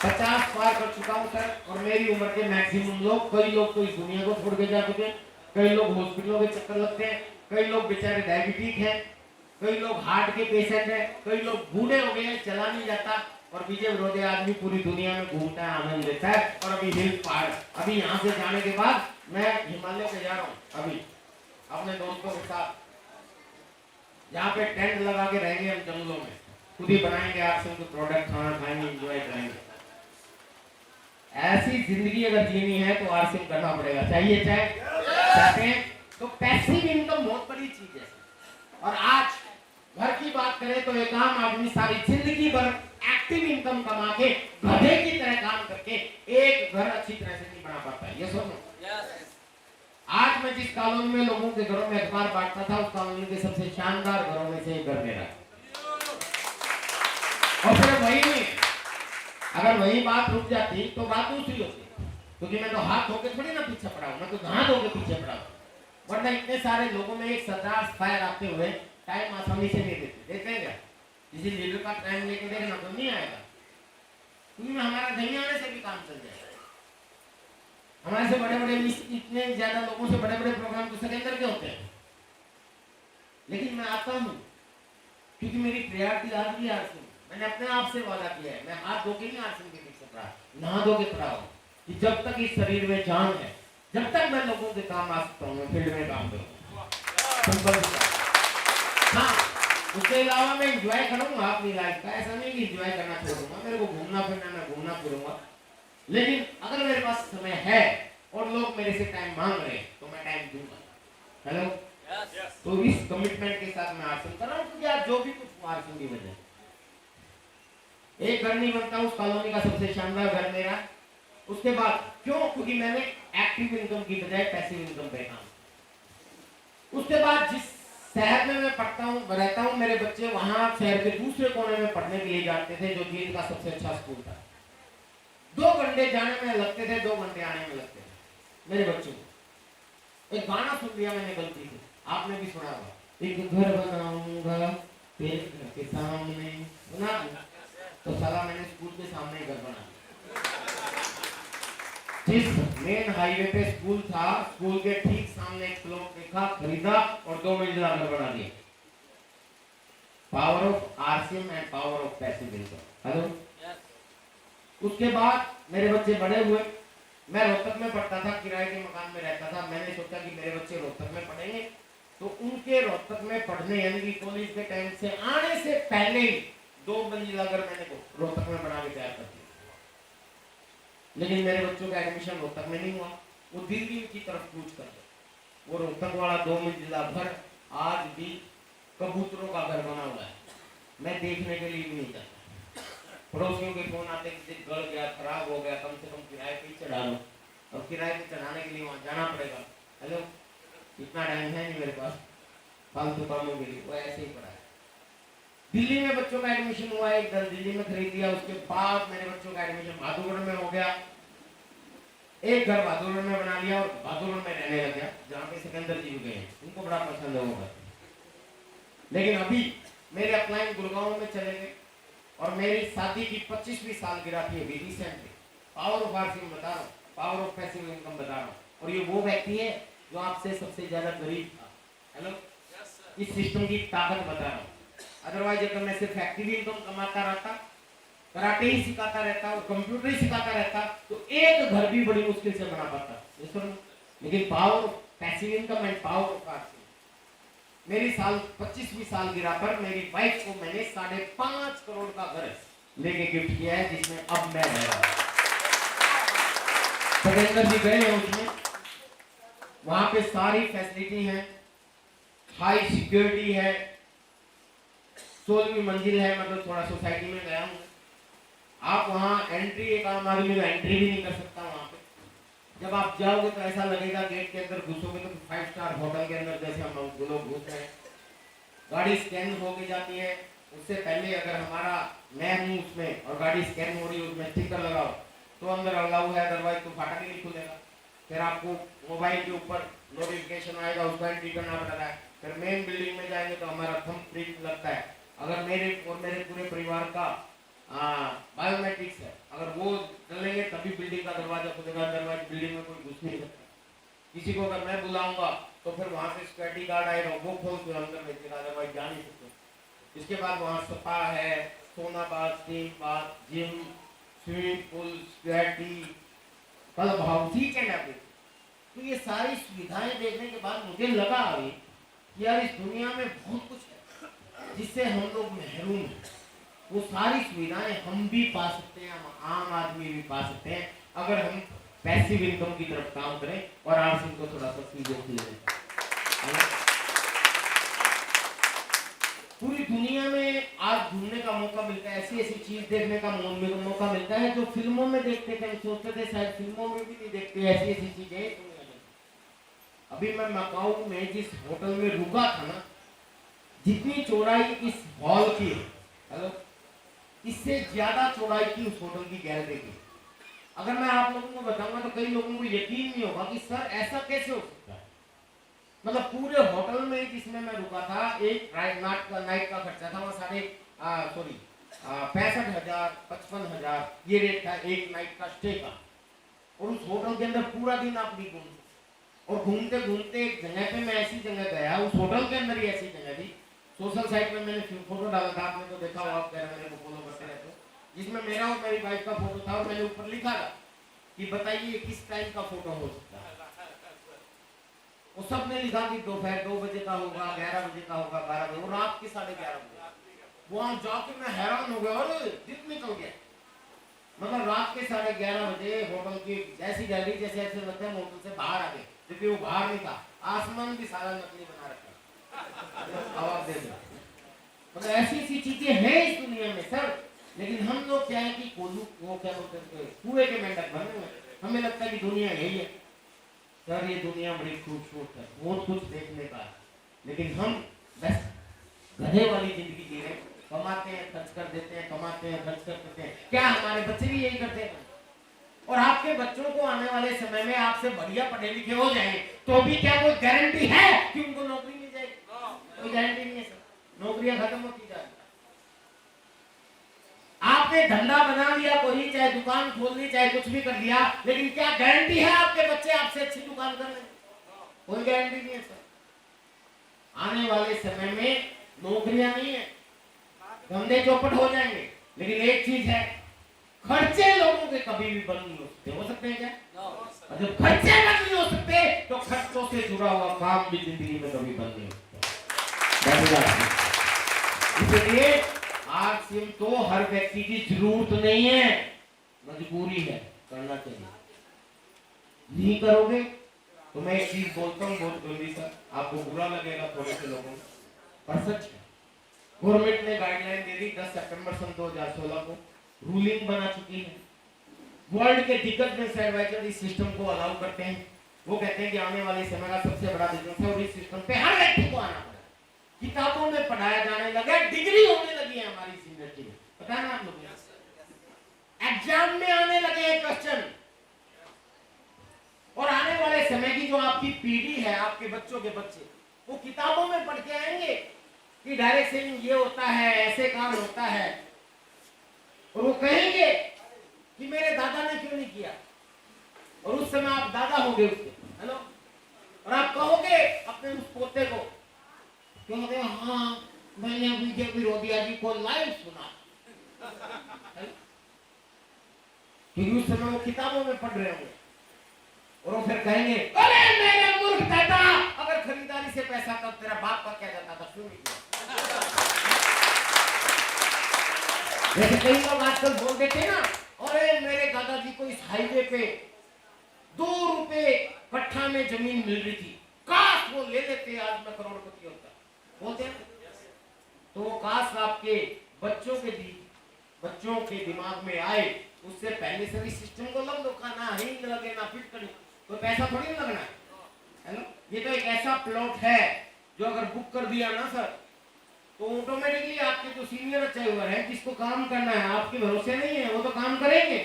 50 पार कर चुका हूं सर, और मेरी उम्र के मैक्सिमम लोग, कई लोग तो इस दुनिया को छोड़ के जा चुके हैं, कई लोग हॉस्पिटलों के चक्कर लगते हैं, कई लोग बेचारे डायबिटिक हैं, कई लोग हार्ट के पेशेंट हैं, कई लोग बूढ़े हो गए हैं, चला नहीं जाता, और विजय विरोधिया आदमी पूरी दुनिया में घूमता है, आनंद लेता है। और अभी हिल पहाड़, अभी यहाँ से जाने के बाद मैं हिमालय पे जा रहा हूँ, अभी अपने दोस्तों के साथ, जहाँ पे टेंट लगा के रहेंगे हम जंगलों में, खुद ही बनाएंगे आर सिंह के प्रोडक्ट, खाना खाएंगे, एंजॉय करेंगे। ऐसी जिंदगी अगर जीनी है तो आर सिंह करना पड़ेगा, चाहिए चाहते हैं तो। पैसिव इनकम बहुत बड़ी चीज है, और आज घर की बात करें तो एक आम आदमी सारी जिंदगी भर एक्टिव इनकम कमा के गधे की तरह काम करके एक घर अच्छी तरह से नहीं बना पाता है, ये सुनो। आज मैं जिस कॉलोनी में लोगों के घरों में अखबार बांटता था, उस कॉलोनी के सबसे शानदार घरों में से एक घर मेरा। और फिर वही नहीं, अगर वही बात रुक जाती तो बात दूसरी होती, क्योंकि मैं तो हाथ धो के थोड़ी ना पीछे पड़ा हूं, मैं तो हाथ धो के पीछे पड़ा हूं। वरना इतने सारे लोगों में एक सरदार फायर आते हुए टाइम आसानी से नहीं देते हैं क्या? किसी लीडर का टाइम लेके देखना तो नहीं आएगा, क्योंकि हमारा नहीं आने से भी काम चल जाएगा। हमारे से बड़े-बड़े इतने ज्यादा लोगों से बड़े-बड़े प्रोग्राम तो सरेंडर के होते हैं, लेकिन मैं आता हूँ क्योंकि मेरी प्रायोरिटी आज भी आर सिंह। मैंने अपने आप से वादा किया है, मैं हाथ धो के नहीं आर सिंह के पीछे पड़ा, नहा धो के पड़ा हूँ कि जब तक इस शरीर में जान है, जब तक मैं लोगों के काम आ सकता हूँ, मैं फील्ड में काम करूँगा। हाँ, उसके अलावा मैं एंजॉय करूंगा अपनी लाइफ का, ऐसा नहीं कि एंजॉय करना छोड़ूंगा, मेरे को घूमना फिरना, मैं घूमना फिरूंगा, लेकिन अगर मेरे पास समय है और लोग मेरे से टाइम मांग रहे हैं तो मैं टाइम दूंगा। हेलो, तो इस कमिटमेंट के साथ मैं आर सिंह कर रहा हूँ, यार जो भी कुछ आर सिंह की वजह। एक घर नहीं बनता उस कॉलोनी का सबसे शानदार घर मेरा, उसके बाद क्यों? क्योंकि मैंने एक्टिव इनकम की बजाय पैसिव इनकम पे काम। उसके बाद जिस शहर में मैं पढ़ता हूँ रहता हूँ, मेरे बच्चे वहां शहर के दूसरे कोने में पढ़ने के लिए जाते थे, जो जींद का सबसे अच्छा स्कूल था। 2 घंटे जाने में लगते थे, 2 घंटे आने में लगते थे मेरे बच्चों को। एक गाना सुन लिया मैंने गलती से, आपने भी सुना होगा, एक घर बनाऊंगा तेरे घर के सामने, सुना? तो साला मैंने स्कूल के सामने घर बना दिया। जिस मेन हाईवे पे स्कूल था, स्कूल के ठीक सामने एक प्लॉट देखा, खरीदा और 2 मंजिला घर बना दिया। Power of RCM and power of passive income. Hello. उसके बाद मेरे बच्चे बड़े हुए, मैं रोहतक में पढ़ता था, किराए के मकान में रहता था। मैंने सोचा कि मेरे बच्चे रोहतक में पढ़ेंगे, तो उनके रोहतक में पढ़ने यानी कि कॉलेज के टाइम से आने से पहले ही 2 मंजिला घर मैंने रोहतक में बना के तैयार कर दिया। लेकिन मेरे बच्चों का एडमिशन रोहतक में नहीं हुआ, वो दिल्ली की तरफ कूच कर गए। वो रोहतक वाला 2 मंजिला घर आज भी कबूतरों का घर बना हुआ है, मैं देखने के लिए भी नहीं जाता। पड़ोसियों के फोन आते कि गल गया, खराब हो गया, कम से कम किराए पे चढ़ा लो, और किराए पे चढ़ाने के लिए वहां जाना पड़ेगा। हेलो, इतना टाइम है नहीं मेरे पास फालतू कामों के लिए, वो ऐसे ही पड़ा है। दिल्ली में बच्चों का एडमिशन हुआ, एक घर दिल्ली में खरीद लिया। उसके बाद मेरे बच्चों का एडमिशन बहादुरगढ़ में हो गया, एक घर बहादुरगढ़ में बना लिया और बहादुरगढ़ में रहने लग गया, जहाँ पे सिकंदर जी भी गए, उनको बड़ा पसंद होगा। लेकिन अभी मेरे अपलाइन गुड़गांव में चले गए और मेरी शादी की 25वीं सालगिरह थी अभी रिसेंटली। पावर ऑफ आरसीएम बता रहा हूँ, पावर ऑफ पैसिव इनकम बता रहा हूँ, और ये वो व्यक्ति है जो आपसे सबसे ज्यादा गरीब था। हेलो, इस सिस्टम की ताकत बता रहा हूँ। अदरवाइज अगर मैं सिर्फ एक्टिव इनकम कमाता रहता, कराटे ही सिखाता रहता और कंप्यूटर ही सिखाता रहता, तो एक घर भी बड़ी मुश्किल से बना पाता। लेकिन power of passive income and power of RCM, मेरी 25वीं सालगिरह पर मेरी वाइफ को मैंने 5.5 करोड़ का घर लेके गिफ्ट किया है, जिसमें अब मैं रह रहा हूं। सिकंदर जी गए हैं उसमें, वहां पे सारी फैसिलिटी है, हाई सिक्योरिटी है, 16वीं मंजिल है, मतलब थोड़ा सोसाइटी में गया हूँ। आप वहां एंट्री, एक आम आदमी का एंट्री भी नहीं कर सकता वहां पे। जब आप जाओगे तो ऐसा लगेगा गेट के अंदर घुसोगे तो 5 स्टार होटल के अंदर जैसे हम लोग घुस रहे हैं। गाड़ी स्कैन होके जाती है, उससे पहले अगर हमारा मैं हूँ उसमें और गाड़ी स्कैन हो रही है, उसमें स्टिकर लगाओ तो अंदर अलाउ है, अदरवाइज तो फाटक ही नहीं खुलेगा। फिर आपको मोबाइल के ऊपर नोटिफिकेशन आएगा, उसको एंट्री करना पड़ता है। फिर मेन बिल्डिंग में जाएंगे तो हमारा थंब प्रिंट लगता है। अगर मेरे और मेरे पूरे परिवार का बायोमेट्रिक्स है, अगर वो डलेंगे तभी बिल्डिंग का दरवाजा खुलेगा, अदरवाइज बिल्डिंग में कोई घुस नहीं सकता। किसी को अगर मैं बुलाऊंगा तो फिर वहां से सिक्योरिटी गार्ड आएगा, वो खोल के अंदर भेजेगा, अदरवाइज जा नहीं सकते। इसके बाद वहाँ स्पा है, सोना bath, steam bath, gym, swimming pool, security, club house, ठीक है ना। तो ये सारी सुविधाएं देखने के बाद मुझे लगा अभी कि यार इस दुनिया में बहुत कुछ है जिससे हम लोग महरूम हैं। वो सारी सुविधाएं हम भी पा सकते हैं, हम आम आदमी भी पा सकते हैं, अगर हम पैसिव इनकम की तरफ काम करें और आरसीएम को थोड़ा सा सीरियसली लें। पूरी दुनिया में आज घूमने का मौका मिलता है, ऐसी ऐसी चीज देखने का मौका मिलता है जो फिल्मों में देखते थे, सोचते थे शायद फिल्मों में भी नहीं देखते, ऐसी ऐसी चीजें। अभी मैं मकाऊ में जिस होटल में रुका था ना, जितनी चौड़ाई इस हॉल की, हेलो, इससे ज्यादा चौड़ाई की उस होटल की गैलरी की। अगर मैं आप लोगों को बताऊंगा तो कई लोगों को यकीन नहीं होगा कि सर ऐसा कैसे हो सकता है। मतलब पूरे होटल में जिसमें मैं रुका था, एक नाइट का खर्चा था वहाँ 65,000 55,000 ये रेट था एक नाइट का स्टे का। और उस होटल के अंदर पूरा दिन आप नहीं घूम सकते। और घूमते घूमते एक जगह पे मैं ऐसी जगह गया, उस होटल के अंदर ही ऐसी जगह थी, सोशल साइट में मैंने फोटो डाला था, आपने तो देखा होगा, आप कह रहे मेरे को फॉलो करते रहते हो, जिसमें मेरा और मेरी वाइफ का फोटो था और मैंने ऊपर लिखा था कि बताइए किस टाइम का फोटो हो सकता है। वो सब ने लिखा कि दोपहर 2 बजे का होगा, 11 बजे का होगा, 12 बजे, और रात के 11:30 बजे। वहां जाके मैं हैरान हो गया, अरे दिन निकल गया। मतलब रात के 11:30 बजे होटल की ऐसी गैलरी जैसे ऐसे लगता है होटल से बाहर आ गए, क्योंकि वो बाहर नहीं था, आसमान भी सारा नकली बना रखा। आवाज दे दो, मतलब ऐसी ऐसी चीजें हैं इस दुनिया में सर। लेकिन हम लोग क्या है कि कोल्हू वो क्या बोलते हैं कुएं के मेंढक बने हुए हैं। हमें लगता है कि दुनिया यही है। सर ये दुनिया बड़ी खूबसूरत है, बहुत कुछ देखने का है, लेकिन हम बस गधे वाली जिंदगी जी रहे हैं। कमाते हैं खर्च कर देते हैं, कमाते हैं खर्च कर देते हैं। क्या हमारे बच्चे भी यही करते हैं? और आपके बच्चों को आने वाले समय में आपसे बढ़िया पढ़े लिखे हो जाएंगे तो भी क्या कोई गारंटी है कि उनको नौकरी मिल जाएगी? कोई गारंटी नहीं है सर, नौकरियां खत्म होती जा रही। आपने धंधा बना लिया कोई, चाहे दुकान खोल ली, चाहे कुछ भी कर लिया, लेकिन क्या गारंटी है आपके बच्चे आपसे अच्छी दुकान कर लेंगे? कोई गारंटी नहीं है सर। आने वाले समय में नौकरियां नहीं है, धंधे चौपट हो जाएंगे। लेकिन एक चीज है, खर्चे लोगों के कभी भी बंद नहीं हो सकते हैं क्या? और जब खर्चे बंद नहीं हो सकते तो खर्चों से जुड़ा हुआ काम भी जिंदगी में कभी बंद नहीं हो सकता। इसलिए आज सिम तो हर व्यक्ति की जरूरत नहीं है, मजबूरी है, करना चाहिए। नहीं करोगे तो मैं एक चीज बोलता हूँ बहुत जल्दी सर, आपको बुरा लगेगा थोड़े से लोगों को, पर सच है। गवर्नमेंट ने गाइडलाइन दे दी 10 सितंबर सन 2016 को, रूलिंग बना चुकी है। वर्ल्ड के दिग्गज में एडवाइजर इस सिस्टम को अलाउ करते हैं। वो कहते हैं कि आने वाले समय का सबसे बड़ा बिजनेस है और इस सिस्टम पे हर व्यक्ति को आना पड़ेगा। किताबों में पढ़ाया जाने लगा, डिग्री होने लगी है हमारी यूनिवर्सिटी में, पता है ना आप लोगों को? एग्जाम में आने लगे हैं क्वेश्चन। और आने वाले समय की जो आपकी पीढ़ी है, आपके बच्चों के बच्चे, वो किताबों में पढ़ के आएंगे कि डायरेक्ट सेलिंग ये होता है, ऐसे काम होता है, और वो कहेंगे कि मेरे दादा ने क्यों नहीं किया। और उस समय आप दादा होंगे उसके, हेलो, और आप कहोगे अपने उस पोते को, क्योंकि हाँ मैंने बीजेपी विरोधिया जी को लाइव सुना, क्योंकि उस समय वो किताबों में पढ़ रहे होंगे। और वो फिर कहेंगे, अरे मेरे मूर्ख दादा, अगर खरीदारी से पैसा तब तेरा बाप का क्या जाता था, क्यों नहीं किया? जैसे कई लोग आजकल बोल देते हैं ना, अरे मेरे दादाजी को इस हाईवे पे 2 रुपए कट्ठा में जमीन मिल रही थी, काश वो ले लेते, आज मैं करोड़पति होता। बोलते हैं तो वो काश आपके बच्चों के दिमाग में आए, उससे पहले से भी सिस्टम को लग दो, ना हिंग लगे ना फिट करें, तो पैसा थोड़ी ना लगना है ना। ये तो एक ऐसा प्लॉट है जो अगर बुक कर दिया ना सर, तो ऑटोमेटिकली आपके जो सीनियर अचाइवर है, जिसको काम करना है, आपके भरोसे नहीं है, वो तो काम करेंगे।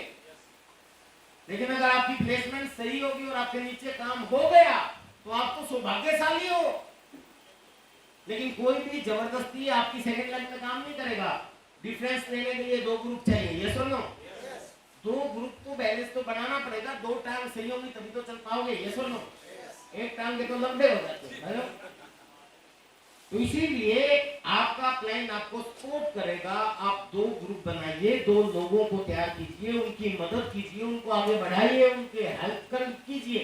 लेकिन अगर आपकी प्लेसमेंट सही होगी और आपके नीचे काम हो गया तो आप तो सौभाग्यशाली हो। लेकिन कोई भी जबरदस्ती आपकी सेकंड लाइन में काम नहीं करेगा। डिफरेंस लेने के लिए 2 ग्रुप चाहिए, ये सुनो, 2 ग्रुप को बैलेंस तो बनाना पड़ेगा। 2 टांग सही होगी तभी तो चल पाओगे, ये सुनो, एक टांग के तो लंबे हो जाते हैं। तो इसीलिए आपका प्लान आपको सपोर्ट करेगा। आप 2 ग्रुप बनाइए, 2 लोगों को तैयार कीजिए, उनकी मदद कीजिए, उनको आगे बढ़ाइए, उनके हेल्प कीजिए।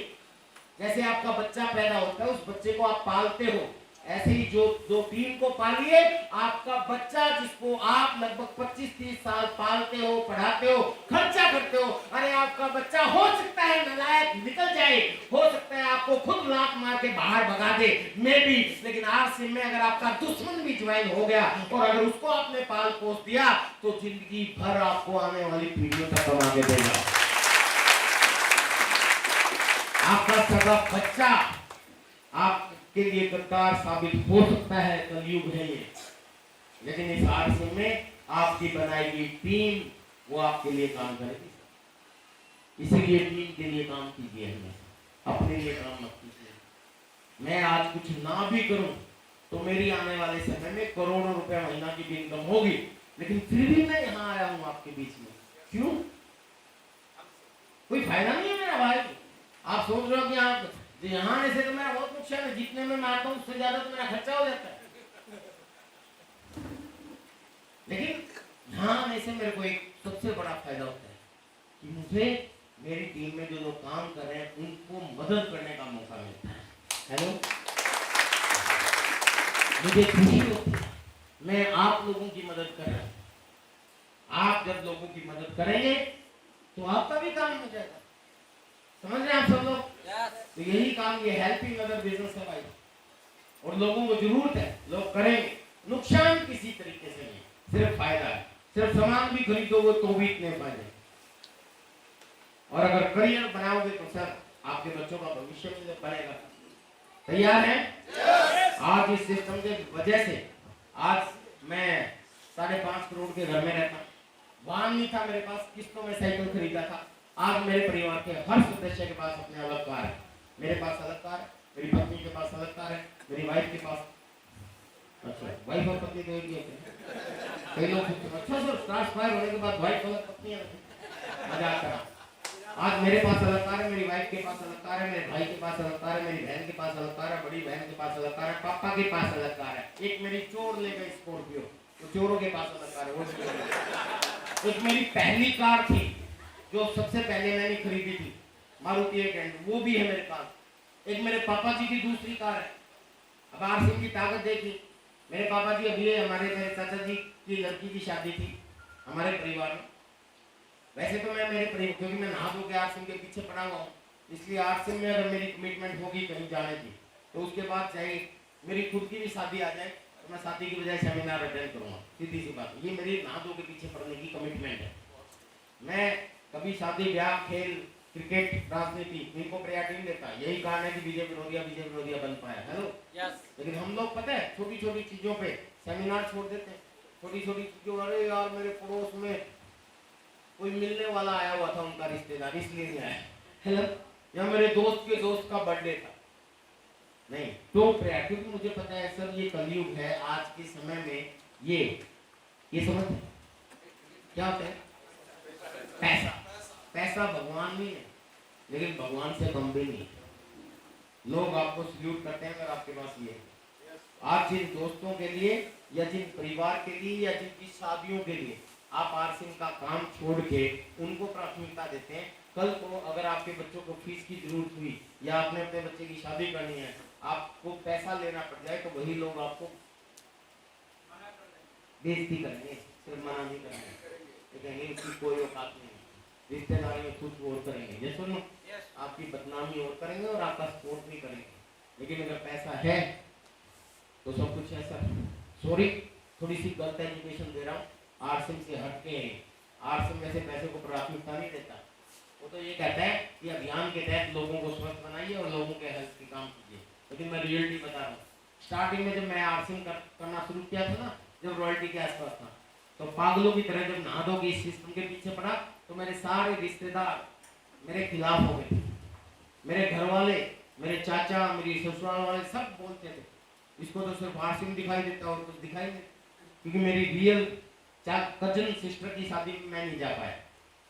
जैसे आपका बच्चा पैदा होता है, उस बच्चे को आप पालते हो, ऐसे ही जो 2 टीम को पालिए। आपका बच्चा जिसको आप लगभग 25-30 साल पालते हो, पढ़ाते हो, खर्चा करते हो, अरे आपका बच्चा हो सकता है नालायक निकल जाए, हो सकता है आपको खुद लात मार के बाहर भगा दे, मैं भी। लेकिन आज से में अगर आपका दुश्मन भी ज्वाइन हो गया और अगर उसको आपने पाल पोस दिया तो जिंदगी भर आपको आने वाली पीढ़ियों तक कमा के देगा। आपका सगा बच्चा आपके लिए गद्दार साबित हो सकता है, कलयुग है ये, लेकिन इस आरसी में आपकी बनाई गई टीम वो आपके लिए काम करेगी। इसीलिए टीम के लिए काम कीजिए, हमेशा अपने लिए काम मत कीजिए। मैं आज कुछ ना भी करूं तो मेरी आने वाले समय में करोड़ों रुपए महीना की भी इनकम होगी, लेकिन फिर भी मैं यहाँ आया हूँ आपके बीच में, क्यों? कोई फायदा नहीं है मेरा भाई। आप सोच रहे हो कि आप यहाँ आने से तो मेरा बहुत नुकसान है, जितने में मैं आता हूँ उससे ज्यादा तो मेरा खर्चा हो जाता है। लेकिन यहाँ आने से मेरे को एक सबसे बड़ा फायदा होता है कि मुझे मेरी टीम में जो लोग काम कर रहे हैं उनको मदद करने का मौका मिलता है। हेलो, मुझे खुशी होती है मैं आप लोगों की मदद कर रहा हूँ। आप जब लोगों की मदद करेंगे तो आपका भी काम हो जाएगा। समझ रहे हैं आप सब लोग? तो यही काम ये हेल्पिंग अदर बिजनेस है भाई, और लोगों को जरूरत है, लोग करेंगे। नुकसान किसी तरीके से नहीं, सिर्फ फायदा है। सिर्फ सामान भी खरीदोगे तो भी इतने फायदे, और अगर करियर बनाओगे तो सर आपके बच्चों का भविष्य भी बनेगा। तैयार हैं? आज इस सिस्टम के वजह से आज मैं 5.5 करोड़ के घर में रहता, वाहन नहीं था मेरे पास, किस्तों में साइकिल खरीदा था। आज मेरे परिवार के हर सदस्य के पास अपने अलग कार है, मेरे पास अलग कार है, मेरी पत्नी के पास अलग कार है, मेरी वाइफ के पास, अच्छा वाइफ और पत्नी तो एक ही होते हैं, कई लोग अच्छा सर ट्रांसफर होने के बाद वाइफ अलग पत्नी अलग, मजाक करा। आज मेरे पास अलग कार है, मेरी वाइफ के पास अलग कार है, मेरे भाई के पास अलग कार है, मेरी बहन के पास अलग कार है, बड़ी बहन के पास अलग कार है, पापा के पास अलग कार है। एक मेरी चोर ले गई स्कॉर्पियो, तो चोरों के पास अलग कार है, वो एक मेरी पहली कार थी जो सबसे पहले मैंने खरीदी थी, मारुति 800, वो भी है मेरे पास। एक मेरे पापा जी की दूसरी कार है। अब आरसिंह की ताकत देखी, मेरे पापा जी अभी हमारे मेरे चाचा जी की लड़की की शादी थी हमारे परिवार में। वैसे तो मैं मेरे परिवार, क्योंकि मैं नहा धो के आरसिंह के पीछे पड़ा हुआ हूँ, इसलिए आरसिंह में अगर मेरी कमिटमेंट होगी कहीं जाने की तो उसके बाद चाहे मेरी खुद की भी शादी आ जाए तो मैं शादी की बजाय सेमिनार अटेंड करूँगा, सीधी सी बात। ये मेरी नहा धो के पीछे पड़ने की कमिटमेंट है। मैं कभी शादी ब्याह खेल क्रिकेट राजनीति इनको प्रायोरिटी नहीं देता। यही कारण है कि विजय विरोधिया बन पाया। हेलो लेकिन हम लोग पता है छोटी छोटी चीजों पे सेमिनार छोड़ देते हैं, छोटी छोटी चीजों, अरे यार मेरे पड़ोस में कोई मिलने वाला आया हुआ था, उनका रिश्तेदार, इसलिए नहीं आया। हेलो, या मेरे दोस्त के दोस्त का बर्थडे था, नहीं तो प्रायोरिटी, क्योंकि मुझे पता है सर ये कलयुग है। आज के समय में ये समझ क्या होता है, पैसा। पैसा भगवान नहीं है, लेकिन भगवान से कम भी नहीं। लोग आपको सल्यूट करते हैं अगर आपके पास ये है। आप जिन दोस्तों के लिए या जिन परिवार के लिए या जिनकी शादियों के लिए आप आरसिंह का काम छोड़ के उनको प्राथमिकता देते हैं, कल को अगर आपके बच्चों को फीस की जरूरत हुई या आपने अपने बच्चे की शादी करनी है, आपको पैसा लेना पड़ जाए, तो वही लोग आपको बेइज्जती करेंगे, सिर्फ मना नहीं करेंगे, कहेंगे उसकी कोई औकात नहीं, रिश्तेदारी में कुछ और करेंगे, ये सुनो आपकी बदनामी और करेंगे और आपका सपोर्ट नहीं करेंगे। लेकिन अगर पैसा है तो सब कुछ है सर। सॉरी थोड़ी सी गलत एजुकेशन दे रहा हूँ, आरसिंह से हटके हैं। आरसिंह में से पैसे को प्राथमिकता नहीं देता, वो तो ये कहता है कि अभियान के तहत लोगों को स्वस्थ बनाइए और लोगों के हेल्थ के काम कीजिए। लेकिन मैं रियलिटी बता रहा हूँ, स्टार्टिंग में जब मैं आरसिंह करना शुरू किया था ना, जब रॉयल्टी के आसपास था, तो पागलों की तरह जब नहा धो के इस सिस्टम के पीछे पड़ा तो मेरे सारे रिश्तेदार मेरे खिलाफ हो गए। मेरे घर वाले, मेरे चाचा, मेरी ससुराल वाले सब बोलते थे इसको तो सिर्फ आरसिंह दिखाई देता और कुछ दिखाई नहीं, क्योंकि मेरी रियल कजन सिस्टर की शादी में मैं नहीं जा पाया,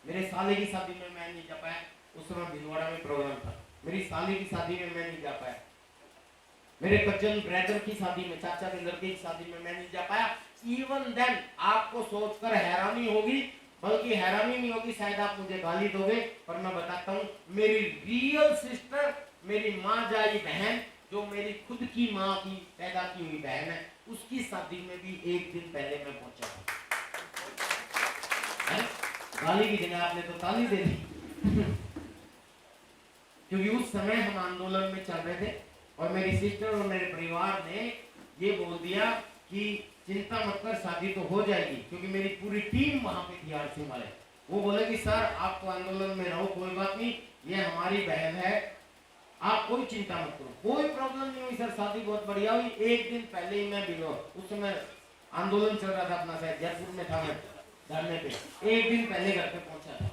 मेरे साले की शादी में मैं नहीं जा पाया, उस समय भिलवाड़ा में प्रोग्राम था, मेरी साली की शादी में मैं नहीं जा पाया, मेरे कजन ब्रदर की शादी में, चाचा के लड़के की शादी में मैं नहीं जा पाया। इवन देन आपको सोचकर हैरानी होगी, बल्कि हैरानी नहीं होगी, शायद आप मुझे गाली दोगे, पर मैं बताता हूँ मेरी रियल सिस्टर, मेरी माँ जाई बहन, जो मेरी खुद की माँ की पैदा की हुई बहन है, उसकी शादी में भी एक दिन पहले मैं पहुंचा था। गाली की जगह आपने तो ताली दे दी क्योंकि उस समय हम आंदोलन में चल रहे थे और मेरी सिस्टर और मेरे परिवार ने ये बोल दिया कि चिंता मत कर, शादी तो हो जाएगी, क्योंकि मेरी पूरी टीम वहां पे थी आरसिंह वाले। वो बोले कि सर आप तो आंदोलन में रहो, कोई बात नहीं, ये हमारी बहन है, आप कोई चिंता मत करो, कोई प्रॉब्लम नहीं हुई सर, शादी बहुत बढ़िया हुई। एक दिन पहले ही मैं बिलो, उस समय आंदोलन चल रहा था अपना, शायद जयपुर में था मैं धरने पे, एक दिन पहले घर पे पहुंचा था।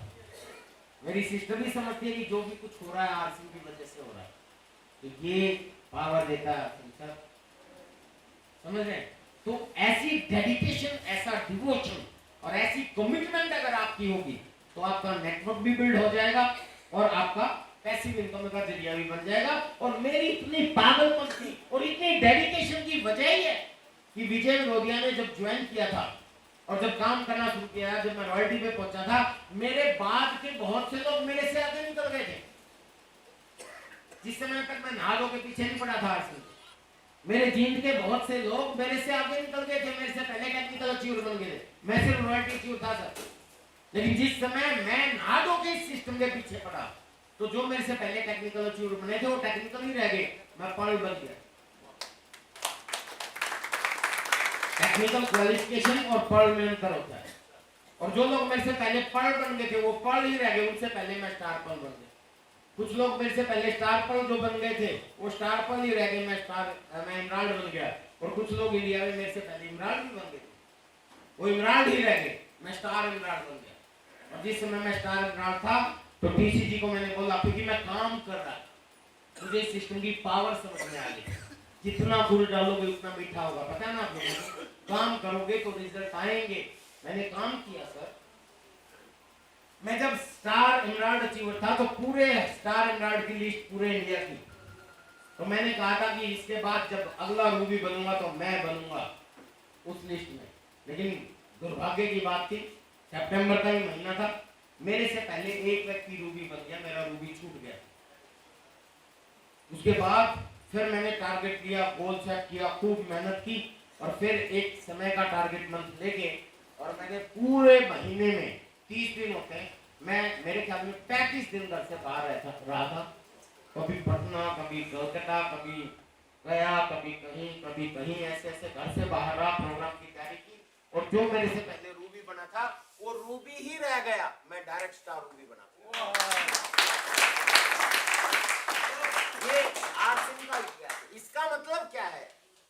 मेरी सिस्टर भी समझती है कि जो भी कुछ हो रहा है आरसिंह की वजह से हो रहा है, तो ये पावर देता है सर, समझ रहे? तो ऐसी डेडिकेशन, ऐसा डिवोशन और ऐसी कमिटमेंट अगर आपकी होगी तो आपका नेटवर्क भी बिल्ड हो जाएगा और आपका पैसिव इनकम का जरिया भी बन जाएगा। और मेरी इतनी पागलपंती और इतनी डेडिकेशन की वजह ही है कि विजय विरोधिया ने जब ज्वाइन किया था और जब काम करना शुरू किया, जब मैं रॉयल्टी पे पहुंचा था, मेरे बाद के बहुत से लोग मेरे से आगे निकल गए थे। जिस समय तक मैं नालों के पीछे नहीं पड़ा था आरसिंह, मेरे जींद के बहुत से लोग मेरे से आगे निकल गए थे, मेरे से पहले टेक्निकल अचीवर बन गए थे, मैं सिर्फ रॉयल्टी अचीवर था सर। लेकिन जिस समय मैं नालों के इस सिस्टम के पीछे पड़ा, तो जो मेरे से पहले टेक्निकल अचीवर बने थे वो टेक्निकल ही रह गए, मैं पर्ल बन गया। टेक्निकल क्वालिफिकेशन और पर्ल में अंतर होता है। और जो लोग मेरे से पहले पर्ल बन गए थे वो पर्ल ही रह गए, उनसे पहले मैं स्टार पर्ल बन गया। कुछ लोग मेरे से पहले स्टार पर्ल जो बन गए थे वो स्टार पर्ल ही रह गए, मैं इमराल्ड बन गया। और कुछ लोग इंडिया में मेरे से पहले इमराल्ड भी बन गए, वो इमराल्ड ही रह गए, मैं स्टार इमराल्ड बन गया। और जिस समय मैं स्टार इमराल्ड था तो टीसी जी को मैंने बोला, क्योंकि मैं काम कर रहा था, मुझे सिस्टम की पावर समझ में आ गई। जितना गुड़ डालोगे उतना मीठा होगा, पता है ना आप लोगों को, काम करोगे तो रिजल्ट आएंगे। मैंने काम किया सर। मैं जब स्टार इमराल्ड अचीवर था तो पूरे स्टार इमराल्ड की लिस्ट पूरे इंडिया की, तो मैंने कहा था कि इसके बाद जब अगला रूबी बनूंगा तो मैं बनूंगा उस लिस्ट में। लेकिन दुर्भाग्य की बात थी, सितंबर का ही महीना था, मेरे से पहले एक व्यक्ति रूबी बन गया, मेरा रूबी छूट गया। उसके बाद फिर मैंने टारगेट लिया, गोल सेट किया, खूब मेहनत की, और फिर एक समय का टारगेट मंथ लेके, और मैंने पूरे महीने में 30 दिन होते हैं, मैं मेरे ख्याल में 35 दिन घर से बाहर रहा था। कभी पटना, कभी कलकत्ता, कभी गया, कभी कहीं ऐसे ऐसे घर से बाहर रहा, प्रोग्राम की तैयारी की। और जो मेरे से पहले रूबी बना था वो रूबी ही रह गया, मैं डायरेक्ट स्टार रूबी बना। ये आर्सिंग का इतिहास है। इसका मतलब क्या है,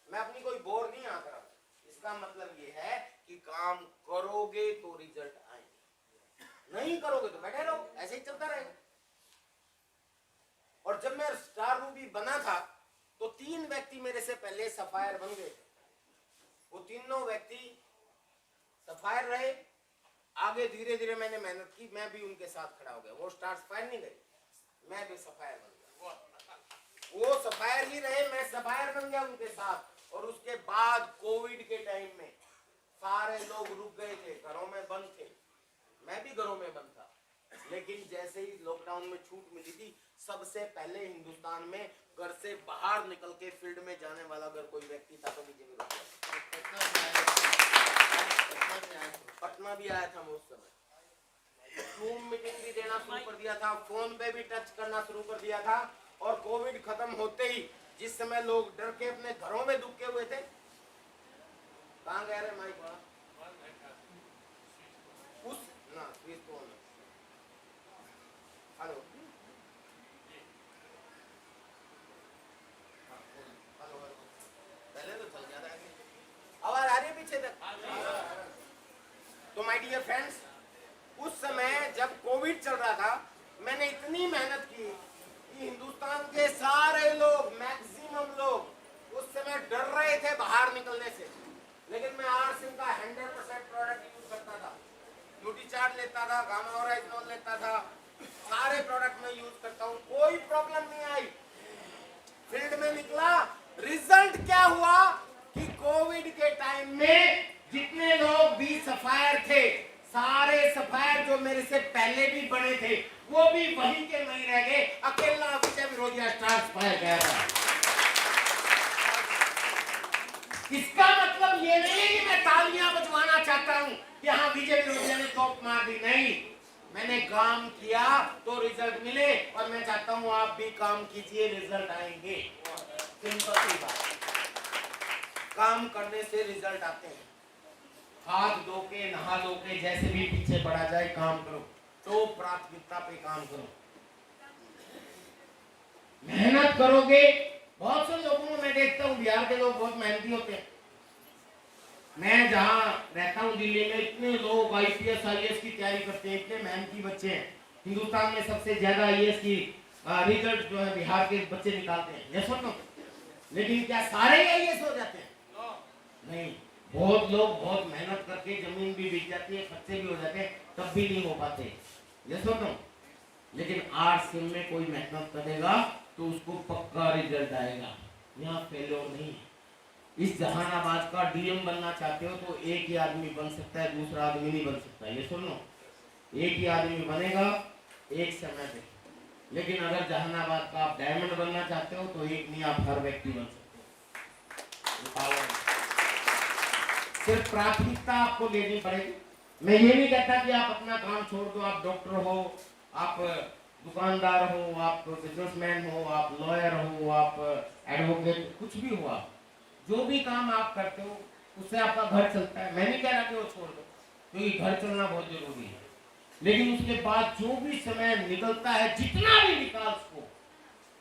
मैं अपनी कोई बोर नहीं आंक रहा, इसका मतलब ये है कि काम करोगे तो रिजल्ट आएंगे, नहीं करोगे तो बैठे रहो, ऐसे ही चलता रहेगा। और जब मैं स्टार रूबी बना था तो 3 व्यक्ति मेरे से पहले सफायर बन गए। वो तीनों व्यक्ति सफायर रहे, आगे धीरे धीरे मैंने मेहनत की, मैं भी उनके साथ खड़ा हो गया। वो स्टार सफायर नहीं गए, मैं भी सफायर बन गया। वो सफायर ही रहे, मैं सफायर बन गया उनके साथ। और उसके बाद कोविड के टाइम में सारे लोग रुक गए थे, घरों में बंद थे, मैं भी घरों में बंद था। लेकिन जैसे ही लॉकडाउन में छूट मिली थी, सबसे पहले हिंदुस्तान में घर से बाहर निकल के फील्ड में जाने वाला अगर कोई व्यक्ति था तो बीजेपी रुक गया। पटना भी आया था मैं उस समय, जूम मीटिंग भी देना शुरू कर दिया था, फोन पे भी टच करना शुरू कर दिया था। और कोविड खत्म होते ही जिस समय लोग डर के अपने घरों में दुबके हुए थे, कहां गए रे माइक वाला, उस ना प्लीज तो हेलो हेलो, पहले तो चल गया था, आवाज आ रही है पीछे तक? तो माय डियर फ्रेंड्स, उस समय जब कोविड चल रहा था, मैंने इतनी मेहनत की कि हिंदुस्तान के सारे लोग, मैक्सिमम लोग उस समय डर रहे थे बाहर निकलने से। लेकिन मैं आरसिम का 100% प्रोडक्ट यूज करता था, यूटी चार्ट लेता था, गामा ओराइजोल लेता था, सारे प्रोडक्ट मैं यूज करता हूँ, कोई प्रॉब्लम नहीं आई। फील्ड में निकला, रिजल्ट क्या हुआ कि कोविड के टाइम में जितने लोग भी सफायर थे, सारे सफायर जो मेरे से पहले भी बने थे वो भी वहीं के वहीं रह गए, अकेला विजय विरोधिया स्टार सफायर गया था। इसका मतलब ये नहीं है कि मैं तालियां बजवाना चाहता हूं कि हाँ विजय विरोधिया ने टॉप मार दी, नहीं, मैंने काम किया तो रिजल्ट मिले, और मैं चाहता हूं आप भी काम कीजिए, रिजल्ट आएंगे। सिंपल सी बात, काम करने से रिजल्ट आते हैं। हाथ धो के, नहा धो के, जैसे भी पीछे पड़ा जाए काम करो, तो प्राथमिकता पे काम करो, मेहनत करोगे। बहुत से लोगों को मैं देखता हूँ, बिहार के लोग बहुत मेहनती होते हैं। मैं जहाँ रहता हूँ दिल्ली में, इतने लोग IPS IAS की तैयारी करते हैं, इतने मेहनती बच्चे हैं। हिंदुस्तान में सबसे ज्यादा IAS की रिजल्ट जो है बिहार के बच्चे निकालते हैं, ये सुनो। लेकिन क्या सारे IAS हो जाते हैं? नहीं, बहुत लोग बहुत मेहनत करके जमीन भी बिक जाती है, खर्चे भी हो जाते हैं, तब भी नहीं हो पाते, ये सुनो। लेकिन आरसिम में कोई मेहनत करेगा तो उसको पक्का रिजल्ट आएगा, यहाँ फेलियर नहीं। इस जहानाबाद का DM बनना चाहते हो तो एक ही आदमी बन सकता है, दूसरा आदमी नहीं बन सकता, ये सुनो। एक ही आदमी बनेगा एक समय पे, लेकिन अगर जहानाबाद का आप डायमंड बनना चाहते हो तो एक नहीं, आप हर व्यक्ति बन सकते हो। सिर्फ प्राथमिकता आपको लेनी पड़ेगी। मैं ये नहीं कहता कि आप अपना काम छोड़ दो, आप डॉक्टर हो, आप दुकानदार हो, आप बिजनेसमैन हो, आप लॉयर हो, आप एडवोकेट, कुछ भी हो, आप जो भी काम आप करते हो उससे आपका घर चलता है। मैं नहीं कह रहा कि वो छोड़ दो, क्योंकि घर चलना बहुत जरूरी है। लेकिन उसके बाद जो भी समय निकलता है, जितना भी निकाल सको,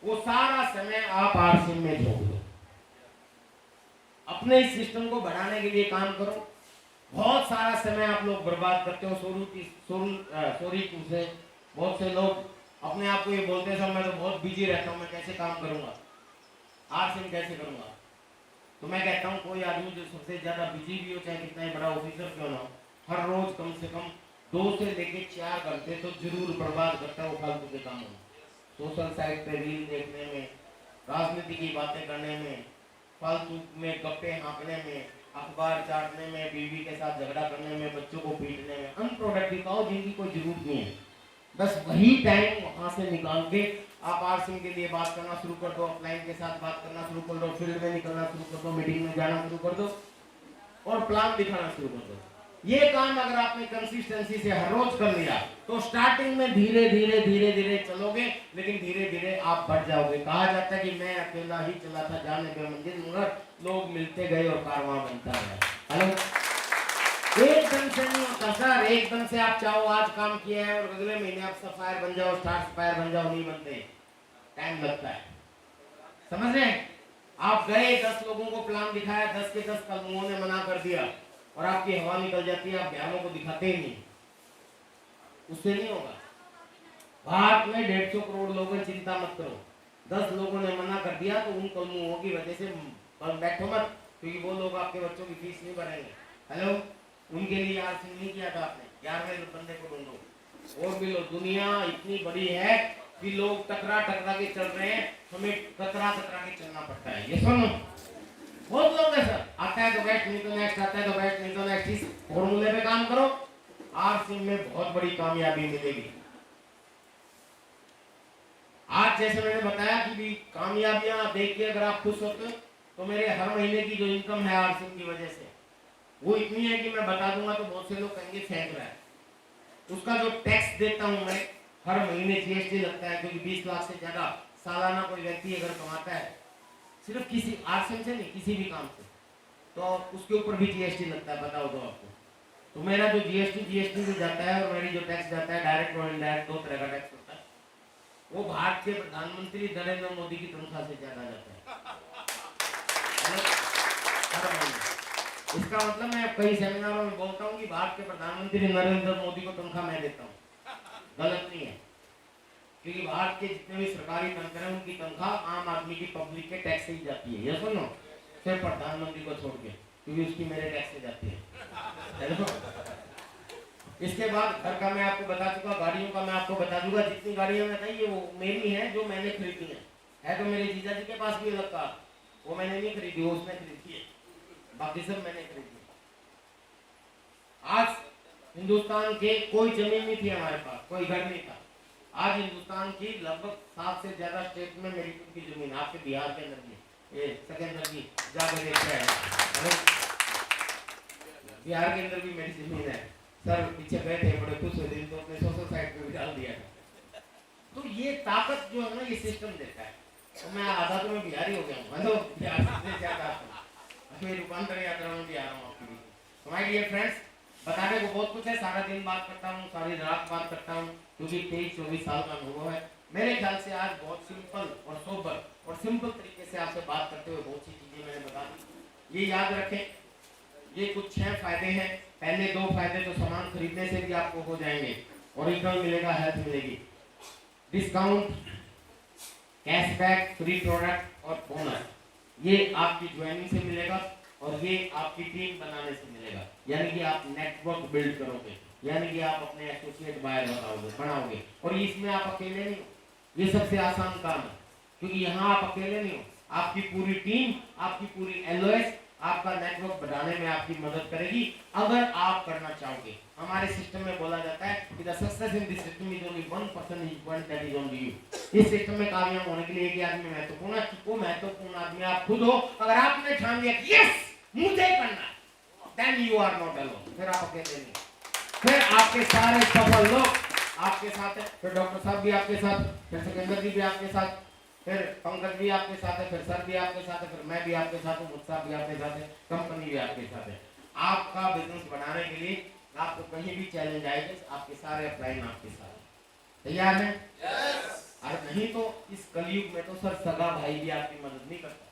वो सारा समय आप आरसीएम में झोंक दो। अपने इस सिस्टम को बढ़ाने के लिए काम करो। बहुत सारा समय आप लोग बर्बाद करते हो सॉरी से। बहुत से लोग अपने आप को ये बोलते हैं, सर मैं तो बहुत बिजी रहता हूँ, मैं कैसे काम करूंगा, आरसीएम कैसे करूंगा। तो मैं कहता हूँ कोई आदमी जो सबसे ज्यादा बिजी भी हो, चाहे कितना ही बड़ा ऑफिसर क्यों ना हो, हर रोज कम से कम 2 से लेके 4 घंटे तो जरूर बर्बाद करता है वो फालतू के कामों में, सोशल साइट पे रील देखने में, राजनीति की बातें करने में, फालतू में गप्पे हाँकने में, अखबार चाटने में, बीवी के साथ झगड़ा करने में, बच्चों को पीटने में, अनप्रोडक्टिव का जिनकी कोई जरूरत नहीं है। बस वही टाइम वहां से निकाल के आप आरसीएम के लिए बात करना शुरू कर दो, अपलाइन के साथ बात करना शुरू कर दो, फील्ड में निकलना शुरू कर दो, मीटिंग में जाना शुरू कर दो और प्लान दिखाना शुरू कर दो। ये काम अगर आपने कंसिस्टेंसी से हर रोज कर लिया तो स्टार्टिंग में धीरे धीरे चलोगे, लेकिन धीरे धीरे आप बढ़ जाओगे। कहा जाता है कि मैं अकेला ही चला था जाने पे मंजिल, मगर लोग मिलते गए और कारवां बनता है। हेलो, एकदम से नहीं होता सर, एकदम से आप चाहो आज काम किया है और अगले महीने आप सफायर बन जाओ, स्टार सफायर बन जाओ, नहीं बनते, टाइम लगता है। समझ रहे हैं? आप गए 10 लोगों को प्लान दिखाया, 10 के 10 कलमुओं ने मना कर दिया और आपकी हवा निकल जाती है, आप 11 को दिखाते ही नहीं, उससे नहीं होगा। भारत में 150 करोड़ लोग हैं, चिंता मत करो। 10 लोगों ने मना कर दिया तो उन कलमुओं की वजह से बैठो मत, क्योंकि वो लोग आपके बच्चों की फीस नहीं भरेंगे। हेलो, उनके लिए आरसीएम नहीं किया था आपने, 11वें बंदे को ढूंढो और भी लो। दुनिया इतनी बड़ी है कि लोग टकरा के चल रहे हैं, हमें कतरा के चलना पड़ता है। ये सुनो, बहुत लोग हैं सर, आता है तो बेस्ट, नहीं तो नेक्स्ट, आता है तो बेस्ट, नहीं तो नेक्स्ट। इस फॉर्मूले पे काम करो, आरसीएम में बहुत बड़ी कामयाबी मिलेगी। आज जैसे मैंने बताया कि भी कामयाबियां देख के अगर आप खुश होते हो, तो मेरे हर महीने की जो इनकम है आरसीएम की वजह से वो इतनी है कि मैं बता दूंगा तो बहुत से लोग कहेंगे फेंक रहा है। उसका जो टैक्स देता हूं मैं, हर महीने जीएसटी लगता है, क्योंकि 20 लाख से ज्यादा सालाना कोई व्यक्ति अगर कमाता है, सिर्फ किसी आरसीएम से नहीं, किसी भी काम से, तो उसके ऊपर भी जीएसटी लगता है। बताओ दो आपको, तो मेरा जो जीएसटी भी जाता है और मेरी जो टैक्स जाता है, डायरेक्ट और इनडायरेक्ट 2 तरह का टैक्स होता है, वो भारत के प्रधानमंत्री नरेंद्र मोदी की तनख्वाह से ज्यादा जाता है। इसका मतलब मैं कई सेमिनारों में बोलता हूँ कि भारत के प्रधानमंत्री नरेंद्र मोदी को तनख्वाह मैं देता हूँ, गलत नहीं है, क्योंकि भारत के जितने भी सरकारी तंत्र हैं उनकी तनख्वाह आम आदमी की, पब्लिक के टैक्स से ही जाती है। ये सुनो, सिर्फ प्रधानमंत्री को छोड़ के, क्योंकि उसकी मेरे टैक्स से जाती है। इसके बाद घर का मैं आपको बता चुका, गाड़ियों का मैं आपको बता दूंगा। जितनी गाड़ियां मैं कही वो मेरी हैं, जो मैंने खरीदी है तो मेरे जीजा जी के पास भी अलग कार, वो मैंने नहीं खरीदी, वो उसने खरीदी है, बाकी सब मैंने खरीदी। आज हिंदुस्तान के कोई जमीन नहीं थी हमारे पास, कोई घर नहीं था। आज हिंदुस्तान की लगभग 7 से ज्यादा स्टेट में मेरी खुद की जमीन, आपके बिहार के अंदर भी, ये सेकेंडर की जाकर देखते हैं, बिहार के अंदर भी मेरी जमीन है। सर पीछे गए थे, बड़े खुश हुए थे, तो अपने सोशल साइट पे भी डाल दिया था। तो ये ताकत जो है ना, ये सिस्टम देता है। तो मैं आधा तो मैं बिहारी हो गया हूँ, हेलो बिहार से ज्यादा मैं रूपांतर यात्रा में भी आ रहा हूँ आपके लिए। तो माय डियर फ्रेंड्स, बताने को बहुत कुछ है, सारा दिन बात करता हूँ, सारी रात बात करता हूँ, क्योंकि 23-24 साल का अनुभव है। मेरे ख्याल से आज बहुत सिंपल और सोबर और सिंपल तरीके से आपसे बात करते हुए बहुत सी चीजें मैंने बता दी। ये याद रखें, ये कुछ 6 फायदे हैं। पहले 2 फायदे तो सामान खरीदने से भी आपको हो जाएंगे, ओरिजिनल मिलेगा, हेल्थ मिलेगी, डिस्काउंट, कैशबैक, फ्री प्रोडक्ट और बोनस, ये आपकी ज्वाइनिंग से मिलेगा और ये आपकी टीम बनाने से मिलेगा। यानी कि आप नेटवर्क बिल्ड करोगे, यानी कि आप अपने एसोसिएट बायर बनाओगे। और इसमें आप अकेले नहीं हो, ये सबसे आसान काम है, क्योंकि यहाँ आप अकेले नहीं हो, आपकी पूरी टीम, आपकी पूरी एलओएस आपका नेटवर्क बढ़ाने में आपकी मदद करेगी, अगर आप करना चाहोगे। हमारे सिस्टम में बोला जाता है कि the success in this system is only one person is equal, that is only you. इस सिस्टम में कामयाब होने के लिए एक ही आदमी महत्वपूर्ण है, वो महत्वपूर्ण आदमी आप खुद हो। अगर आपने ठान लिया यस मुझे करना, then you are not alone, फिर आप अकेले नहीं, फिर आपके सारे सफल लोग आपके साथ है, फिर डॉक्टर साहब भी आपके साथ, फिर सिकंदर जी भी आपके साथ, फिर पंकज भी आपके साथ है, फिर सर भी आपके साथ है, फिर मैं भी आपके साथ हूँ, मुझसा भी आपके साथ है, कंपनी भी आपके साथ है। आपका बिजनेस बढ़ाने के लिए आपको कहीं भी चैलेंज आएगा, आपके सारे अपलाइन आपके साथ तैयार हैं? और नहीं तो इस कलयुग में तो सर सगा भाई भी आपकी मदद नहीं करता।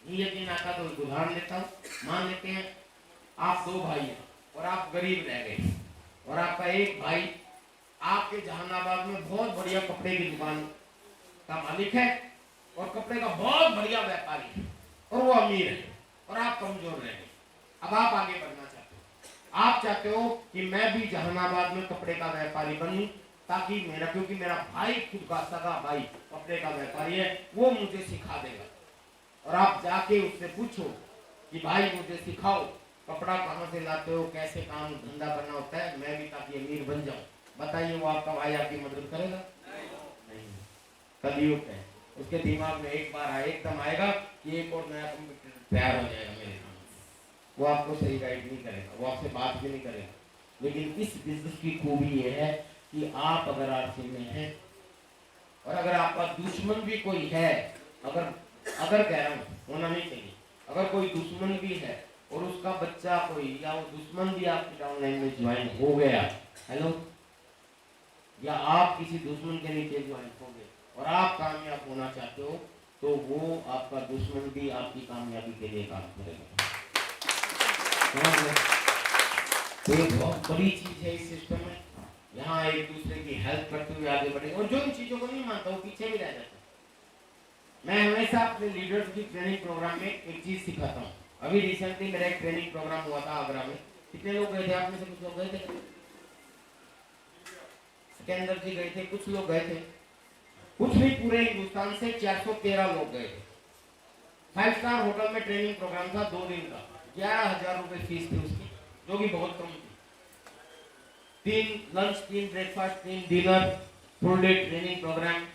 ये यकीन आता तो एक उदाहरण देता हूँ। मान लेते हैं आप दो भाई हैं और आप गरीब रह गए और आपका एक भाई आपके जहानाबाद में बहुत बढ़िया कपड़े की दुकान का मालिक है और कपड़े का बहुत बढ़िया व्यापारी है और वो अमीर है और आप कमजोर रह गए। अब आप आगे बढ़ना चाहते हो, आप चाहते हो कि मैं भी जहानाबाद में कपड़े का व्यापारी बनूं ताकि मेरा, क्योंकि मेरा भाई खुद का सगा भाई कपड़े का व्यापारी है, वो मुझे सिखा देगा। और आप जाके उससे पूछो कि भाई मुझे सिखाओ कपड़ा कहाँ से लाते हो, कैसे काम धंधा करना होता है, मैं भी ताकि अमीर बन जाऊं। बताइए वो आपका भाई आपकी मदद करेगा? नहीं। कलयुग है, उसके दिमाग में एक बार एकदम आएगा कि एक और नया कंप्यूटर तैयार हो जाएगा मेरे सामने, वो आपको सही गाइड नहीं करेगा, वो आपसे बात भी नहीं करेगा। लेकिन इस बिजनेस की खूबी ये है कि आप अगर आरसी में हैं और अगर आपका दुश्मन भी कोई है, अगर कह रहा हूँ होना नहीं चाहिए, अगर कोई दुश्मन भी है और उसका बच्चा कोई या वो दुश्मन भी आपकी डाउनलाइन में ज्वाइन हो गया, हेलो, या आप किसी दुश्मन के नीचे ज्वाइन हो गए और आप कामयाब होना चाहते हो, तो वो आपका दुश्मन भी आपकी कामयाबी के लिए काम करेगा। तो ये बहुत बड़ी चीज है इस सिस्टम में। यहाँ एक दूसरे की हेल्प करते हुए आगे बढ़े, और जो इन चीजों को नहीं मानता वो पीछे भी रह जाता है। मैं हमेशा अपने लीडर्स की ट्रेनिंग प्रोग्राम में एक चीज सिखाता हूँ। अभी रिसेंटली मेरा एक ट्रेनिंग प्रोग्राम हुआ था आगरा में। कितने लोग गए थे आप में से? कुछ लोग गए थे, सिकंदर जी गए थे, कुछ लोग गए थे, कुछ नहीं, पूरे हिंदुस्तान से 413 लोग गए थे। 5 स्टार होटल में ट्रेनिंग प्रोग्राम था, 2 दिन का, 11,000 रुपए फीस थी उसकी, जो कि बहुत कम थी। 3 lunch, 3 breakfast, 3 dinner, full day training program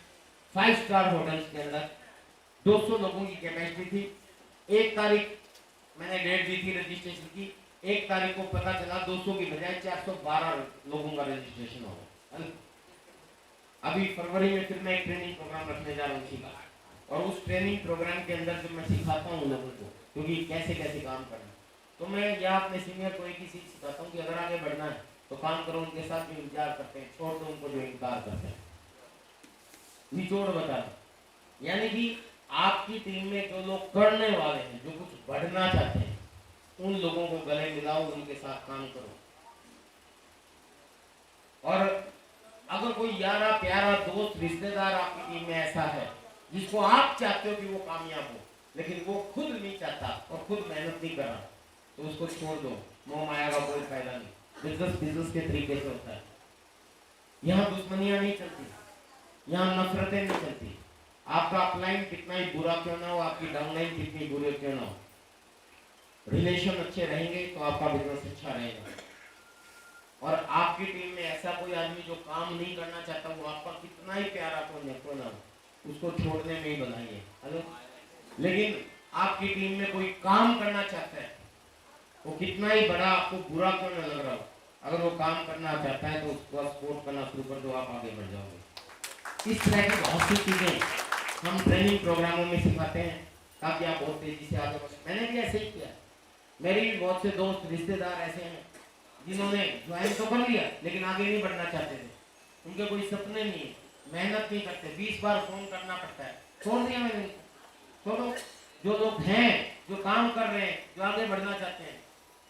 5 star hotels के अंदर। 200 लोगों की कैपेसिटी थी। 1 तारीख मैंने डेट दी थी रजिस्ट्रेशन की, 1 तारीख को पता चला 200 की बजाय 412 लोगों का रजिस्ट्रेशन होगा। अभी फरवरी में फिर मैं एक ट्रेनिंग प्रोग्राम रखने जा रहा हूँ इसी का, और उस ट्रेनिंग प्रोग्राम के अंदर जब मैं सिखाता हूँ लोगों को क्योंकि कैसे कैसे काम करना, तो मैं या अपने सीनियर को एक ही चीज सिखाता हूँ कि अगर आगे बढ़ना है तो काम करो उनके साथ जो इंतजार करते हैं, छोड़ दो उनको जो इंतजार करते हैं। निचोड़ बता दो, यानी कि आपकी टीम में जो लोग करने वाले हैं, जो कुछ बढ़ना चाहते हैं, उन लोगों को गले मिलाओ, उनके साथ काम करो। और अगर कोई यारा प्यारा दोस्त रिश्तेदार आपकी टीम में ऐसा है जिसको आप चाहते हो कि वो कामयाब हो, लेकिन वो खुद नहीं चाहता और खुद मेहनत नहीं कर रहा, तो उसको छोड़ दो, मोह माया का कोई फायदा नहीं। बिजनेस के तरीके से होता है। यहाँ दुश्मनियां नहीं चलती, यहाँ नफरतें नहीं चलती। आपका अपलाइन कितना ही बुरा क्यों ना हो, आपकी डाउनलाइन कितनी बुरी क्यों ना हो, रिलेशन अच्छे रहेंगे तो आपका बिजनेस अच्छा रहेगा। और आपकी टीम में ऐसा कोई आदमी जो काम नहीं करना चाहता, वो आपका कितना ही प्यारा क्यों ना हो, उसको छोड़ने में ही बनाइए। हेलो, लेकिन आपकी टीम में कोई काम करना चाहता है, वो कितना ही बड़ा आपको बुरा क्यों ना लग रहा हो, अगर वो काम करना चाहता है तो उसको सपोर्ट करना शुरू कर दो, आप आगे बढ़ जाओगे। इस तरह की बहुत सी चीजें हम ट्रेनिंग प्रोग्रामों में सिखाते हैं ताकि आप बहुत तेजी से आगे बढ़े। मैंने भी ऐसे ही किया। मेरे भी बहुत से दोस्त रिश्तेदार ऐसे हैं जिन्होंने ज्वाइन तो कर लिया लेकिन आगे नहीं बढ़ना चाहते थे, उनके कोई सपने नहीं है, मेहनत नहीं करते, 20 बार फोन करना पड़ता है, छोड़ दिया मैंने। छोड़ो, जो लोग हैं, जो काम कर रहे हैं, जो आगे बढ़ना चाहते हैं,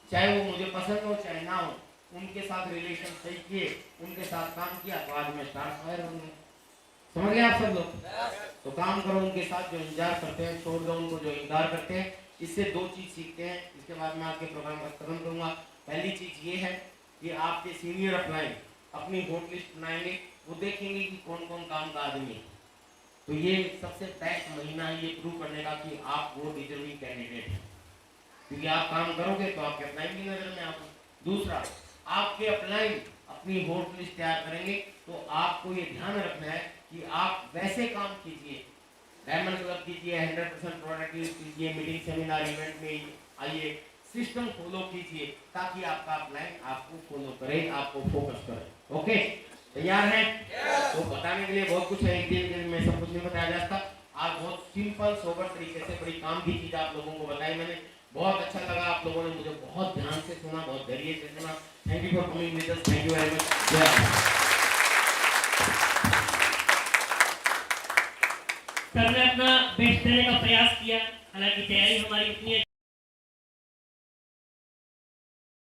चाहे वो मुझे पसंद हो चाहे ना हो, उनके साथ रिलेशन सही किए, उनके साथ काम किया तो आज मैं स्टार फायर होंगे। समझ गए आप सब लोग? तो काम करो उनके साथ जो इंतजार करते हैं, छोड़ दो उनको जो इंतजार करते हैं। इससे 2 चीज सीखते हैं, इसके बाद मैं आपके प्रोग्राम का खत्म करूंगा। पहली चीज ये है कि आपके सीनियर अपलाइन अपनी हॉट लिस्ट बनाएंगे, वो देखेंगे कि कौन कौन काम का आदमी है। तो ये सबसे बेस्ट महीना है ये प्रूव करने का कि आप वो डिजर्विंग कैंडिडेट हैं, क्योंकि आप काम करोगे तो आपके अपलाइन की नजर में आओगे। दूसरा, आपके अपलाइन अपनी हॉट लिस्ट तैयार करेंगे तो आपको ये ध्यान रखना है कि आप वैसे काम कीजिए, डायमंड क्लब कीजिए, 100% प्रोडक्टिव कीजिए, मीटिंग सेमिनार इवेंट में आइए, सिस्टम फॉलो कीजिए ताकि आपका अपलाइन आपको फॉलो करे, आपको फोकस करे। ओके, तैयार हैं? तो बताने के लिए बहुत कुछ है, एक दिन में सब कुछ नहीं बताया जा सकता। आज बहुत सिंपल सोबर तरीके से बड़ी काम की चीज आप लोगों को बताई मैंने। बहुत अच्छा लगा, आप लोगों ने मुझे बहुत ध्यान से सुना, बहुत धैर्य से सुना। Thank you for coming with us, thank you very much. Sir ने अपना बेस्ट देने का प्रयास किया, हालांकि तैयारी हमारी उतनी